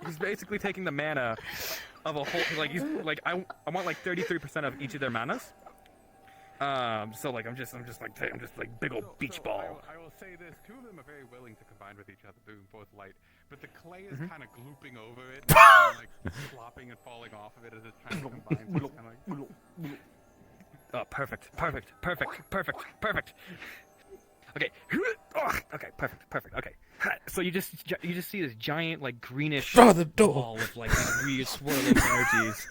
he's basically taking the mana of a whole he's like I want like 33% of each of their manas. So like I'm just like big old beach ball. I will say this: two of them are very willing to combine with each other, doing both light, but the clay is kind of glooping over it, and, like slopping and falling off of it as it's trying to combine. So it's kind of like... Oh, perfect. Okay. Oh, okay, perfect. Okay. So you just see this giant like greenish the door. ball with like these weird swirling energies.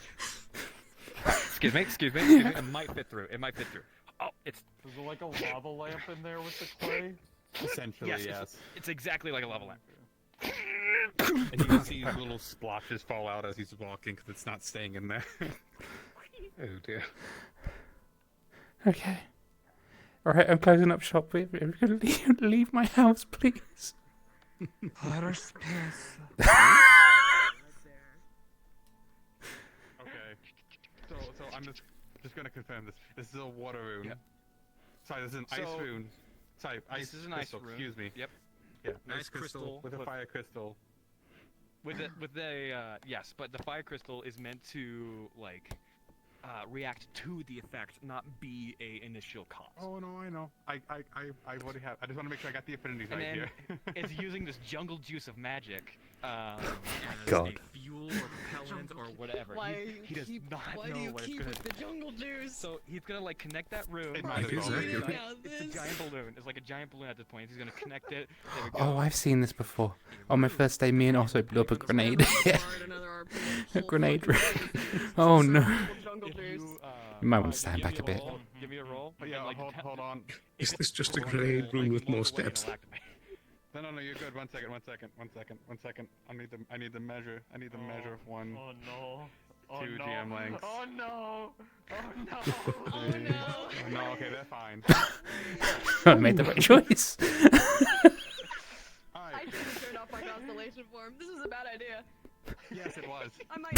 Excuse me. It might fit through. Oh, it's. Is there like a lava lamp in there with the clay? Essentially, yes. It's exactly like a lava lamp. And you can see little splotches fall out as he's walking because it's not staying in there. Oh dear. Okay. Alright, I'm closing up shop. We're gonna leave my house, please. Outer space. Okay. So I'm just gonna confirm this. This is a water rune. Yep. Sorry, this is an ice rune. Sorry, This is an ice rune. Excuse me. Yep. Yeah. Ice crystal with a fire crystal. With the yes, but the fire crystal is meant to like react to the effect, not be a initial cause. Oh no, I know. I already have. I just want to make sure I got the affinities And right then here. it's using this jungle juice of magic as God. a fuel or propellant or whatever. He does not know what it's gonna do. The jungle juice. So he's gonna like connect that rune. It might as well be. It's a giant balloon. It's like a giant balloon at this point. He's gonna connect it. There we go. Oh, I've seen this before. On my first day, me and Otto blew up a grenade. A grenade. Oh no. You might want to stand back a bit. Give me a roll. But yeah, hold on. Is this just a grenade room with more steps? No, you're good. One second. I need the measure. I need the measure of one. Oh no. Oh, Two no. GM lengths. Oh no. Oh no. Oh no. No, okay, they're fine. I made the right choice. I should have turned off my constellation form. This was a bad idea. Yes, it was. I might.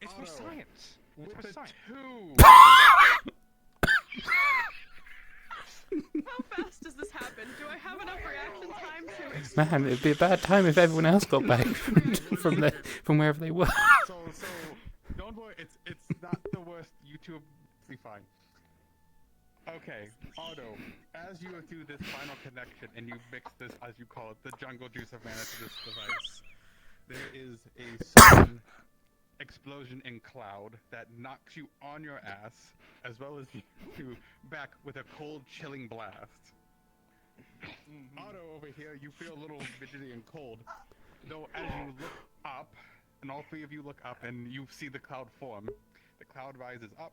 It's for science. With the two. How fast does this happen? Do I have enough reaction time to? Man, it'd be a bad time if everyone else got back from wherever they were. So don't worry. It's not the worst. YouTube will be fine. Okay, Otto, as you do this final connection and you mix this, as you call it, the jungle juice of mana to this device, there is a sudden explosion in cloud that knocks you on your ass, as well as you back with a cold, chilling blast. Otto, over here, you feel a little fidgety and cold, though as you look up, and all three of you look up and you see the cloud form, the cloud rises up,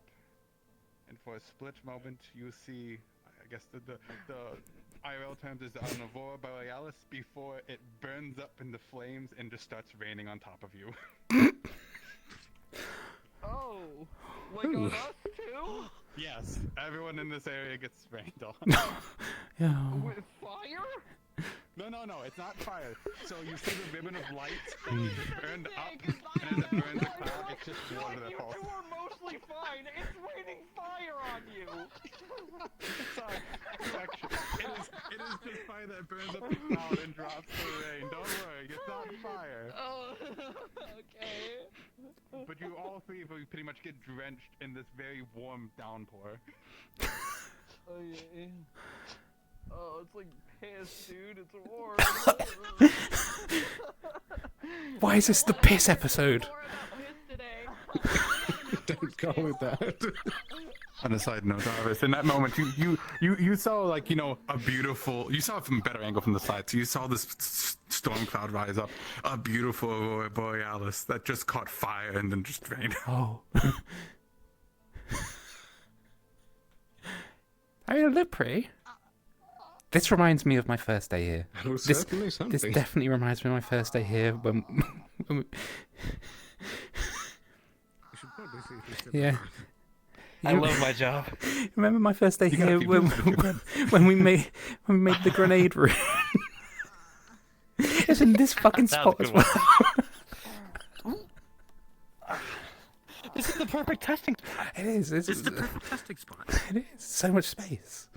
and for a split moment, you see, I guess the IRL terms is an Aurora Borealis before it burns up in the flames and just starts raining on top of you. Oh, like on us too? Yes, everyone in this area gets rained on. Yeah. With fire? No, it's not fire. So you see the ribbon of light that is burned up, and as it burns the cloud, it's just water that falls. You were mostly fine. It's raining fire on you. Sorry, correction. It is just fire that burns up the cloud and drops the rain. Don't worry, it's not fire. Oh, okay. But you all three of you pretty much get drenched in this very warm downpour. Oh yeah. Oh, it's like piss, dude. It's warm. Why is this the piss episode? Don't go with that. On a side note, Jarvis, in that moment, you saw, like, you know, you saw it from a better angle from the side. So you saw this storm cloud rise up, a beautiful Aurora Borealis that just caught fire and then just drained. Oh. I mean, it looked pretty. This reminds me of my first day here. That was This certainly something. this definitely reminds me of my first day here when You should probably see if he's still yeah. I love my job. Remember my first day You gotta here keep when, moving. when we made the grenade room? It's in this fucking That was spot a as good well. This is the perfect testing spot. It is. This is the perfect testing spot. It is. So much space.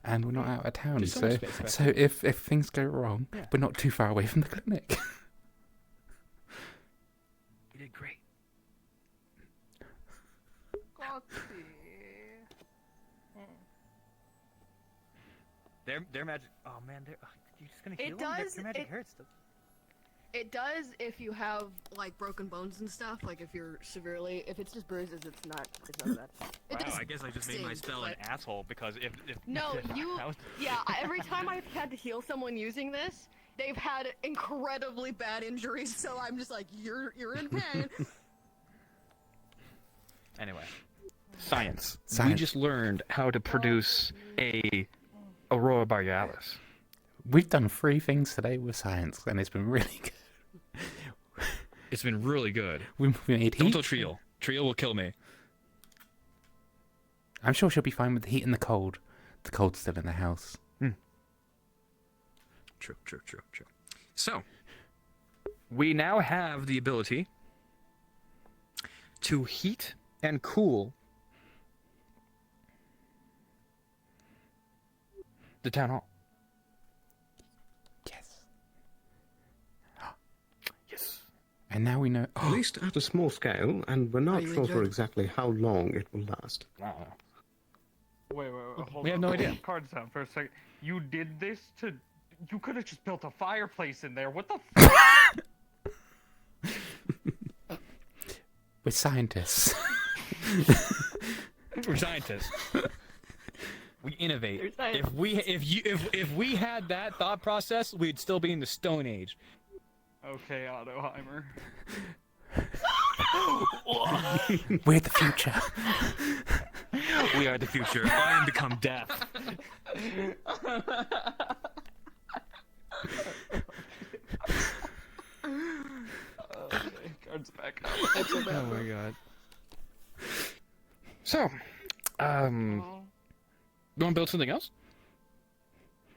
And we're not out of town, There's so much space back so there. if things go wrong, we're not too far away from the clinic. You did great. Their magic. Oh man, you're just gonna heal them? Their magic hurts. It does if you have like broken bones and stuff. Like if you're severely, if it's just bruises, it's not bad. It Wow, does I guess I just made my sting, spell an but- asshole because if No, if you. that was- Yeah, every time I've had to heal someone using this, they've had incredibly bad injuries. So I'm just like, you're in pain. Anyway, science. We Science. just learned how to produce a aurora borealis. We've done 3 things today with science, and it's been really good. It's been really good. We made Don't heat. tell Triel. Triel will kill me. I'm sure she'll be fine with the heat and the cold. The cold's still in the house. True. So, we now have the ability to heat and cool the town hall. Yes. And now we know. At least at a small scale, and we're not you sure for enjoyed it? exactly how long it will last. Wait, hold We have on. no idea. Cards down for a second. You did this to. You could have just built a fireplace in there. What the fuck? We're scientists. We're scientists. We innovate. You're scientists. If we had that thought process, we'd still be in the Stone Age. Okay, Ottoheimer. We're the future. We are the future. I am become death. Okay, cards back up. Oh my god. So, you want to build something else?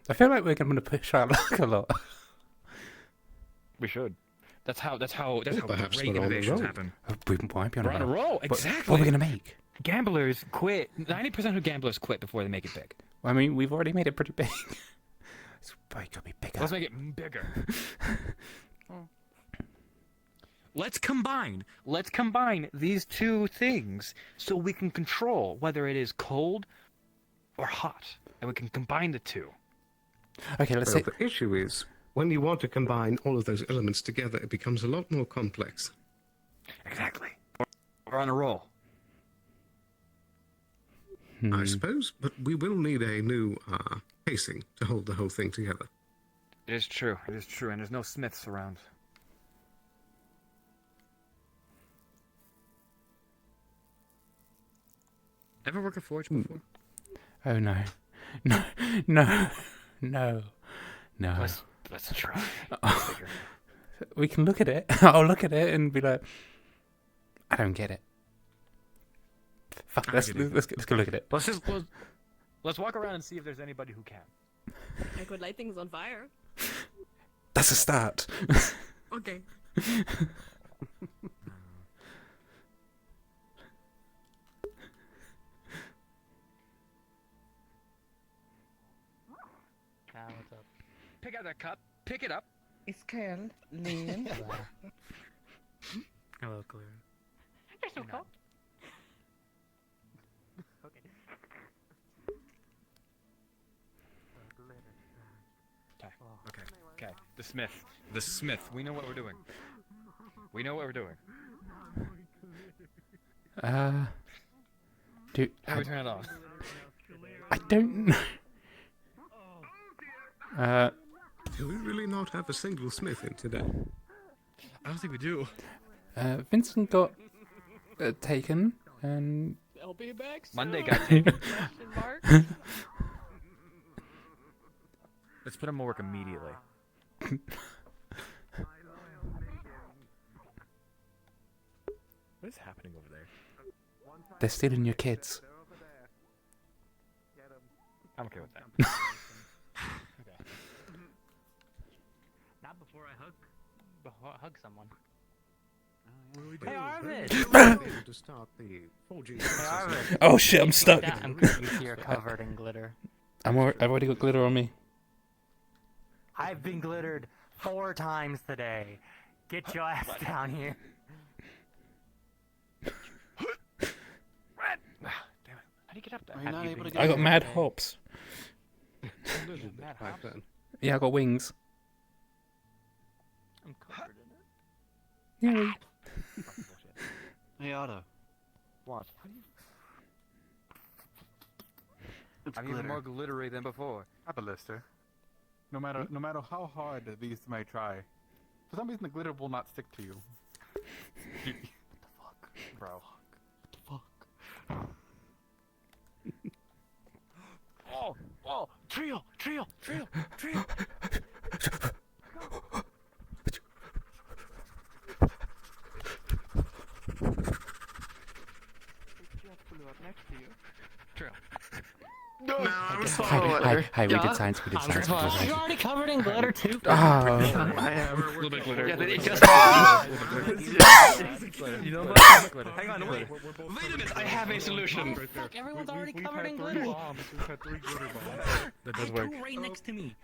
I feel like we're going to push our luck a lot. We should. That's how Perhaps great we're on the innovations roll. happen. We might be on We're on a roll. What- Exactly. What are we going to make? Gamblers quit. 90% of gamblers quit before they make it big. I mean, we've already made it pretty big. It's probably going to be bigger. Let's make it bigger. Let's combine these two things so we can control whether it is cold or hot, and we can combine the two. Okay, let's Well, see. the issue is, when you want to combine all of those elements together, it becomes a lot more complex. Exactly. We're on a roll. I suppose, but we will need a new casing to hold the whole thing together. It is true, and there's no smiths around. Ever work a forge before? Oh no. No. Let's try. We can look at it. I'll look at it and be like, I don't get it. Fuck, let's go look at it. Let's walk around and see if there's anybody who can. I could light things on fire. That's a start. Okay. What's up? Pick out that cup. Pick it up. It's Carl. Liam. Hello, Clara. You're so cool. Okay. The Smith. We know what we're doing. Dude, How do we turn it off? I don't know. Do we really not have a single smith in today? I don't think we do. Vincent got taken, and They'll be back soon. Monday got taken. Question mark. Let's put him to work immediately. What is happening over there? They're stealing your kids. I'm okay with that. Okay. Not before I hug someone. Hey Arvid! To start the 4G Hey Arvid! Oh shit, I'm stuck. I'm confused. You're covered in glitter. I've already got glitter on me. I've been glittered 4 times today. Get your ass down here. Damn it. How do you get up there? Are you not able to get I got up mad there? hops. Mad hops? Yeah, I got wings. I'm covered in it. Yeah. Hey Otto. What? It's I'm even glitter. more glittery than before. Hi, Ballista. No matter how hard these may try, for some reason the glitter will not stick to you. What the fuck, bro? What the fuck? Oh, trio. No, I'm Hi, we did science, we did science. We did You're science. already covered in glitter too. Oh. I am. A little bit glitter. Yeah, it just You know what? Hang on, wait a minute, I have a solution. Fuck, everyone's already covered in glitter. We've had 3 glitter bombs. That does work. Right next to me.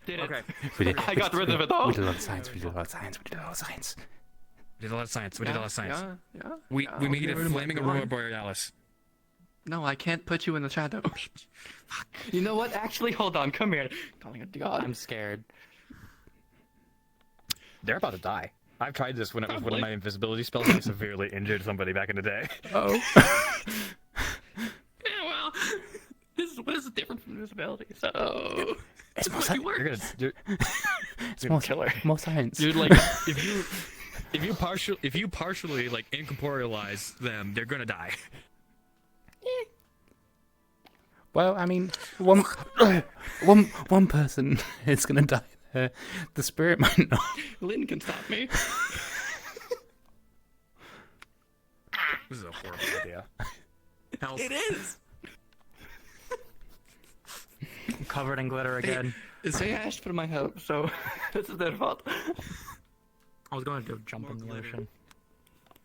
Did it? Okay. We did. I got rid of it all. We did a lot of science. We did a lot of science. We did a lot of science. We did a lot of science. We did a lot of science. Yeah. We made a flaming aurora borealis. No, I can't put you in the shadow. You know what? Actually, hold on. Come here. Calling it God. I'm scared. They're about to die. I've tried this when it was one of my invisibility spells and I severely injured somebody back in the day. Oh. Yeah, well, what is different from invisibility? So It's more what science. you work. It's more killer. More science. Dude, like if you partially like incorporealize them, they're gonna die. Well, I mean, one person is gonna die there. The spirit might not. Lynn can stop me. This is a horrible idea. Help. It is. I'm covered in glitter again. They asked for my help, so this is their fault. I was going to jump in the ocean.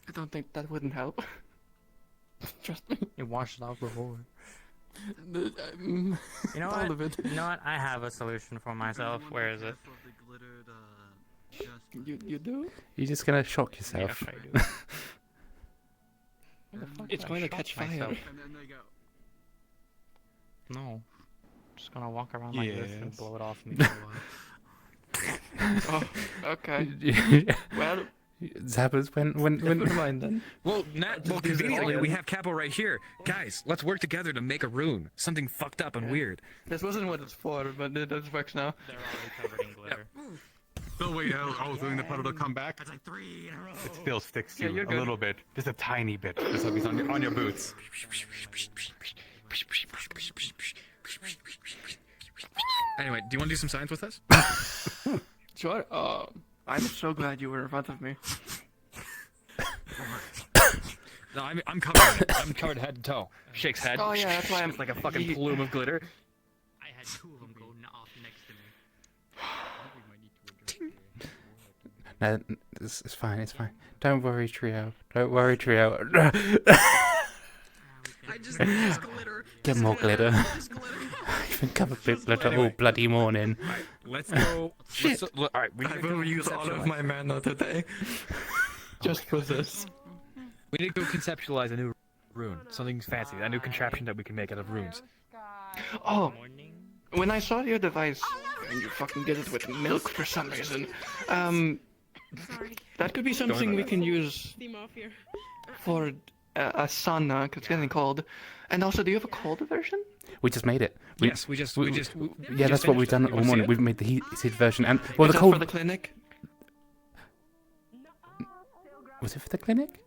I don't think that wouldn't help. Trust me. It washed it out before. You You know what? You know what? I have a solution for myself. Where is it? You do? You're just gonna shock yourself. Yes, I do. It's going to catch fire. myself? No. I'm just gonna walk around like this and blow it off me for a while. Oh, okay. Well, It happens when never mind then. Well, conveniently, we have Capo right here. Guys, let's work together to make a rune. Something fucked up and weird. This wasn't what it's for, but it does work now. They're already covered in glitter. Still wait, I was doing the puddle to come back. That's like 3 in a row. It still sticks to Yeah, you you're a good. little bit, just a tiny bit. Just like it's on your boots. Anyway, do you want to do some science with us? Sure. I'm so glad you were in front of me. No, I'm covered. I'm covered head to toe. Shakes head. Oh, yeah, that's why I'm- It's like a fucking plume of glitter. I had 2 of them go off next to me. No, it's fine. It's fine. Don't worry, trio. Don't worry, trio. I just glitter. Get more glitter. I've been covered with glitter all bloody morning. Let's go. Shit. Alright, we I've overused all of my mana today. Just for this. We need to go conceptualize a new rune. Something fancy. A new contraption that we can make out of runes. Oh, when I saw your device, and you fucking did it with milk for some reason, that could be something we can use Steam off here. for a sauna, because it's getting cold. And also, do you have a cold version? We just made it. Yes, we just Yeah, that's what we've done all morning. We've made the heated version, and well, Is the that cold. for the clinic? Was it for the clinic?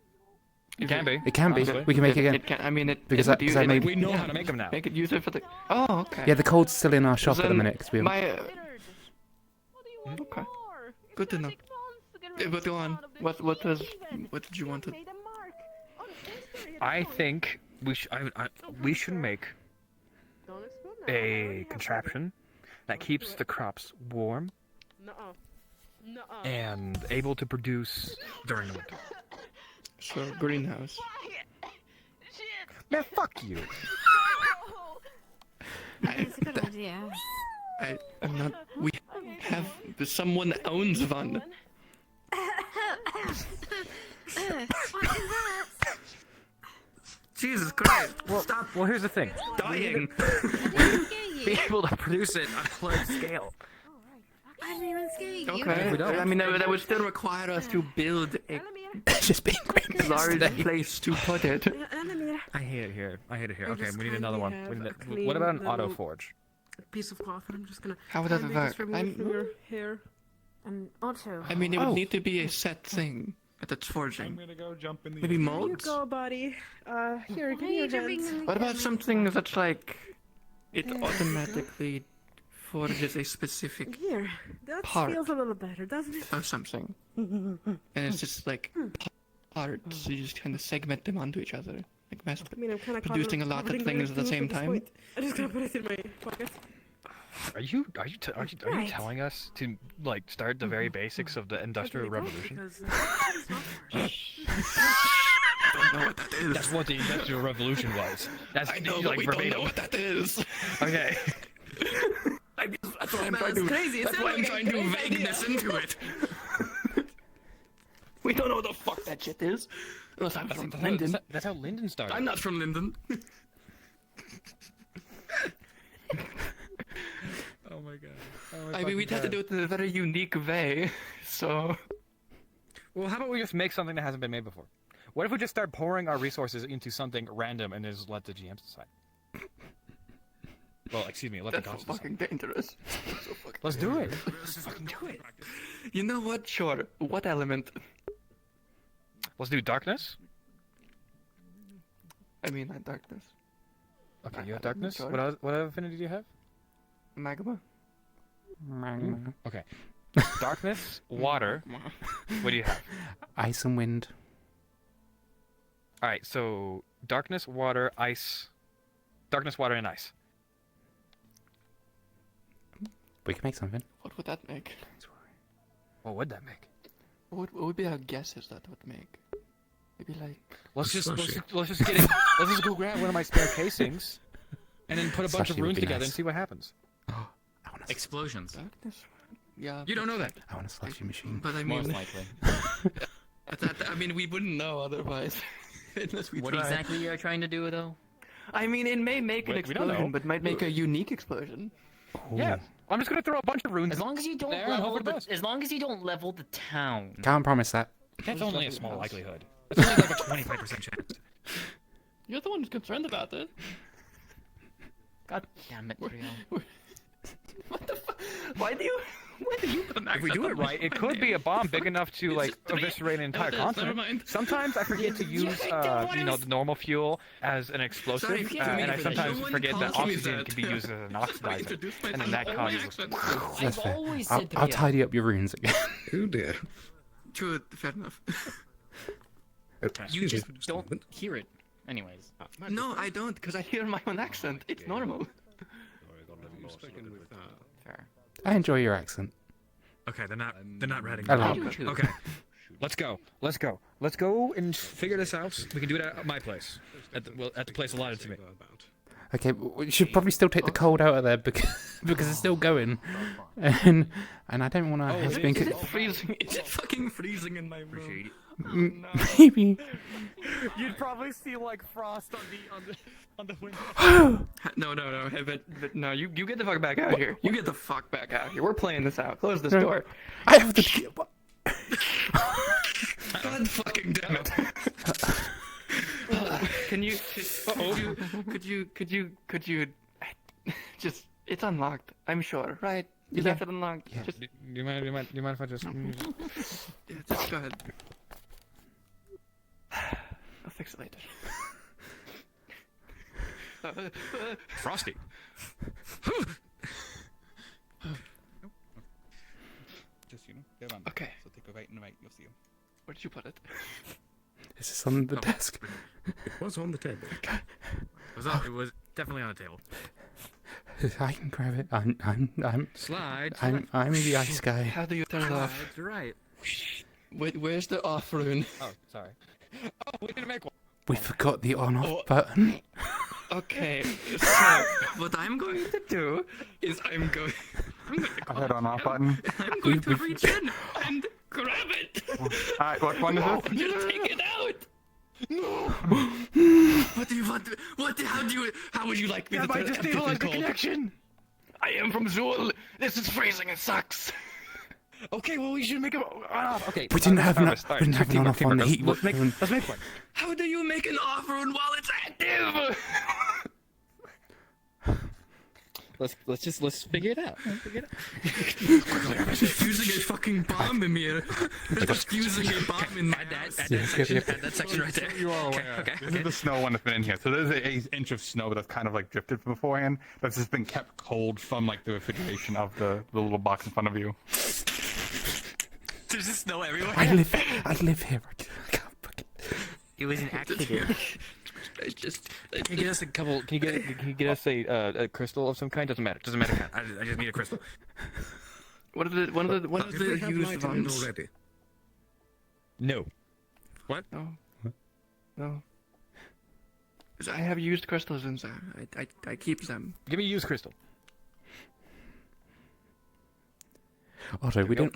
It can be. It can be. Honestly. We can make it again. It can. I mean, it Because it, I- because I made- We know how to make them now. Make it use it for the. Oh, okay. Yeah, the cold's still in our shop at the Then minute. 'Cause we haven't- my Okay. Good to know. But go on. What did you want to? I think we should make a contraption that keeps the crops warm and able to produce during the winter. So greenhouse. Man, fuck you. It's a good idea. I'm not. We have someone owns one. Jesus Christ! Stop. Well, here's the thing. Dying. Be able to produce it on a large scale. I didn't even scare you. Okay. I mean, that would still require us to build a just being large place to put it. I hate it here. I Okay, just we need another one. kindly have a clean What about an little auto forge? piece of cloth, and I'm just gonna. How would that kindly work? just remove from your hair. And also. I mean, it would need to be a set thing at its forging. I'm gonna go jump in the. Maybe Here you molds. go, buddy. Here, give me your hands. What about something that's like it automatically forges a specific Here, that part feels a little better, doesn't it? of something, and it's just like parts. So you just kind of segment them onto each other, like mass I mean, I'm kind of producing a lot of things at the same time. I'm just gonna put it in my pocket. Are you telling us to like start the very basics of the Industrial Revolution? Don't know what that is. That's what the Industrial Revolution was. That's I know, like but we verbatim. don't know what that is. Okay. That's why I'm trying to. Crazy. That's why I'm trying to vagueness into it. We don't know what the fuck that shit is. Unless I'm from Linden. That's how Linden started. I'm not from Linden. Oh my god. I mean, we'd have to do it in a very unique way, so... Well, how about we just make something that hasn't been made before? What if we just start pouring our resources into something random and just let the GMs decide? Well, excuse me, let the gods That's so fucking dangerous. Let's do it. Let's fucking do it. You know what? Sure. What element? Let's do darkness. I mean, not darkness. Okay, you have darkness? Sure. What other affinity do you have? Magma. Okay. Darkness, water. What do you have? Ice and wind. Alright, so darkness, water, ice. Darkness, water, and ice. We can make something. What would that make? What would that make? What would be our guesses that would make? Maybe like... Let's just go grab one of my spare casings and then put a bunch of Slushy would runes be together nice. and see what happens. Explosions. Darkness? Yeah. You don't know that. I want a slushy machine. But I mean... Most likely. I mean, we wouldn't know otherwise. Unless we What tried. exactly are you trying to do, though? I mean, it may make an We don't know. explosion, but might make a unique explosion. Yeah. I'm just gonna throw a bunch of runes As long as you don't there and hope level for the the, best. as long as you don't level the town. Can't promise that. That's only a small likelihood. It's only like a 25% chance. You're the one who's concerned about it. God damn it, Trio. What the fuck? Why do you put an If we do it right, it could be a bomb big enough to like eviscerate an entire Never continent. mind. Sometimes I forget to use the normal fuel as an explosive, Sorry, and I sometimes no one forget that calls me oxygen that. can be used as an oxidizer, introduce and then that myself in my causes. accent. That's fair. always I'll, said I'll Trio. tidy up your runes again. Oh dear. True, fair enough. You just don't hear it. Anyways. No, I don't, because I hear my own accent. It's normal. Fair. I enjoy your accent. Okay, they're not ready. I love it. Okay, let's go and figure this out. We can do it at my place, at the place allotted to me. Okay, we should probably still take the cold out of there because it's still going, and I don't want to have to be. Is it freezing? Is it fucking freezing in my room? Maybe. You'd probably see like frost on the window. No. Hey, but no, you get the fuck back out here. You get the fuck back out here. We're playing this out. Close this door. I have the. God fucking damn it. Could you just, it's unlocked, I'm sure, right? You left it unlocked. Yeah. Just, Do you mind if I just? yeah, just go ahead. I'll fix it later. Frosty. They're on. Okay. So take a right and a right. You'll see them. Where did you put it? Is this on the desk? It was on the table. It was definitely on the table. I can grab it. I'm Slide. I'm the ice guy. How do you turn it off? That's right. Wait, where's the off rune? Oh, sorry. Oh, we didn't make one. We forgot the on-off button. Okay, so what I'm going to do is I'm going I had on off button. to reach in and grab it. Alright, what one is it? Just take it out. No. What do you want? How would you like me to turn disable the connection. I am from Zool. This is freezing. It sucks. Okay, well we should make a off. Okay. We didn't have an on-off on the heat. Let's make one. How do you make an off rune while it's active? Let's figure it out. Just fusing a fucking bomb in me. Just fusing a bomb in my dad. That section right there. You are aware. This is the snow one that's been in here. So there's an inch of snow that's kind of like drifted from beforehand. That's just been kept cold from like the refrigeration of the little box in front of you. There's just snow everywhere. I live here. I can't fucking... It was an accident. Can you get us a couple? Can you get us a crystal of some kind? Doesn't matter. I just need a crystal. What are the used ones? already? No. What? No. I have used crystals inside. I keep them. Give me a used crystal. Otto, we didn't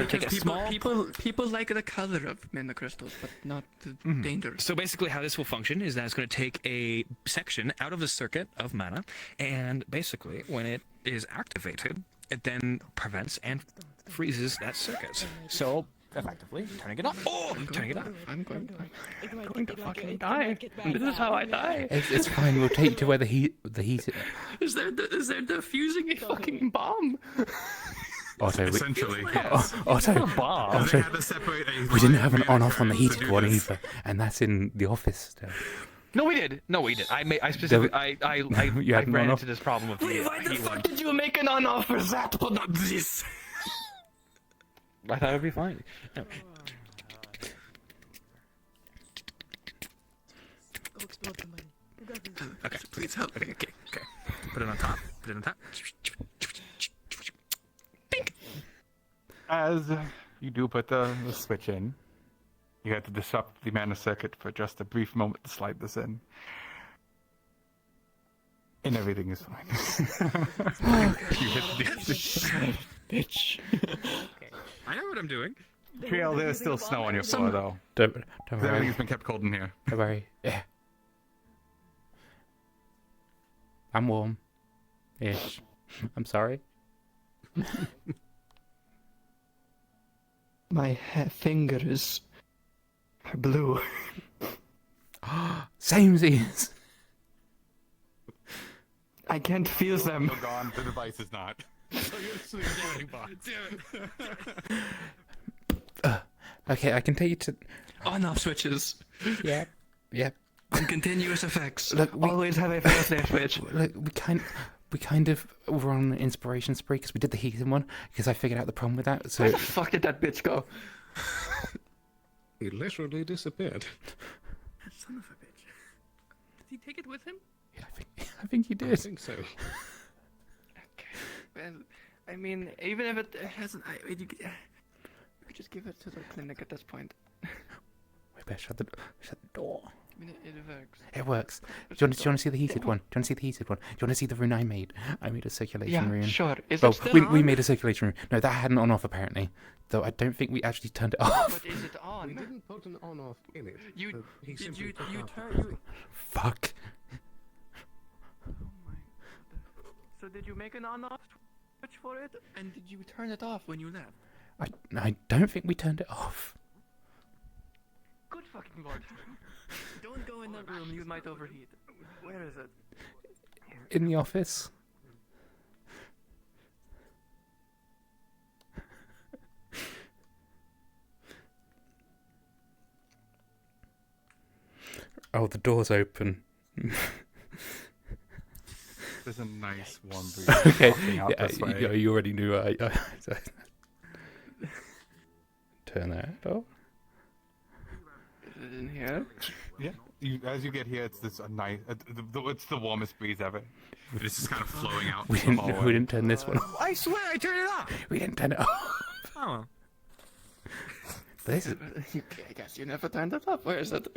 take a small. People like the color of mana crystals, but not the danger. So basically, how this will function is that it's going to take a section out of the circuit of mana, and basically, when it is activated, it then prevents and freezes that circuit. So effectively, turning it off. Oh, turning it off. I'm going to fucking die. This is how I die. It's fine. We'll take you to where the heat. Is there defusing a fucking bomb? Otto, Essentially, yes. Otto, They had to separate a we didn't have an reactor on-off on the to heated do one this. either, and that's in the office still. No, we did. I specifically, You I had an ran on-off? into this problem with the Wait, why the heat fuck one. did you make an on-off for that, but not this? I thought it'd be fine. No. Okay, please help. Okay. Put it on top. As you do put the switch in, you have to disrupt the mana circuit for just a brief moment to slide this in. And everything is fine. You hit the bitch. I know what I'm doing. Triel, there's still snow on your floor, though. Don't worry. Everything's been kept cold in here. Don't worry. Yeah. I'm warm. Ish. I'm sorry. My fingers are blue. Samesies. I can't feel them. You're gone. The device is not. So you're sleeping box. Okay, I can take you to On-off switches. Yep. And continuous effects. Look, Always have a fail-safe switch. Look, we kind of were on an inspiration spree because we did the heating one because I figured out the problem with that. So Where the fuck did that bitch go? He literally disappeared. Son of a bitch. Did he take it with him? Yeah, I think he did. I think so. Well, I mean, even if it hasn't, we could just give it to the clinic at this point. We better shut the door. I mean, it works. It works. Do you want to see the heated one? Do you want to see the heated one? Do you want to see the rune I made? I made a circulation rune. Yeah, sure. Is Well, it still we on? made a circulation rune. No, that had an on-off apparently. Though I don't think we actually turned it off. But is it on? We didn't put an on-off in it. You He did simply you took you out turn the you? Fuck. Oh my. So did you make an on-off switch for it, and did you turn it off when you left? I don't think we turned it off. Good fucking lord. Don't go in that room, you might overheat. Where is it? In the office. Oh, the door's open. There's a nice warm breeze Okay, walking out this way. you already knew. turn that off. Is it in here? Yeah. As you get here, it's this nice. It's the warmest breeze ever. It's just kind of flowing out. We from didn't. the We didn't turn this one off. I swear I turned it off! We didn't turn it off. Oh. But this is. I guess you never turned it off. Where is it?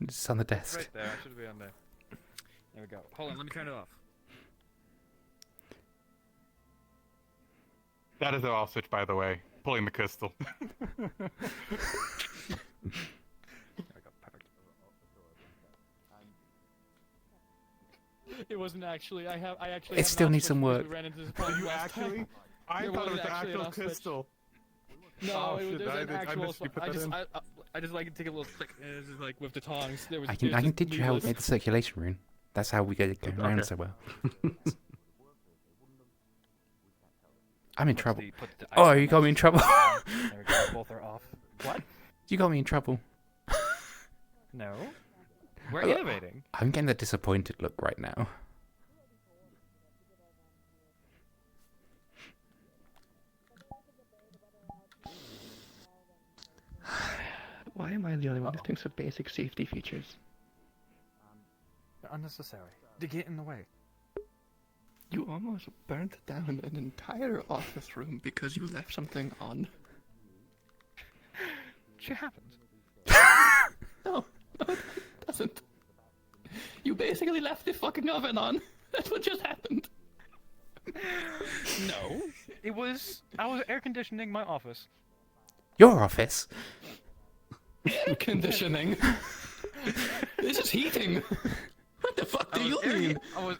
It's on the desk. Right there. It should be on there. There we go. Hold on. Let me turn it off. That is our off switch, by the way. Pulling the crystal. It wasn't actually. I actually. It still needs some work. You actually? I thought it was the actual crystal. No, Oh, it was shit, an I actual. missed you put that in. I just like to take a little click. And it's just like with the tongs. There was. I can teach you how we made the circulation rune. That's how we get it going around so well. I'm in trouble. Oh, you got me in trouble. There we go. Both are off. What? You got me in trouble. No. We're innovating. I'm getting the disappointed look right now. Why am I the only one who thinks of basic safety features? They're unnecessary. They get in the way. You almost burnt down an entire office room because you left something on. Shit happens. No, it doesn't. You basically left the fucking oven on. That's what just happened. No. I was air conditioning my office. Your office? Air conditioning? This is heating. What the fuck do you mean?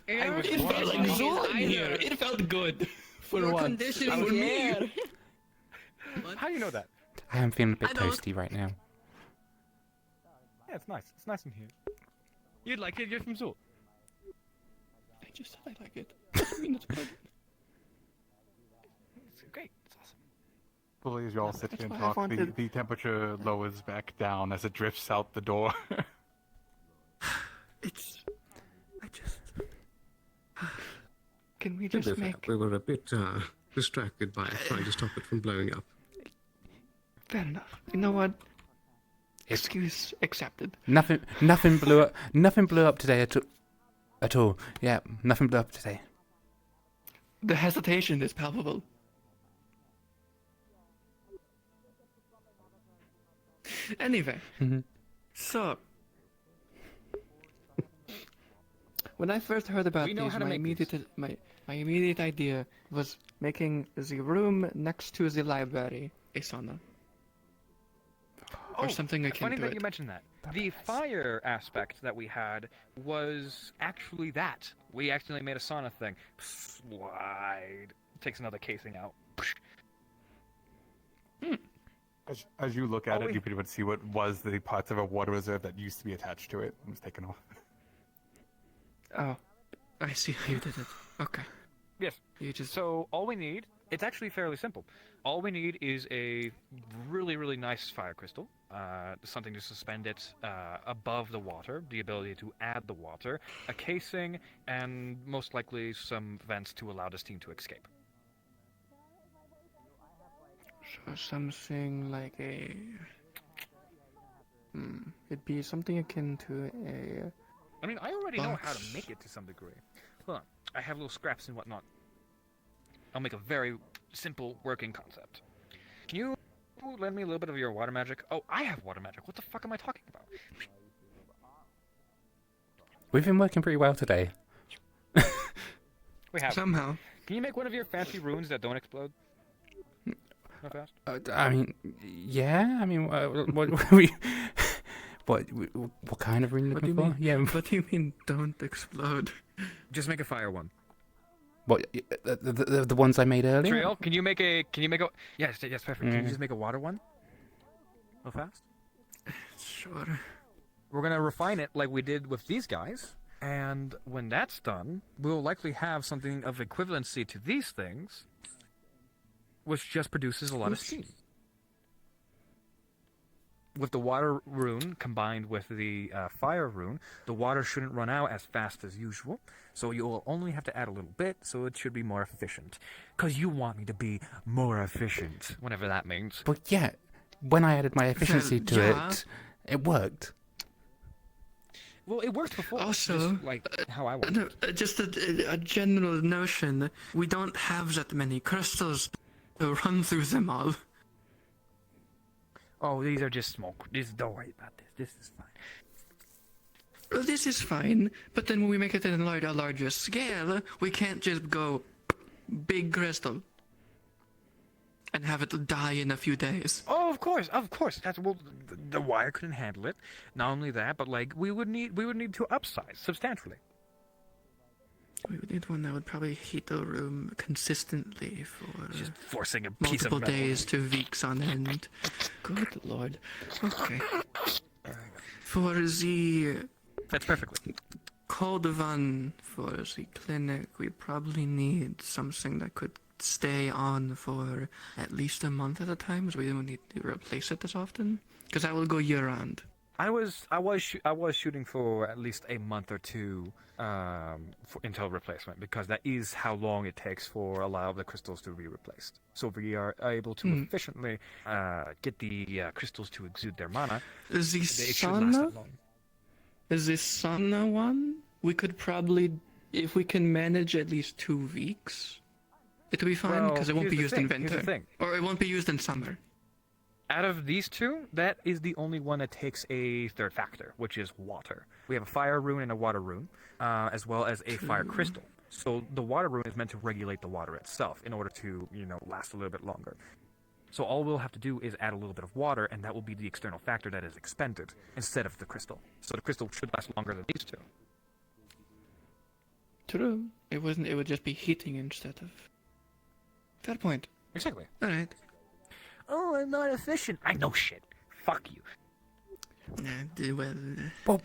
It felt like Zool in here. It felt good. For once. Conditioning For the me. air. How do you know that? I am feeling a bit toasty right now. Yeah, it's nice. It's nice in here. You'd like it. You're from Zool. I just said I like it. Doesn't mean it's good. It's great. It's awesome. Well, as you all sit here and why I talk, wanted- the temperature lowers back down as it drifts out the door. It's... I just... Can we To just be fair, make... we were a bit distracted by trying to stop it from blowing up. Fair enough. You know what? Excuse accepted. Nothing blew up. Nothing blew up today at all. Yeah, nothing blew up today. The hesitation is palpable. Anyway, so when I first heard about We know these, how to make my immediate idea was making the room next to the library a sauna. Or something akin Funny to that it. you mentioned that. The fire aspect that we had was actually that. We actually made a sauna thing. Slide. Takes another casing out. As you look at it, you pretty much see what was the parts of a water reserve that used to be attached to it and was taken off. Oh, I see how you did it. Okay. Yes. So all we need, it's actually fairly simple. All we need is a really, really nice fire crystal, something to suspend it above the water, the ability to add the water, a casing, and most likely some vents to allow the steam to escape. So something like a... it'd be something akin to a... I mean, I already know how to box. make it to some degree. Hold on. I have little scraps and whatnot. I'll make a very simple working concept. Can you lend me a little bit of your water magic? Oh, I have water magic. What the fuck am I talking about? We've been working pretty well today. We have. Somehow. Can you make one of your fancy runes that don't explode? Not fast? I mean, yeah. I mean, what kind of rune are you What do you looking for? mean? Yeah. What do you mean, don't explode? Just make a fire one. What the ones I made earlier? Trail, can you make a? Yes, perfect. Can you just make a water one? Real fast. Sure. We're gonna refine it like we did with these guys, and when that's done, we'll likely have something of equivalency to these things, which just produces a lot of steam. With the water rune combined with the fire rune, the water shouldn't run out as fast as usual, so you'll only have to add a little bit, so it should be more efficient. Because you want me to be more efficient, whatever that means. But yeah, when I added my efficiency to yeah. it worked. Well, it worked before. Also, just like how I want. no, just a general notion. We don't have that many crystals to run through them all. Oh, these are just small. Don't worry about this. This is fine. Well, this is fine, but then when we make it in a larger scale, we can't just go big crystal and have it die in a few days. Oh, of course. That's the wire couldn't handle it. Not only that, but like we would need to upsize substantially. We would need one that would probably heat the room consistently for just forcing a piece of multiple metal. days to weeks on end. Good lord. Okay. For the That's perfectly. cold one for the clinic, we probably need something that could stay on for at least a month at a time, so we don't need to replace it as often. Because that will go year round. I was shooting for at least a month or two until replacement, because that is how long it takes for a lot of the crystals to be replaced. So if we are able to efficiently get the crystals to exude their mana, Is the it should last that long. Is this sauna one? We could probably, if we can manage at least 2 weeks, it'll be fine, because it won't be used in winter. Or it won't be used in summer. Out of these two, that is the only one that takes a third factor, which is water. We have a fire rune and a water rune, as well as a fire crystal. So the water rune is meant to regulate the water itself in order to, last a little bit longer. So all we'll have to do is add a little bit of water, and that will be the external factor that is expended instead of the crystal. So the crystal should last longer than these two. True. It would just be heating instead of... Fair point. Exactly. Alright. Oh, I'm not efficient. I know shit. Fuck you. Well,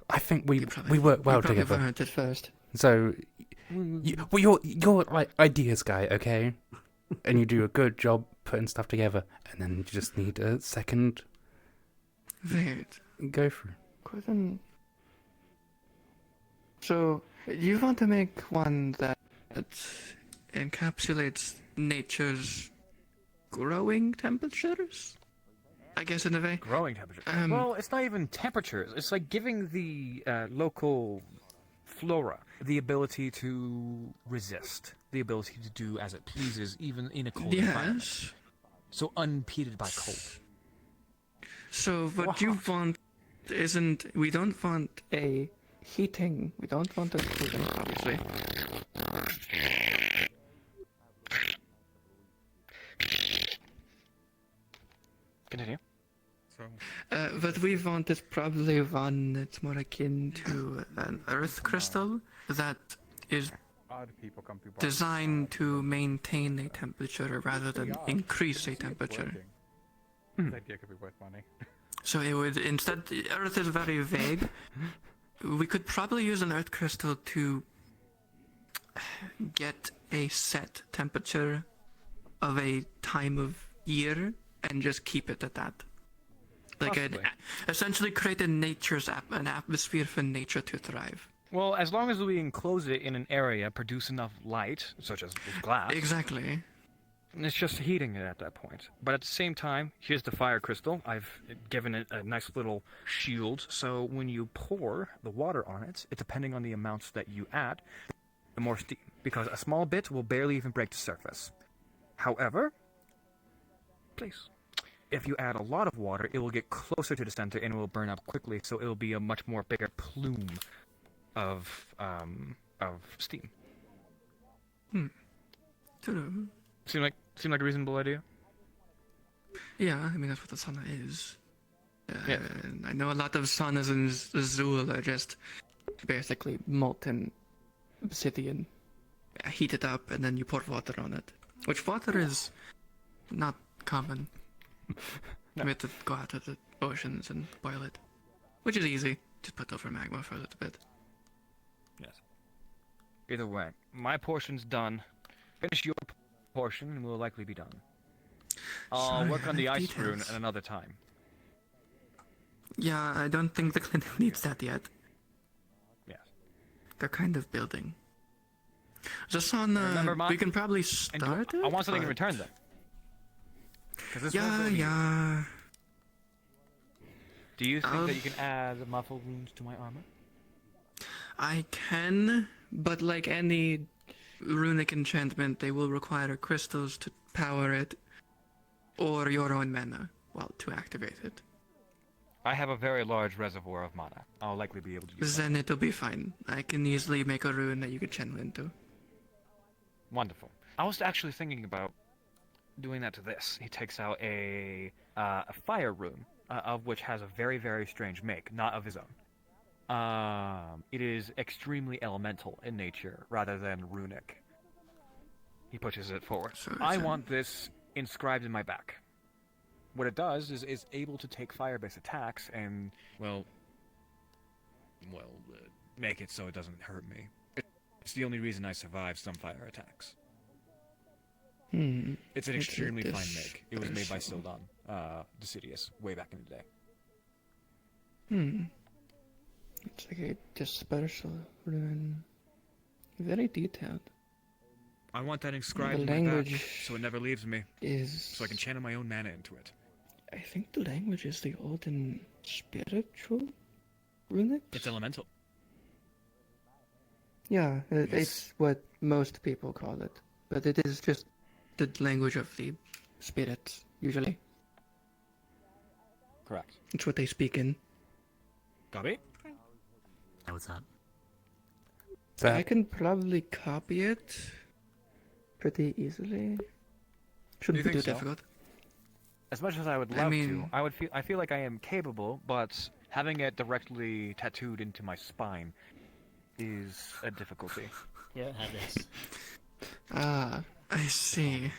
I think we work well together. Learned it first. So, you're like ideas guy, okay? And you do a good job putting stuff together, and then you just need a second. Wait. Go for it. Question. So, you want to make one that encapsulates nature's growing temperatures? I guess in a way. Growing temperatures. Well, it's not even temperatures. It's like giving the local flora the ability to resist, the ability to do as it pleases, even in a cold environment. So unimpeded by cold. So what you want isn't... We don't want a heating. We don't want a cooling, obviously. Continue. What we want is probably one that's more akin to an earth crystal that is designed to maintain a temperature rather than increase a temperature. This idea could be worth money. So it would, instead, earth is very vague. We could probably use an earth crystal to get a set temperature of a time of year and just keep it at that. Like essentially create an atmosphere for nature to thrive. Well, as long as we enclose it in an area, produce enough light, such as with glass. Exactly. It's just heating it at that point. But at the same time, here's the fire crystal. I've given it a nice little shield, so when you pour the water on it, depending on the amounts that you add, the more steam. Because a small bit will barely even break the surface. However, please, if you add a lot of water, it will get closer to the center and it will burn up quickly, so it will be a much more bigger plume of steam. Seem like a reasonable idea? Yeah, I mean that's what the sauna is. Yeah. I know a lot of saunas in Azul are just basically molten obsidian, heat it up, and then you pour water on it. Which water is not common. No. You have to go out to the oceans and boil it, which is easy. Just put over magma for a little bit. Yes. Either way, my portion's done. Finish your portion and we'll likely be done. I'll Sorry, work on the ice details. rune at another time. Yeah, I don't think the clinic needs that yet. Yes. They're kind of building. The sauna, we can probably start it. I want something in but- return then. 'Cause this Yeah, was yeah. Do you think that you can add muffle wounds to my armor? I can, but like any runic enchantment, they will require crystals to power it, or your own mana, well, to activate it. I have a very large reservoir of mana. I'll likely be able to use Then it'll be fine. I can easily make a rune that you can channel into. Wonderful. I was actually thinking about doing that to this. He takes out a fire rune, of which has a very, very strange make, not of his own. It is extremely elemental in nature, rather than runic. He pushes it forward. I want this inscribed in my back. What it does is able to take fire-based attacks and, make it so it doesn't hurt me. It's the only reason I survive some fire attacks. It's an extremely fine make. It was made by Sildon, Decidius, way back in the day. It's like a dispersal rune. Very detailed. I want that inscribed The in my back, language so it never leaves me. is- So I can channel my own mana into it. I think the language is the Olden spiritual runic? It's elemental. Yeah, it's what most people call it. But it is just the language of the spirits, usually. Correct. It's what they speak in. Copy? Hey, what's up? I can probably copy it pretty easily. Shouldn't be too difficult. As much as I would love to, I feel like I am capable, but having it directly tattooed into my spine is a difficulty. Yeah, have this. Ah, I see.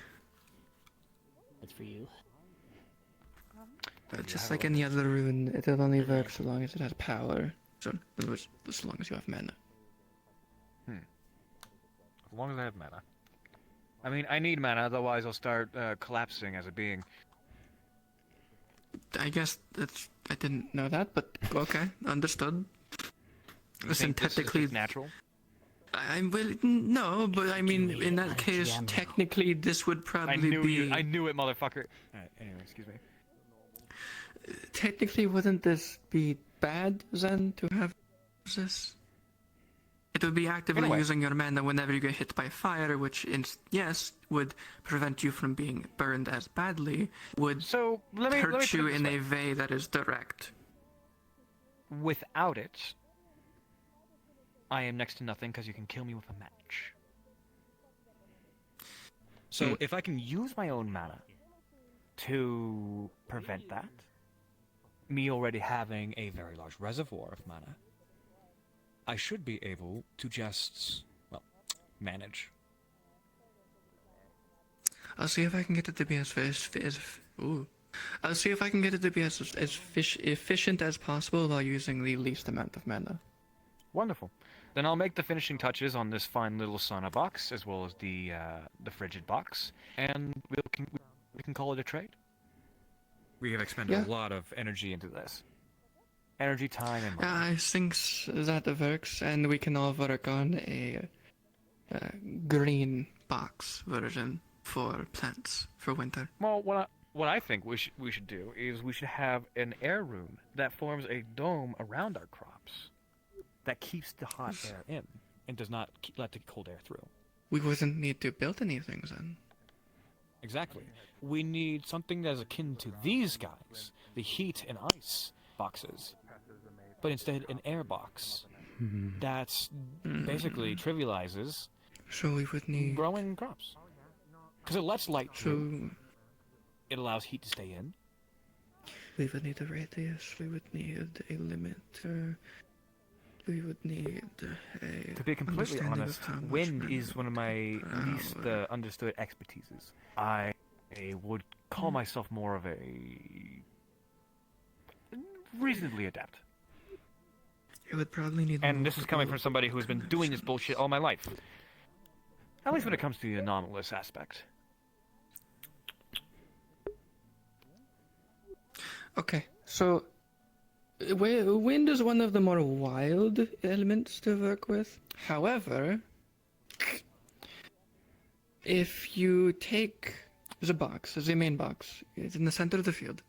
That's for you. Just like any other rune, it'll only work so long as it has power. So, in other words, as long as you have mana. As long as I have mana. I mean, I need mana, otherwise I'll start collapsing as a being. I guess that's... I didn't know that, but okay, understood. You Listen, think this is technically... just natural? Well, no, but I mean, in that case, technically this would probably be... I knew it, motherfucker! Alright, anyway, excuse me. Technically, wouldn't this be bad, then, to have this? It would be actively using your mana whenever you get hit by fire, which, yes, would prevent you from being burned as badly, would hurt you in a way that is direct. Without it, I am next to nothing because you can kill me with a match. So if I can use my own mana to prevent that, me already having a very large reservoir of mana, I should be able to just, manage. I'll see if I can get it to be I'll see if I can get it to be as efficient as possible while using the least amount of mana. Wonderful. Then I'll make the finishing touches on this fine little sauna box, as well as the frigid box, and we can call it a trade. We have expended a lot of energy into this. Energy, time, and money. I think that works, and we can all work on a green box version for plants for winter. Well, what I think we should do is we should have an air room that forms a dome around our crops that keeps the hot air in and does not let the cold air through. We wouldn't need to build anything then. Exactly. We need something that is akin to these guys, the heat and ice boxes, but instead an air box that basically trivializes so we would need growing crops. Because it lets light through. It allows heat to stay in. We would need a radius, we would need a limiter, we would need a... To be completely honest, wind is one of my least understood expertises. I would call myself more of a reasonably adept. It would probably need... And this is coming from somebody who has been doing this bullshit all my life. At least when it comes to the anomalous aspect. Okay, so wind is one of the more wild elements to work with. However, if you take the box, the main box, it's in the center of the field.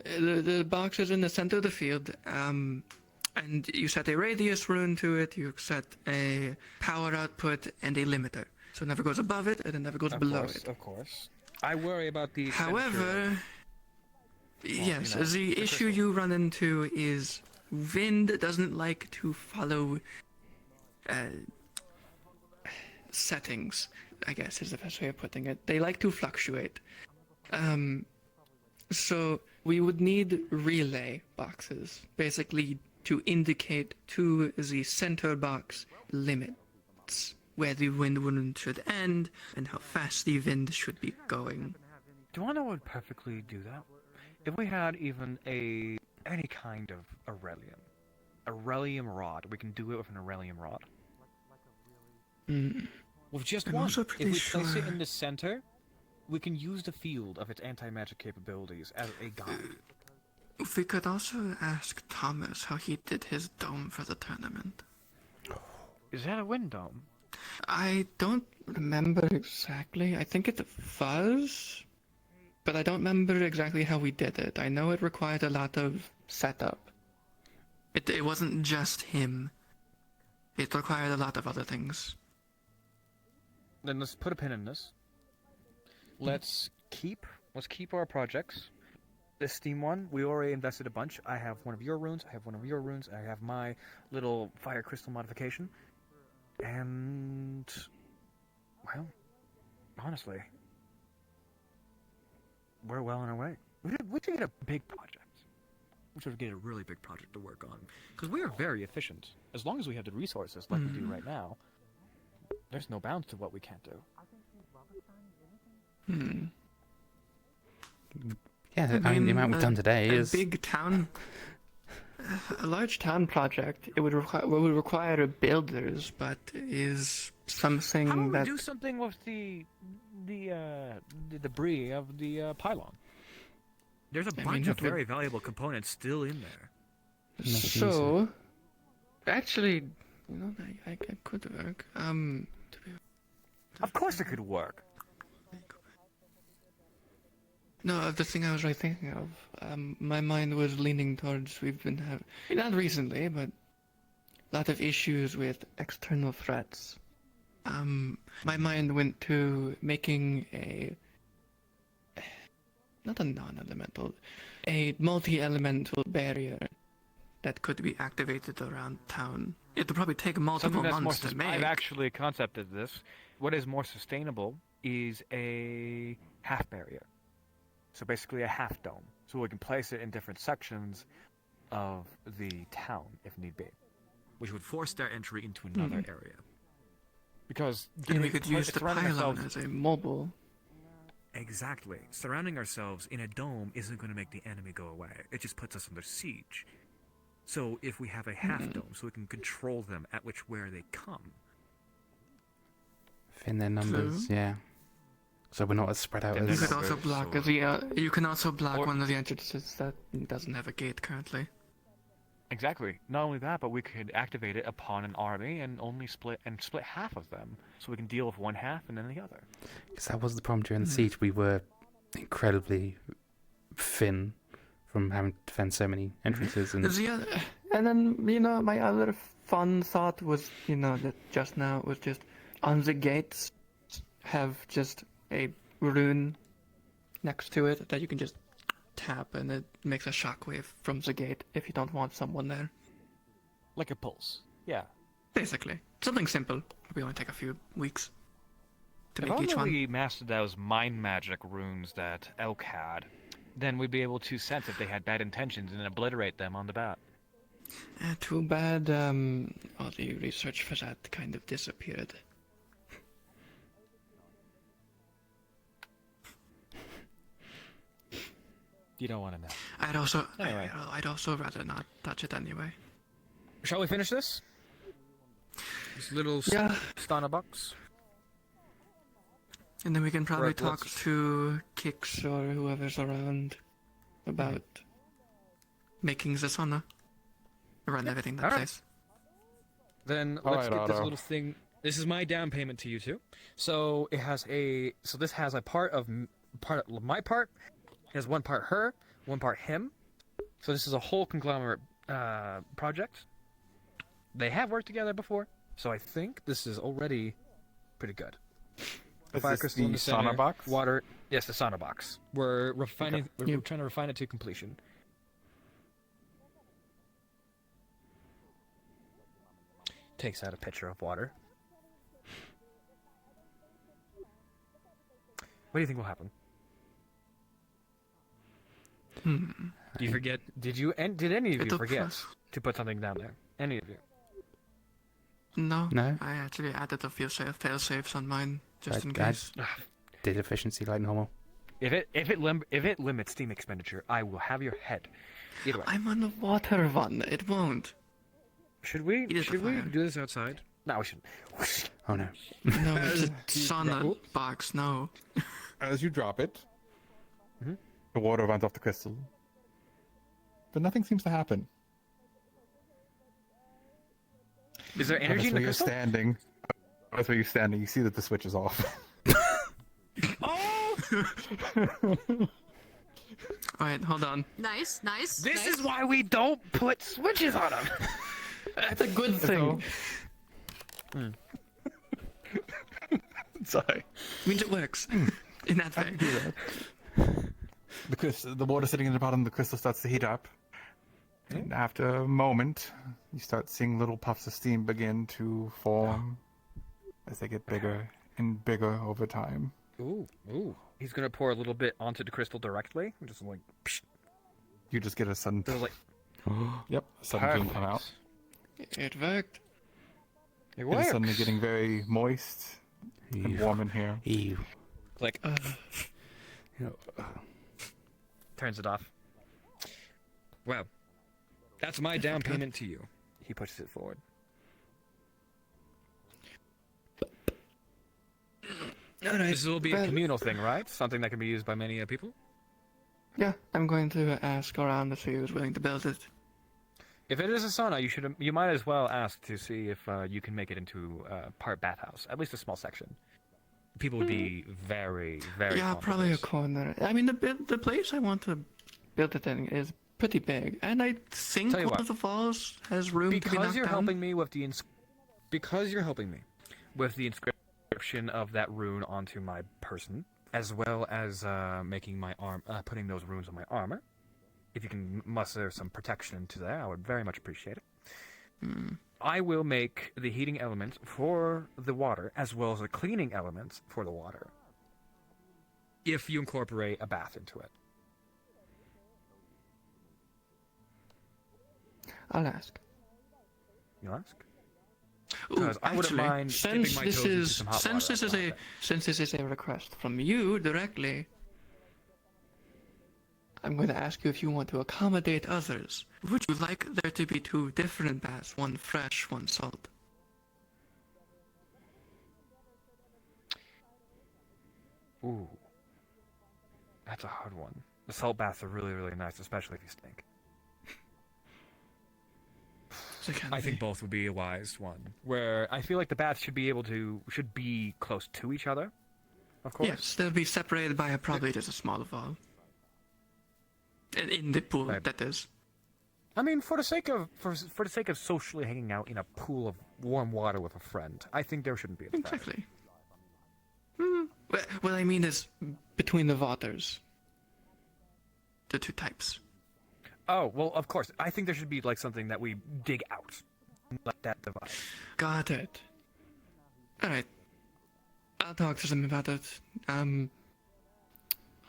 The box is in the center of the field, and you set a radius rune to it, you set a power output, and a limiter. So it never goes above it, and it never goes below it. Of course. I worry about the expenditure However, of- yes, you know, the issue you run into is wind doesn't like to follow settings, I guess is the best way of putting it. They like to fluctuate. So we would need relay boxes, basically to indicate to the center box limits where the wind rune should end and how fast the wind should be going. Do you want to know what would perfectly do that? If we had even any kind of Aurelium rod, we can do it with an Aurelium rod. With just I'm one. also If pretty we place it sure- in the center, we can use the field of its anti-magic capabilities as a guide. We could also ask Thomas how he did his dome for the tournament. Is that a wind dome? I don't remember exactly. I think it was, but I don't remember exactly how we did it. I know it required a lot of setup. It wasn't just him. It required a lot of other things. Then let's put a pin in this. Let's keep our projects. This Steam one, we already invested a bunch. I have one of your runes, I have one of your runes, I have my little fire crystal modification. And, well, honestly, we're well on our way. We should get a big project. We should get a really big project to work on. Because we are very efficient. As long as we have the resources like we do right now, there's no bounds to what we can't do. Yeah, I mean, the amount we've done today is... a big town. A large town project. It would require builders, but is something How about that we do something with the debris of the pylon? There's a I mean, bunch of that would- very valuable components still in there. So, actually, you know, I could work. Of course it could work. No, the thing I was thinking of, my mind was leaning towards we've been having, not recently, but a lot of issues with external threats. My mind went to making not a non-elemental, a multi-elemental barrier that could be activated around town. It would probably take multiple months to make. I've actually concepted this. What is more sustainable is a half barrier. So basically a half dome. So we can place it in different sections of the town if need be. Which would force their entry into another area. Because And we could use the pylon as a mobile. Exactly. Surrounding ourselves in a dome isn't going to make the enemy go away. It just puts us under siege. So if we have a half dome, so we can control them at where they come. in their numbers, yeah. So we're not as spread out You as... could also block you can also block one of the entrances that doesn't have a gate currently. Exactly. Not only that, but we could activate it upon an army and only split half of them, so we can deal with one half and then the other. Because that was the problem during the siege. We were incredibly thin from having to defend so many entrances. And And then, you know, my other fun thought was, you know, that just now was just on the gates have just a rune next to it that you can just tap and it makes a shockwave from the gate if you don't want someone there. Like a pulse. Yeah. Basically. Something simple. Probably only take a few weeks to If make each only one. we mastered those mind magic runes that Elk had, then we'd be able to sense if they had bad intentions and obliterate them on the bat. Too bad all the research for that kind of disappeared. You don't want to know. I'd also rather not touch it anyway. Shall we finish this? This little Stana box. And then we can probably Right, talk let's- to Kix or whoever's around about making the sauna. Run everything that Alright. place. Then All let's right, get this Otto. little thing. This is my down payment to you two. So it has this has a part of my part. It has one part her, one part him, So this is a whole conglomerate project. They have worked together before, so I think this is already pretty good. Is Fire this crystal in the the center, sauna box? water. Yes, the sauna box. We're refining. We're trying to refine it to completion. Takes out a pitcher of water. What do you think will happen? Do you forget? Did you? And did any of you It'll forget press. to put something down there? Any of you? No. No? I actually added a few fail safes on mine just in I case. did efficiency light normal. If it limits steam expenditure, I will have your head. Either way. I'm on the water one. It won't. Should we do this outside? No, we shouldn't. Oh no. No, it's a sauna box. No. As you drop it, the water runs off the crystal, but nothing seems to happen. Is there energy in the crystal? That's where you're standing. You see that the switch is off. Oh! Alright, hold on. Nice, nice. This nice. is why we don't put switches on them. That's a good thing. Sorry. Means it works. In that way. The water sitting in the bottom of the crystal starts to heat up. And after a moment, you start seeing little puffs of steam begin to form as they get bigger and bigger over time. Ooh. He's gonna pour a little bit onto the crystal directly. Just like. Psh. You just get a sudden. Like. Yep, a sudden steam come out. It worked. It It's works. suddenly getting very moist and warm in here. Like. Turns it off. Well, that's my down payment to you. He pushes it forward. This will be a communal thing, right? Something that can be used by many people? Yeah, I'm going to ask around to see who's willing to build it. If it is a sauna, you might as well ask to see if you can make it into part bathhouse, at least a small section. People would be very, very. Yeah, probably a corner. I mean, the place I want to build it in is pretty big, and I think Tell you one what, of the walls has room to be because knocked you're down. helping me with the because you're helping me with the inscription of that rune onto my person, as well as making my arm, putting those runes on my armor. If you can muster some protection into there, I would very much appreciate it. I will make the heating element for the water, as well as the cleaning element for the water, if you incorporate a bath into it. I'll ask. You'll ask? Ooh, Because I wouldn't actually, mind dipping since my this toes into is some hot since water this is after a since this is a request from you directly, I'm going to ask you if you want to accommodate others. Would you like there to be 2 different baths, one fresh, one salt? Ooh. That's a hard one. The salt baths are really, really nice, especially if you stink. I think both would be a wise one. Where I feel like the baths should be close to each other. Of course. Yes, they'll be separated by probably just a small wall. In the pool, that is. I mean, for the sake of socially hanging out in a pool of warm water with a friend, I think there shouldn't be a threat. Exactly. What I mean is between the waters. The 2 types. Oh, well, of course. I think there should be like something that we dig out. Let that divide. Got it. Alright. I'll talk to them about it.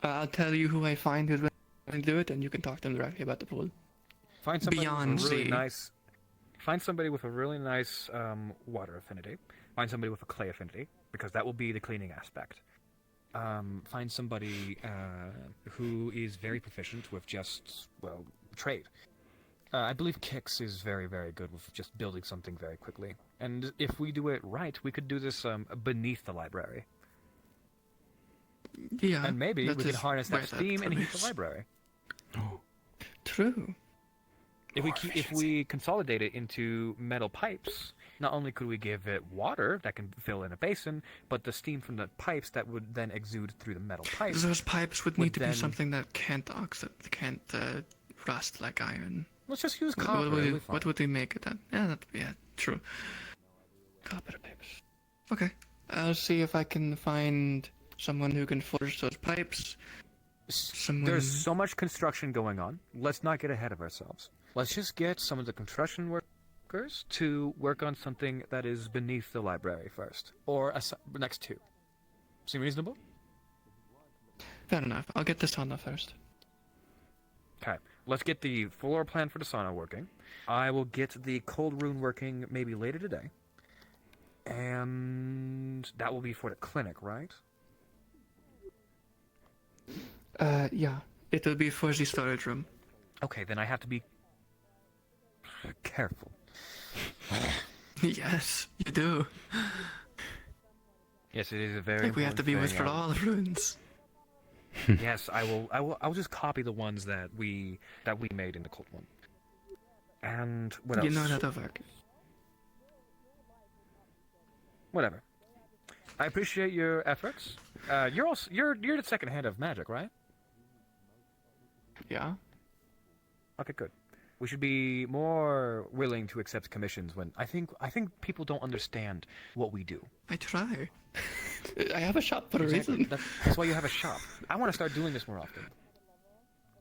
I'll tell you who I find who's willing to do it, and you can talk to them directly about the pool. Find somebody Beyond with a really the- nice. Find somebody with a really nice water affinity. Find somebody with a clay affinity, because that will be the cleaning aspect. Find somebody who is very proficient with just, well, trade. I believe Kix is very, very good with just building something very quickly. And if we do it right, we could do this beneath the library. Yeah. And maybe that we could is harness where that steam and heat the is. library. True. If we consolidate it into metal pipes, not only could we give it water that can fill in a basin, but the steam from the pipes that would then exude through the metal pipes. Those pipes would need to then- be something that can't rust like iron. Let's just use What, copper. what, would, it'll we, be fine. what would we make it then? Yeah, true. Copper pipes. Okay, I'll see if I can find someone who can forge those pipes. There's so much construction going on. Let's not get ahead of ourselves. Let's just get some of the construction workers to work on something that is beneath the library first, or next to. Seem reasonable? Fair enough. I'll get the sauna first. Okay, let's get the floor plan for the sauna working. I will get the cold room working maybe later today. And that will be for the clinic, right? Yeah. It will be for the storage room. Okay, then I have to be careful. Yes, you do. Yes, it is a very. I think we have to be with for all runes. Yes, I will. I'll just copy the ones that we made in the cold one. And what else? You know that'll work. Whatever. I appreciate your efforts. You're the second hand of magic, right? Yeah. Okay, good. We should be more willing to accept commissions when I think people don't understand what we do. I try. I have a shop for a Exactly. reason. That's why you have a shop. I want to start doing this more often.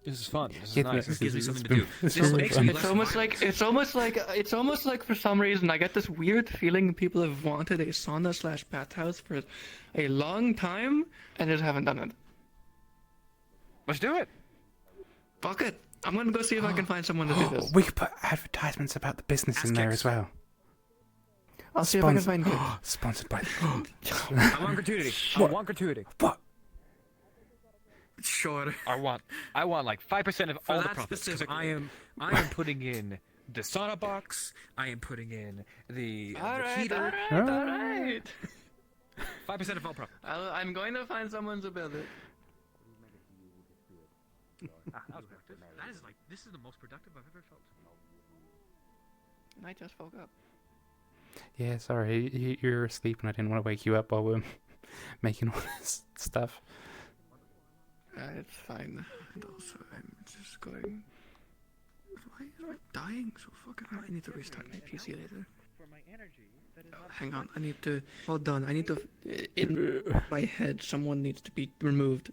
This is fun. This is nice. This gives me something to do. This makes me It's almost like for some reason I get this weird feeling people have wanted a sauna/bathhouse for a long time and just haven't done it. Let's do it. Fuck it. I'm gonna go see if I can find someone to do this. We could put advertisements about the business in there as well. I'll see if I can find good. Sponsored by. I want gratuity. I want gratuity. What? Sure. I want like 5% of For all the that profits. specific- I am putting in the sauna box. I am putting in the heater. Alright. 5% of all profits. I'm going to find someone to build it. That was productive. This is the most productive I've ever felt. I just woke up. Yeah, sorry, you're asleep and I didn't want to wake you up while we're making all this stuff. It's fine. And also, I'm just going. Why am I dying so fucking hard? I need to restart my PC later. Hang on, I need to. Hold on, I need to. In my head, someone needs to be removed.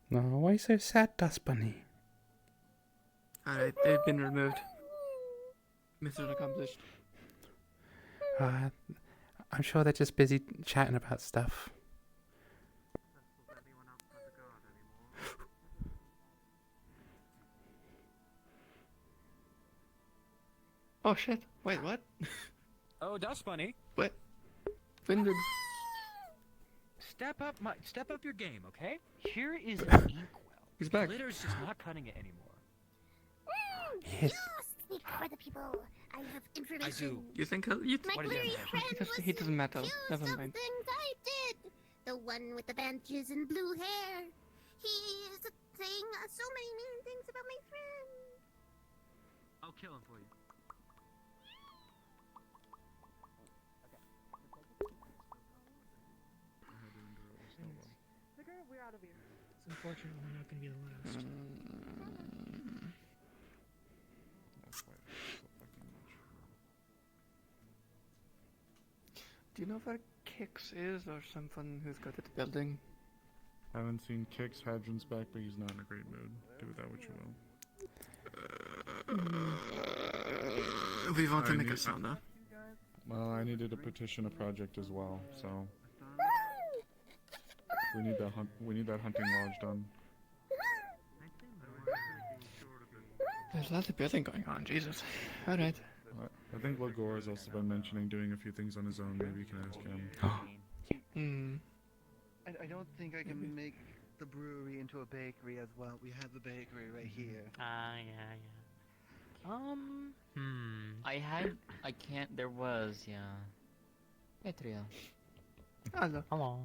No, why are you so sad, Dust Bunny? Alright, they've been removed. Mission accomplished. I'm sure they're just busy chatting about stuff. Oh shit! Wait, what? Oh, Dust Bunny. What? When did? Step up your game, okay? Here is an inkwell. He's back. Glitter's just not cutting it anymore. Yes. Speak for the people. I have information. I do. You think you? My What is blurry that? friend was He doesn't matter. accused Never of mind. things I did. The one with the bandages and blue hair. He is saying so many mean things about my friend. I'll kill him for you. We're out of here. It's unfortunate we're not going to be the last. Do you know where Kix is, or someone who's got it building? Haven't seen Kix Hadron's back, but he's not in a great mood. Do with that what you will. We want to make a sauna. Well, I needed to petition a project as well, so we need that hunting lodge done. There's a lot of building going on. Jesus. All right. I think Lagor has also been mentioning doing a few things on his own. Maybe you can ask him. I don't think I can make the brewery into a bakery as well. We have the bakery right here. Yeah. I can't, there was, yeah. Petria. Hello. Hello.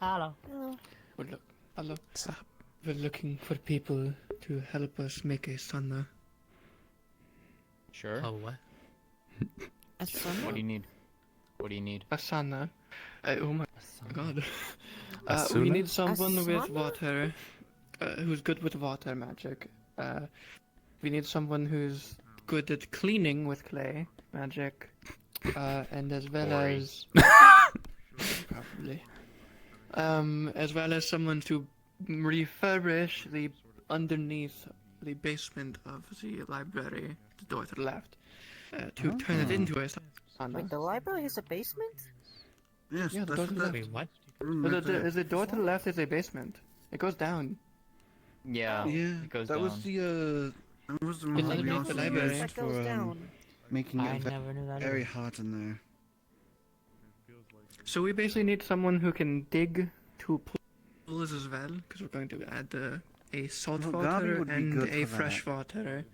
Hello. Hello. What's up? We're looking for people to help us make a sauna. Sure. Oh, what? A sauna? What do you need? What do you need? A sauna. Oh my god. A We sauna? need someone A with sauna? water who's good with water magic. We need someone who's good at cleaning with clay magic, and as well Ori. as probably, as well as someone to refurbish the underneath the basement of the library, the door to the left, to turn it into a sauna. Wait, the library has a basement? Yes, Yeah, the that's door to the left. Wait, what? The door to the left is a basement. It goes down. Yeah, Yeah, it goes that down. was the that was the room It's that we underneath the also library. used That goes for down. making I it never knew that very either. hot in there. So we basically need someone who can dig to pools as well, because we're going to add a salt Well, Gabi water would be and good a for fresh that. water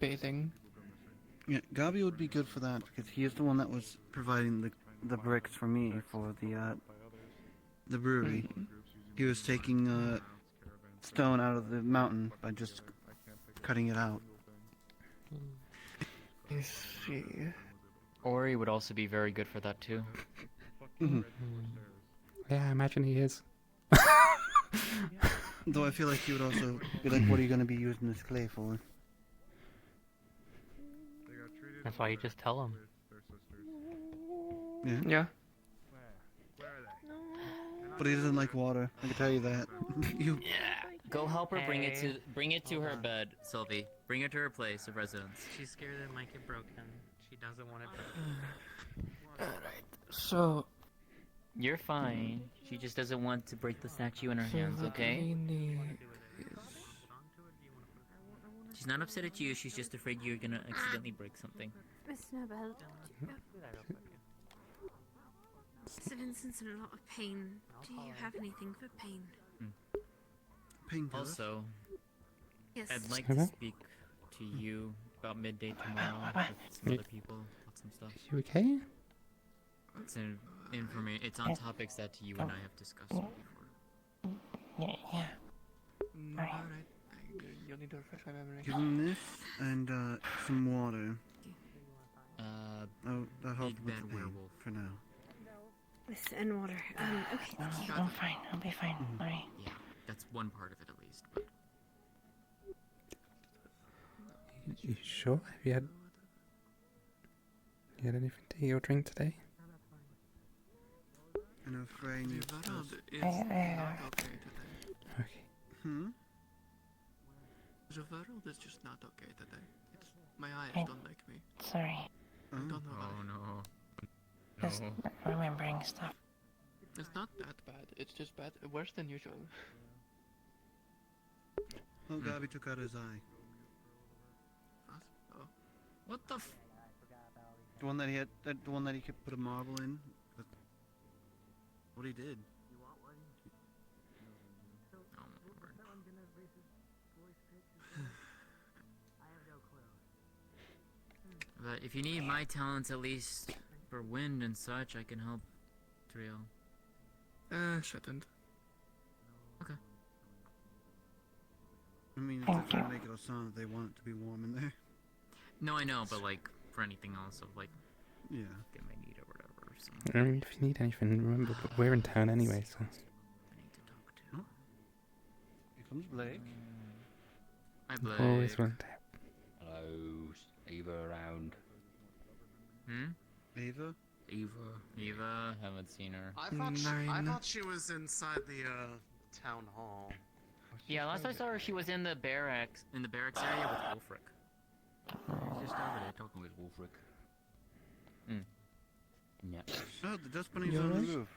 bathing. Yeah, Gabi would be good for that because he is the one that was providing the bricks for me for the brewery. He was taking stone out of the mountain by just cutting it out. I see. Ori would also be very good for that too. Yeah, I imagine he is. Though I feel like he would also be like, "What are you going to be using this clay for?" That's why you just tell him. Yeah. Yeah. But he doesn't like water. I can tell you that. You. Go help her bring Hey, it to her hold on. bed, Sylvie. Bring her to her place of residence. She's scared it might get broken. She doesn't want it broken. Alright, so You're fine. She just doesn't want to break the statue in her so hands, what okay? we need She's not upset at you, she's just afraid you're gonna accidentally break something. Miss Nobel, Sir Vincent's in a lot of pain. Do you have anything for pain? Painkiller? Also, Yes. I'd like Okay. to speak to you about midday tomorrow with some other people about some stuff. You okay? It's it's on topics that you and I have discussed before. Yeah. Alright. You'll need to refresh my memory. Give him this and some water. Oh, that helped Big with bad the pain werewolf. for now. This and water. Okay, thank you. I'm fine. I'll be fine. Alright. Yeah, that's one part of it at least. But You sure? Have you had anything to eat or drink today? And a frame is Gerald is I- not okay today. Okay. Gerald is just not okay today. My eyes I- don't like me. Sorry. I don't know why. oh no. Just remembering stuff. It's not that bad. It's just bad. Worse than usual. Oh, Gabi took out his eye. Oh. What the f- The one that he had, the one that he could put a marble in. What he did. But if you need my talents at least for wind and such, I can help Triel. Shouldn't. I mean, if Thank they're you. trying to make it a sauna, they want it to be warm in there. No, I know, but like for anything else of like Yeah. get my need or whatever. So I mean, if you need anything, remember, but we're in town anyway, so. I need to talk to. Here comes Blake. Hi, Blake. Always willing to help. Hello, Eva around. Ava? Eva, haven't seen her. I thought she was inside the town hall. Yeah, last I saw her, she was in the barracks area with Wolfric. Just over there talking with Wolfric. Yeah. Oh, the dust bunny's You on the alright? roof.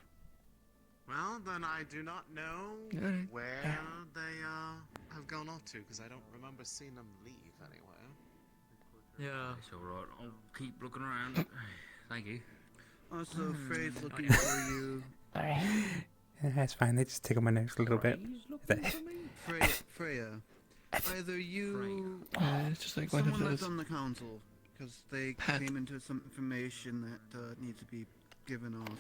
Well, then I do not know Alright. where they have gone off to, because I don't remember seeing them leave anywhere. Yeah. It's alright, I'll keep looking around. Thank you. Also, Frey's looking for you. Sorry. Yeah, that's fine. They just tickle my nose a little bit. Freya. Either you... It's just like one of someone that's those. on the council, because they Pat. came into some information that needs to be given off.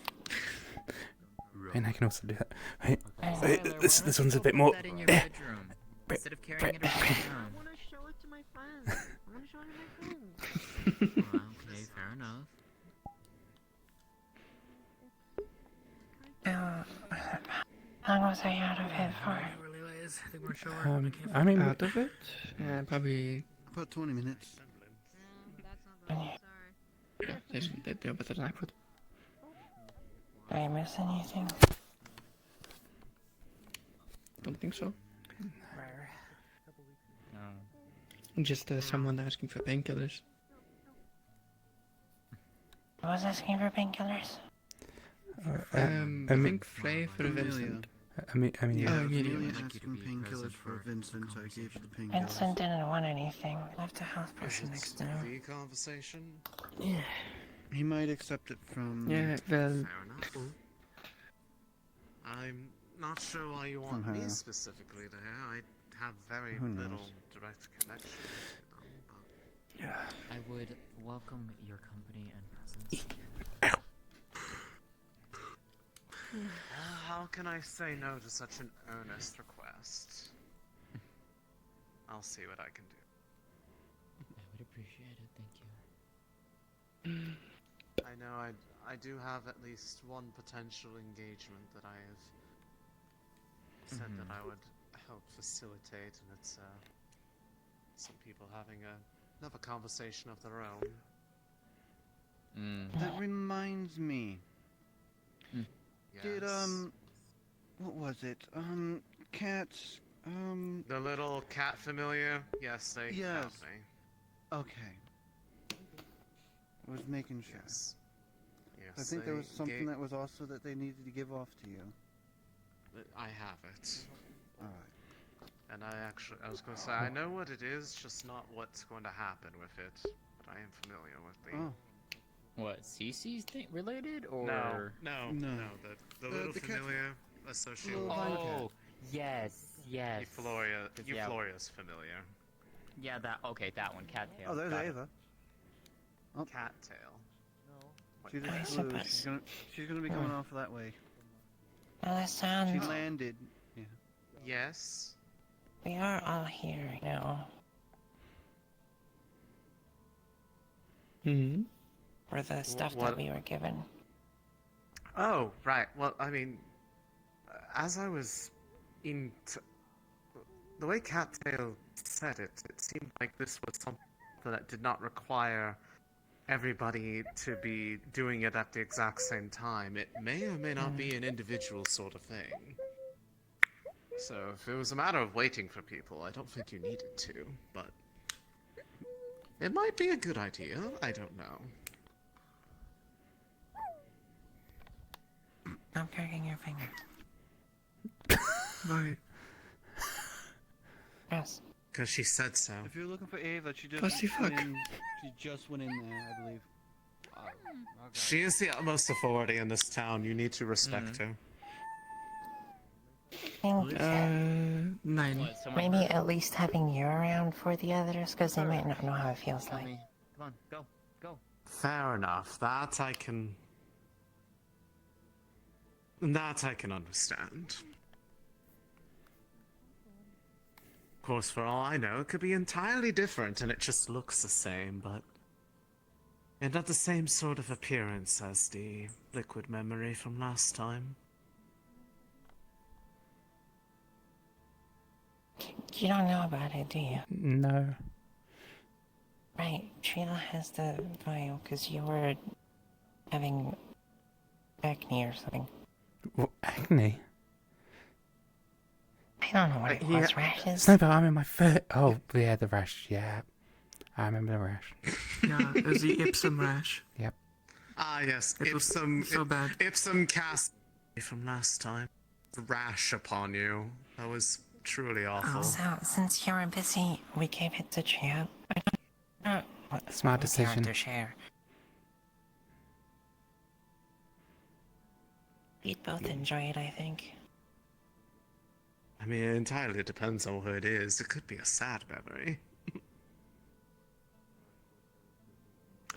And I can also do that. Wait, Hey, wait, Tyler, this why don't one's you a bit put more. that in your bedroom instead of carrying it around town. I want to show it to my friends. I want to show it to my friends. Well, okay, fair enough. How long was I out of it for? I think we're short. I mean, Out of it? Yeah, probably. About 20 minutes. They're better than I could. Did I miss anything? Don't think so. Just someone asking for painkillers. I was asking for painkillers. I think Frey for Vincent. Yeah, Amelia asked for painkillers for Vincent, so I gave you the painkillers. Vincent didn't want anything. Left a health potion next to him. The conversation? Yeah. He might accept it from... Yeah, well... Fair enough. I'm not sure why you want me specifically to hear. I have very little direct connection. Yeah. I would welcome your company and presence. How can I say no to such an earnest request? I'll see what I can do. I would appreciate it, thank you. I know I do have at least one potential engagement that I have said that I would help facilitate, and it's some people having another conversation of their own. That reminds me. Yes. Did, what was it? Cats, The little cat familiar? Yes, they Yes. found me. Okay. I was making sure. Yes. Yes, I think there was they something gave- that was also that they needed to give off to you. I have it. Alright. And I was going to say, I know what it is, just not what's going to happen with it. But I am familiar with the... Oh. What, CC's thing related, or? No, the little the cat- familiar associated with Oh, yes. Euphoria's familiar. Yeah, that one, cattail. Oh, there's Got it. Ava. Oh. Cattail. She just flew. She's gonna be coming off that way. Alessandro. She landed. Yeah. Yes. We are all here now. Hmm. For the stuff What- that we were given. Oh, right. Well, I mean, as I was the way Cattail said it, it seemed like this was something that did not require everybody to be doing it at the exact same time. It may or may not be an individual sort of thing. So if it was a matter of waiting for people, I don't think you needed to, but it might be a good idea. I don't know. Stop cracking your finger. Right. Yes. Because she said so. If you're looking for Ava, she just Pussy went fuck. in. She just went in there, I believe. She is the utmost authority in this town. You need to respect her. Think 9. maybe at least having you around for the others, because they might not know how it feels like. Come on, go. Fair enough. That I can understand. Of course, for all I know, it could be entirely different and it just looks the same, but it had the same sort of appearance as the liquid memory from last time. You don't know about it, do you? No. Right, Sheila has the vial because you were having acne or something. What, acne? I don't know what it was, rashes. No, but I'm in my foot. Oh, yeah, the rash. Yeah, I remember the rash. Yeah, it was the Ipsum rash. Yep. Ah, yes. It was Ipsum, so bad. Ipsum cast from last time. Rash upon you. That was truly awful. So, since you were busy, we gave it to Chia. I don't know what Smart we decision. want to share. We'd both enjoy it, I think. I mean, it entirely depends on what it is. It could be a sad memory.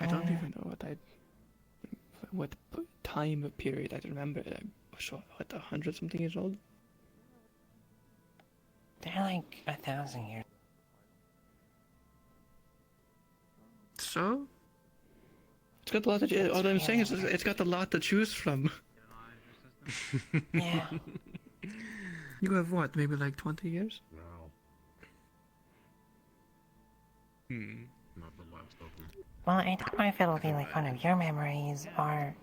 I don't even know what time period I remember. I'm sure, what, 100 something years old? They're like 1,000 years. So? It's got a lot to. All I'm saying is it's got a lot to choose from. Yeah. You have what? Maybe like 20 years? Well, I don't know if it'll be like one of your memories or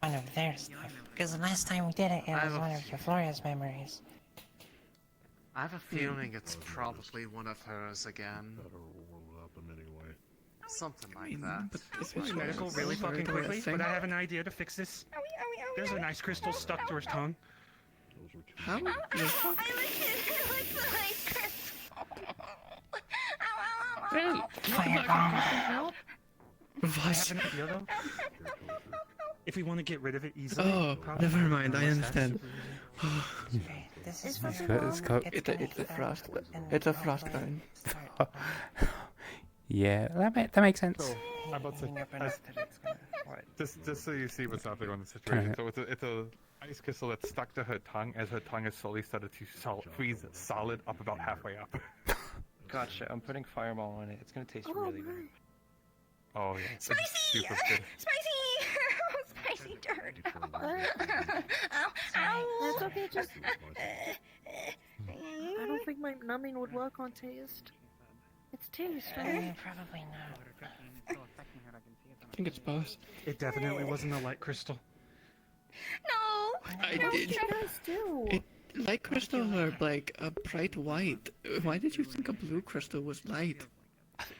one of their stuff. Because the last time we did it, it was one of your Floria's memories. I have a feeling it's probably one of hers again. Something like that. Switch medical really fucking quickly, but I have an idea to fix this. There's an ice crystal stuck to her tongue. How? Fireball. I have an idea though. If we want to get rid of it easily. Oh, never mind. I understand. This is It's a frost. It's a frost burn. Yeah, that makes sense. So, I'm about to say, just so you see what's happening on the situation. So it's a ice crystal that's stuck to her tongue as her tongue has slowly started to freeze solid up about halfway up. Gotcha. I'm putting fireball on it. It's gonna taste really good. Oh yeah. Spicy! Super good. Spicy! Spicy dirt! Ow! Ow! That's okay, just... I don't think my numbing would work on taste. It's taste, right? Probably not. I think it's both. It definitely wasn't a light crystal. No! I No, did. shut up. Do. Light crystals are like a bright white. Why did you think a blue crystal was light?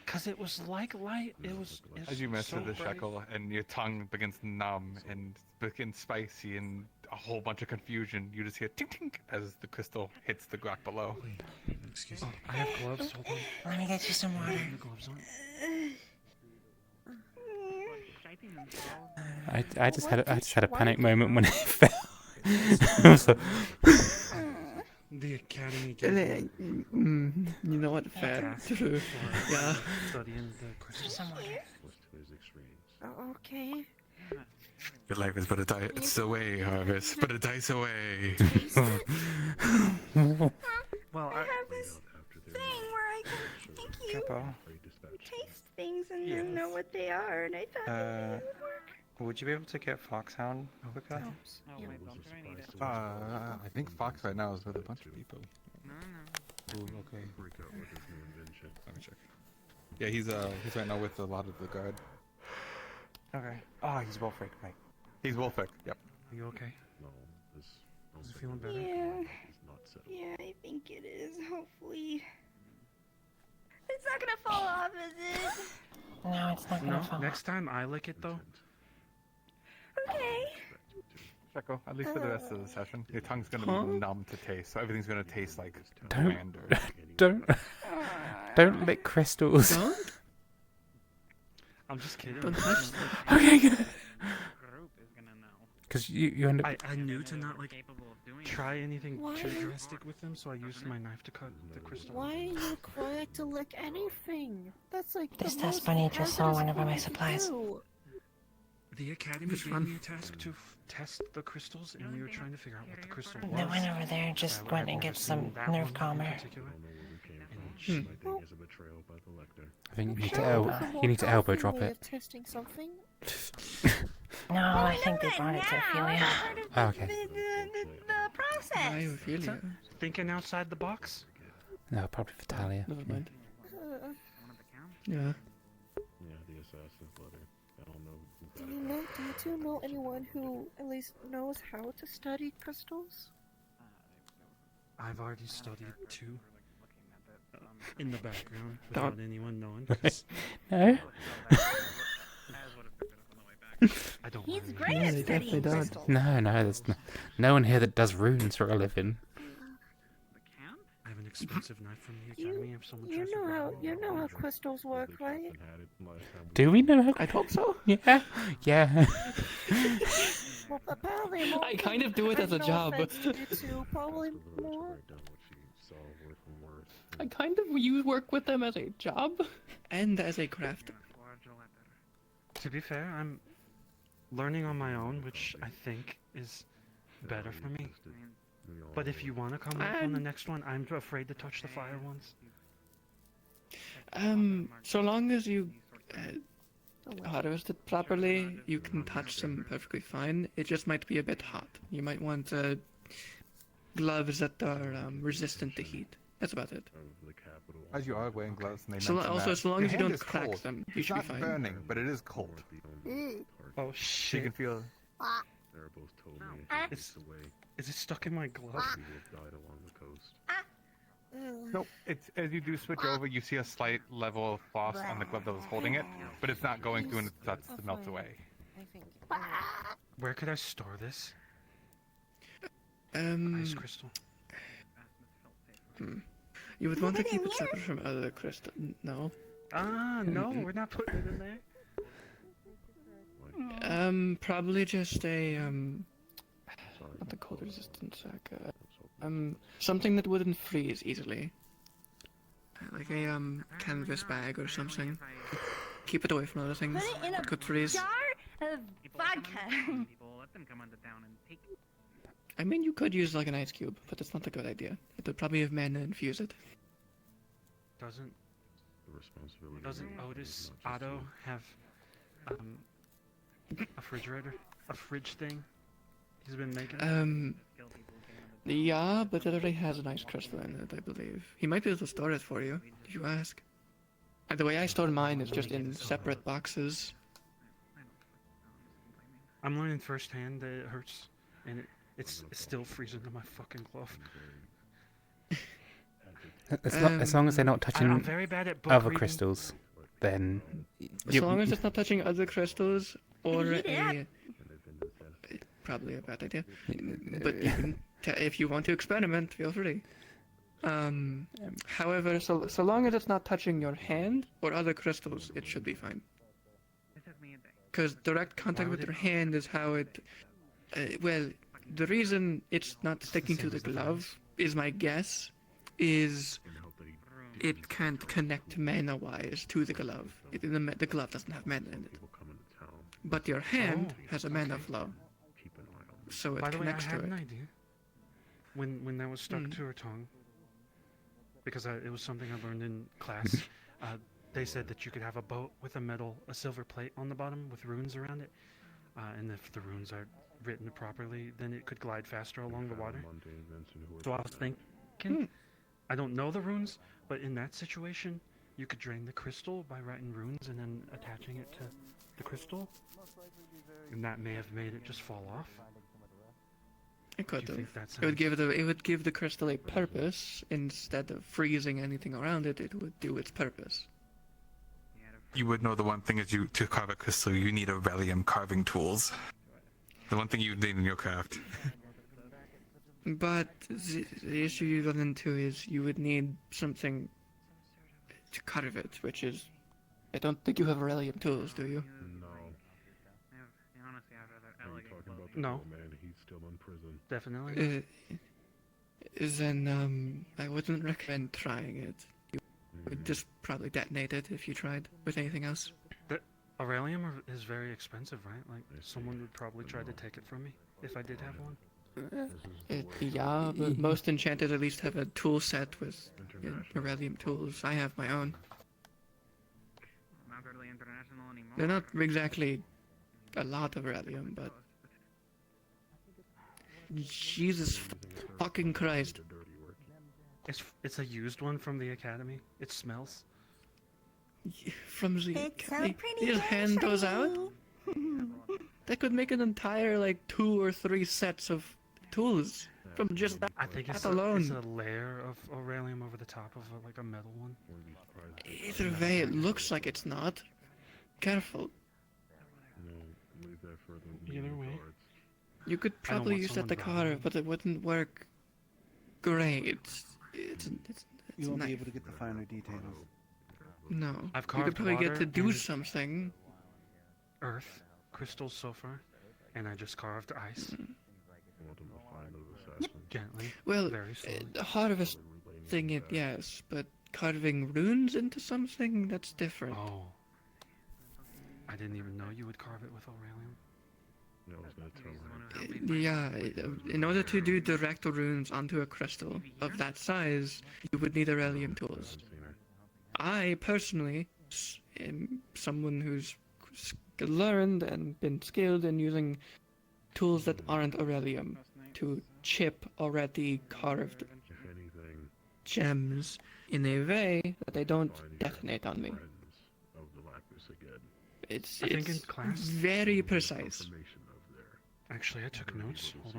Because it was like light. It was As you mess so with the bright. shekel and your tongue begins to numb and begins spicy and a whole bunch of confusion, you just hear tink tink as the crystal hits the ground below. Excuse me. I have gloves. Hold on. Let me get you some water. Gloves on. I just had a panic moment when it fell. I was like, The academy You know what? Fair. True. Yeah. Studying the crystals. Oh, okay. Your life is but a dice. It's away, Harvest. But a dice away. Well, I have this thing where I can, thank you, taste things and then know what they are, and I thought maybe it would work. Would you be able to get Foxhound quicker? I think Fox right now is with a bunch of people. Ooh, okay. Let me check. Yeah, he's right now with a lot of the guard. Okay. Oh, he's Wolfric, right. He's Wolfric, yep. Are you okay? Is it feeling better? Yeah, I think it is. Hopefully, it's not gonna fall off, is it? No, it's not gonna fall. Next time I lick it though. Okay. Shekel, at least for the rest of the session, your tongue's gonna be numb to taste, so everything's gonna taste like bland or... don't lick crystals. I'm just kidding. Don't touch them. Okay, good. Because you end up. I knew to not like try anything too drastic with them, so I used my knife to cut the crystal. Why are you required to lick anything? That's like This the test most bunny just stole one hazardous of my thing to supplies. do. The academy gave me a task to test the crystals, and we were trying to figure out what the crystal was. That one over there just went and get some nerve calmer. I think you need to elbow drop Way it. of testing something. No, I think they brought it to Ophelia. Oh, okay. The process. Ophelia. Thinking outside the box? No, probably for Talia. Never mind. Yeah. Yeah, the assassin's letter. I don't know. Do you two know anyone who at least knows how to study crystals? I've already studied two. In the background, without anyone knowing. 'Cause No. I don't He's mind. great Yeah, at they studying definitely don't. crystals. No, there's no one here that does runes for a living. I have an expensive knife from the academy. If someone tries You know how crystals work, right? Do we know how? I hope so. Yeah. Yeah. Well, apparently more I kind of do it as a no job. offense to you two, probably more. I kind of work with them as a job and as a craft. To be fair, I'm learning on my own, which I think is better for me. But if you want to come up on the next one, I'm afraid to touch the fire ones. So long as you harvest it properly, you can touch them perfectly fine. It just might be a bit hot. You might want the gloves that are resistant to heat. That's about it. As you are wearing gloves, and they So mention also, that, as long your as you hand don't is crack cold. them, you It's should be not fine. burning, but it is cold. Oh You shit! can feel. Is it stuck in my glove? Nope. It's as you do switch over, you see a slight level of frost on the glove that was holding it, but it's not going through and it starts to melt away. Where could I store this? Ice crystal. You would want to keep it separate from other crystal. No. No, we're not putting it in there. Probably just a not the cold resistant sack. Something that wouldn't freeze easily. Like a canvas bag or something. Keep it away from other things Put it in that a could freeze. jar of vodka. Let them come onto town and take it. I mean, you could use like an ice cube, but that's not a good idea. It would probably have mana infuse it. Doesn't Otto have a refrigerator, a fridge thing? He's been making. Yeah, but it already has an ice crystal in it, I believe. He might be able to store it for you. Did you ask? The way I store mine is just in separate boxes. I'm learning firsthand that it hurts, and it's still freezing to my fucking glove. As long as they're not touching I'm very bad at book other reading. crystals, then. As long as it's not touching other crystals or a. Probably a bad idea. But you can if you want to experiment, feel free. However, so long as it's not touching your hand or other crystals, it should be fine. Because direct contact with your hand is how it. Well, the reason it's not sticking to the glove is my guess. Is it can't connect mana-wise to the glove. The glove doesn't have mana in it. But your hand has a mana flow. So it By the way, I connects had to an it. idea. When that was stuck to her tongue, because it was something I learned in class, they said that you could have a boat with a silver plate on the bottom with runes around it, and if the runes are written properly, then it could glide faster along the water. So I was thinking, I don't know the runes, but in that situation, you could drain the crystal by writing runes and then attaching it to the crystal, and that may have made it just fall off. It could Do you have. think that It would give the crystal a purpose instead of freezing anything around it. It would do its purpose. You would know the one thing is to carve a crystal, you need Aurelium carving tools. The one thing you need in your craft. But the issue you run into is you would need something to carve it, which is... I don't think you have Aurelium tools, do you? No. Definitely. Then I wouldn't recommend trying it. You would just probably detonate it if you tried with anything else. The Aurelium is very expensive, right? Like, someone would probably try to take it from me if I did have one. Yeah, but most enchanters at least have a tool set with Aurelium tools. I have my own. Not really international anymore. They're not exactly a lot of Aurelium, but... Jesus fucking Christ. It's a used one from the academy. It smells. From the It's so academy? pretty, You just hand those out? pretty. That could make an entire, like, 2 or 3 sets of tools from just that, I think it's alone. it's a layer of Aurelium over the top of like a metal one. Either way, it looks like it's not. Careful. Either way. You could I don't probably want use that to someone carve, but it wouldn't work great. It's You won't nice. be able to get the finer details. No. I've You carved could probably get water to do and something. Earth, crystals so far, and I just carved ice. Gently. Well, very slowly. the harvest thing, yes, but carving runes into something, that's different. Oh. I didn't even know you would carve it with Aurelium. Yeah, in order to do direct runes onto a crystal of that size, you would need Aurelium tools. I, personally, am someone who's learned and been skilled in using tools that aren't Aurelium to chip already carved gems in a way that they don't detonate on me. It's I think in class. very precise. Actually, I took notes. Hold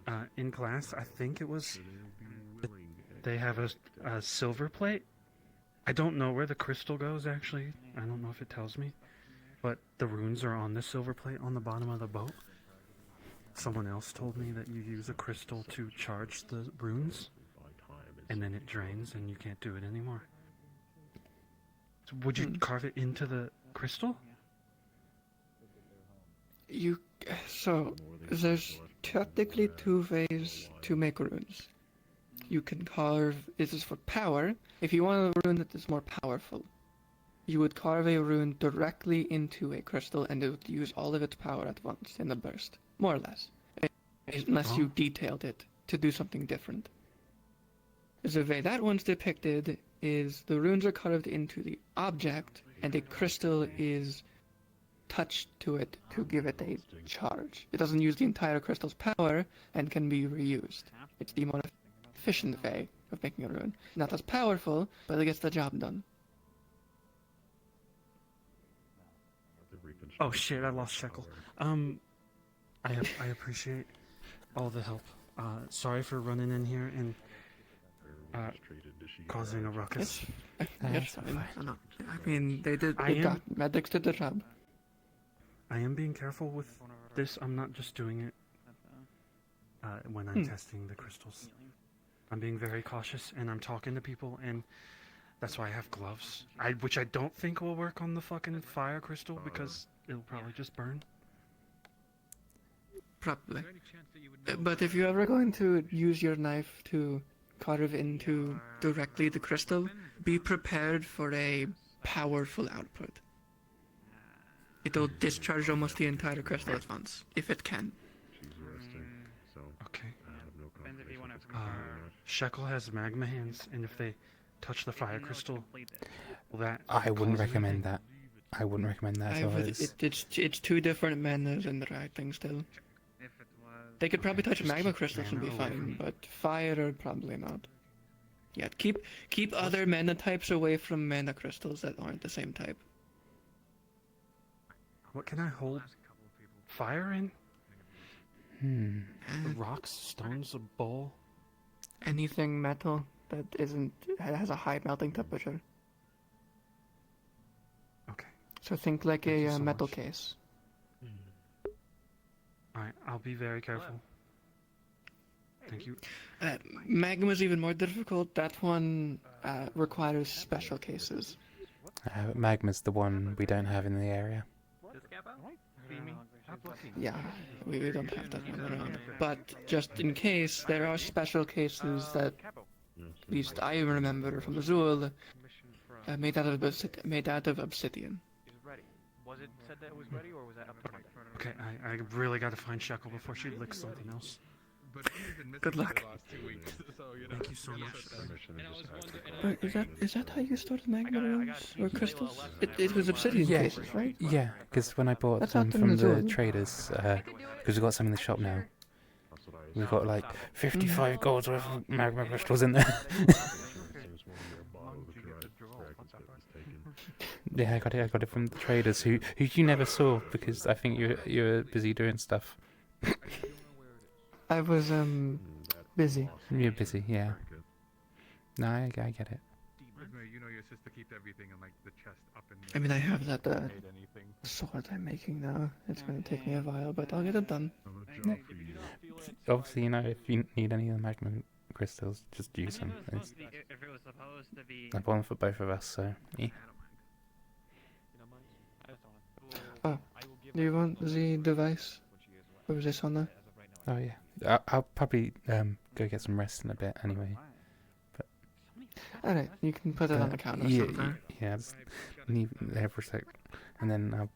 on. In class, I think it was. They have a silver plate. I don't know where the crystal goes, actually. I don't know if it tells me. But the runes are on the silver plate on the bottom of the boat. Someone else told me that you use a crystal to charge the runes, and then it drains and you can't do it anymore. So would you carve it into the crystal? So, there's technically two ways to make runes. You can carve, this is for power. If you want a rune that is more powerful, you would carve a rune directly into a crystal and it would use all of its power at once in a burst. More or less. Unless you detailed it to do something different. The way that one's depicted is the runes are carved into the object and a crystal is touched to it to give it a charge. It doesn't use the entire crystal's power and can be reused. It's the more efficient way of making a rune. Not as powerful, but it gets the job done. Oh shit, I lost Shekel. I appreciate all the help. Sorry for running in here and causing a ruckus. It's fine. I mean, they got medics did the job. I am being careful with this. I'm not just doing it when I'm testing the crystals. I'm being very cautious, and I'm talking to people, and that's why I have gloves. Which I don't think will work on the fucking fire crystal, because it'll probably just burn. Probably. But if you're ever going to use your knife to carve into directly the crystal, be prepared for a powerful output. It'll discharge almost the entire crystal at once, if it can. Okay. Shekel has magma hands, and if they touch the fire crystal, will that I wouldn't cause recommend anything? that. I wouldn't recommend that. Otherwise... It's two different manas in the right thing still. They could probably touch magma crystals and be fine, but fire probably not. Yeah, keep other mana types away from mana crystals that aren't the same type. What can I hold fire in? Rocks, stones, a bowl. Anything metal that has a high melting temperature. Okay. So think like a metal case. Alright, I'll be very careful. Thank you. Magma is even more difficult. That one requires special cases. Magma's the one we don't have in the area. Yeah, we don't have that one around. But just in case, there are special cases that, at least I remember from Azul, made out of obsidian. Was it said that it was ready, or was that up to me? Okay, I really gotta find Shekel before she licks something else. Good luck. Thank you so much. But is that how you started magma runes or crystals? It was obsidian cases, right? Yeah, because when I bought That's them not in from the the zone. traders, because we've got some in the shop now. We've got like 55 golds worth of magma crystals in there. Yeah, I got it from the traders who you never saw because I think you were busy doing stuff. I was busy. You're busy, yeah. No, I get it. You know your sister keeps everything in like the chest up in. I mean, I have that sword I'm making now. It's gonna take me a while, but I'll get it done. Obviously, you know, if you need any of the magma crystals, just use them. I bought them for both of us, so yeah. Oh, do you want the device? Or is this on there? Oh yeah, I'll probably go get some rest in a bit anyway. But alright, you can put it on the counter. Yeah, somewhere. yeah. Just leave it there for a sec, and then I'll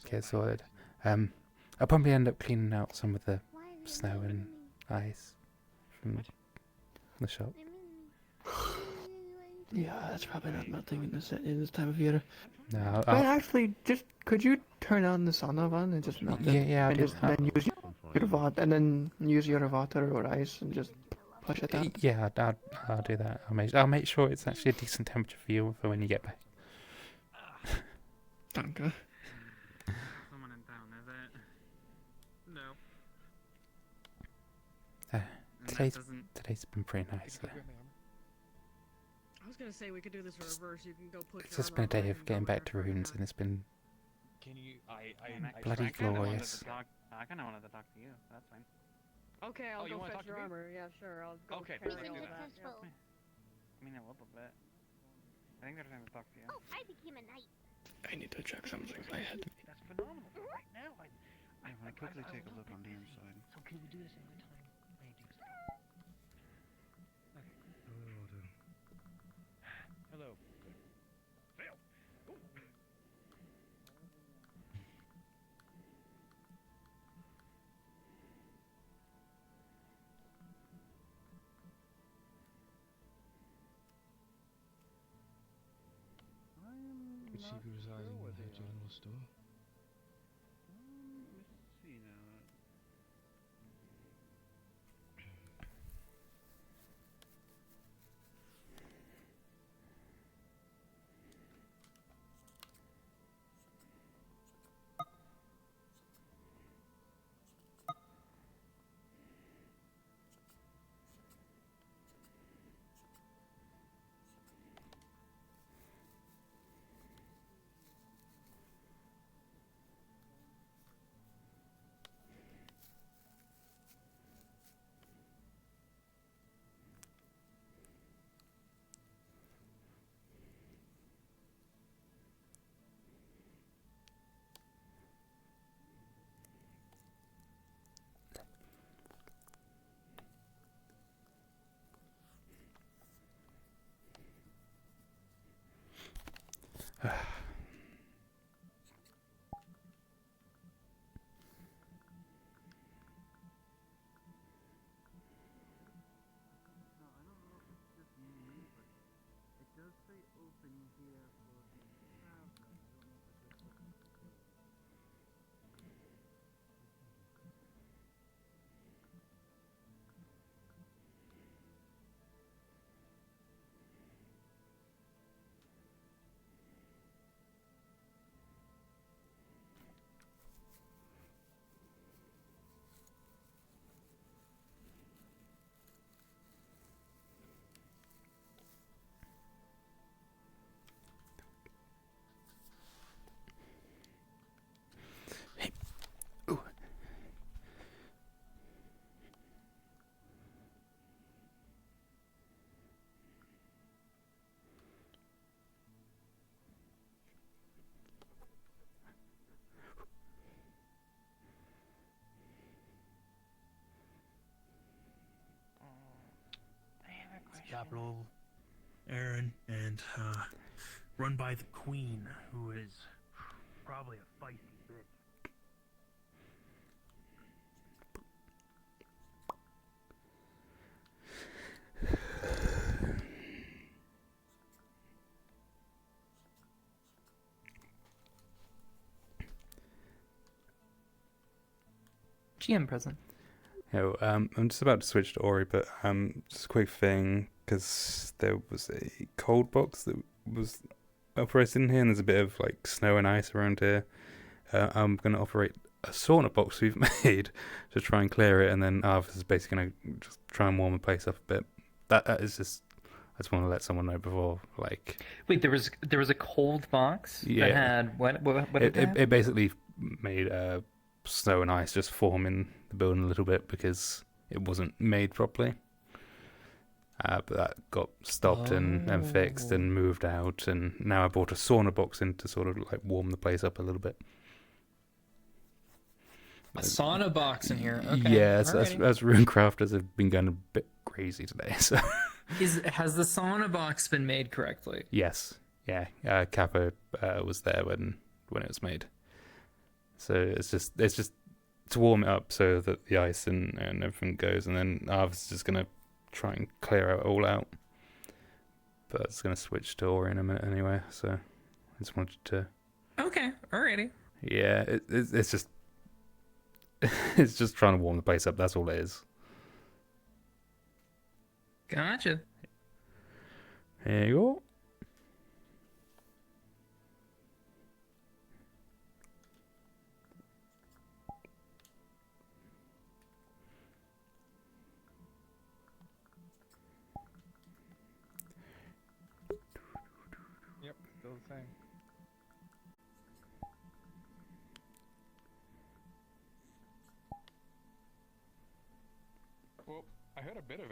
get it sorted. I'll probably end up cleaning out some of the snow and ice from the shop. Yeah, that's probably not melting in this time of year. No, But actually, could you turn on the sauna one and just melt it? Yeah, and just then use it? your water, and then use your water or ice and just push it out. Yeah, I'll do that. I'll make sure it's actually a decent temperature for you for when you get back. Danke. Someone in town, is it? No. Today's been pretty nice. Though. I was gonna say we could do this in reverse. You can go put. It's just been a day of getting back to runes, and it's been bloody glorious. I kind of wanted to talk to you. So that's fine. Okay, I'll go fetch your armor. Yeah, sure. I'll go Okay, carry let's all do that. that. Yeah. I mean, a little bit. I think they're trying to talk to you. Oh, I became a knight. I need to check something in my head. That's phenomenal. Right now, I want to quickly take a look on the inside. So can we do this every time I do stuff? Hello. Fail. Would she be residing in the general store? Let's see now. Capital, Aaron, and run by the Queen, who is probably a feisty bitch. GM present. Yo, I'm just about to switch to Ori, but just a quick thing, because there was a cold box that was operated in here, and there's a bit of like snow and ice around here. I'm going to operate a sauna box we've made to try and clear it, and then Arthur's is basically going to just try and warm the place up a bit. That is just, I just want to let someone know before, like. Wait, there was a cold box that had what it basically made snow and ice just form in the building a little bit because it wasn't made properly. But that got stopped and fixed and moved out, and now I bought a sauna box in to sort of like warm the place up a little bit. A sauna box in here. Okay. Yeah, as rune crafters have been going a bit crazy today. So has the sauna box been made correctly? Yes. Yeah. Kappa was there when it was made. So it's just to warm it up so that the ice and everything goes, and then Arvis is just gonna try and clear it all out. But it's gonna switch to Ori in a minute anyway. So I just wanted to. Okay. Alrighty. Yeah, it's it's just trying to warm the place up. That's all it is. Gotcha. There you go. Yep, still the same. Well, I heard a bit of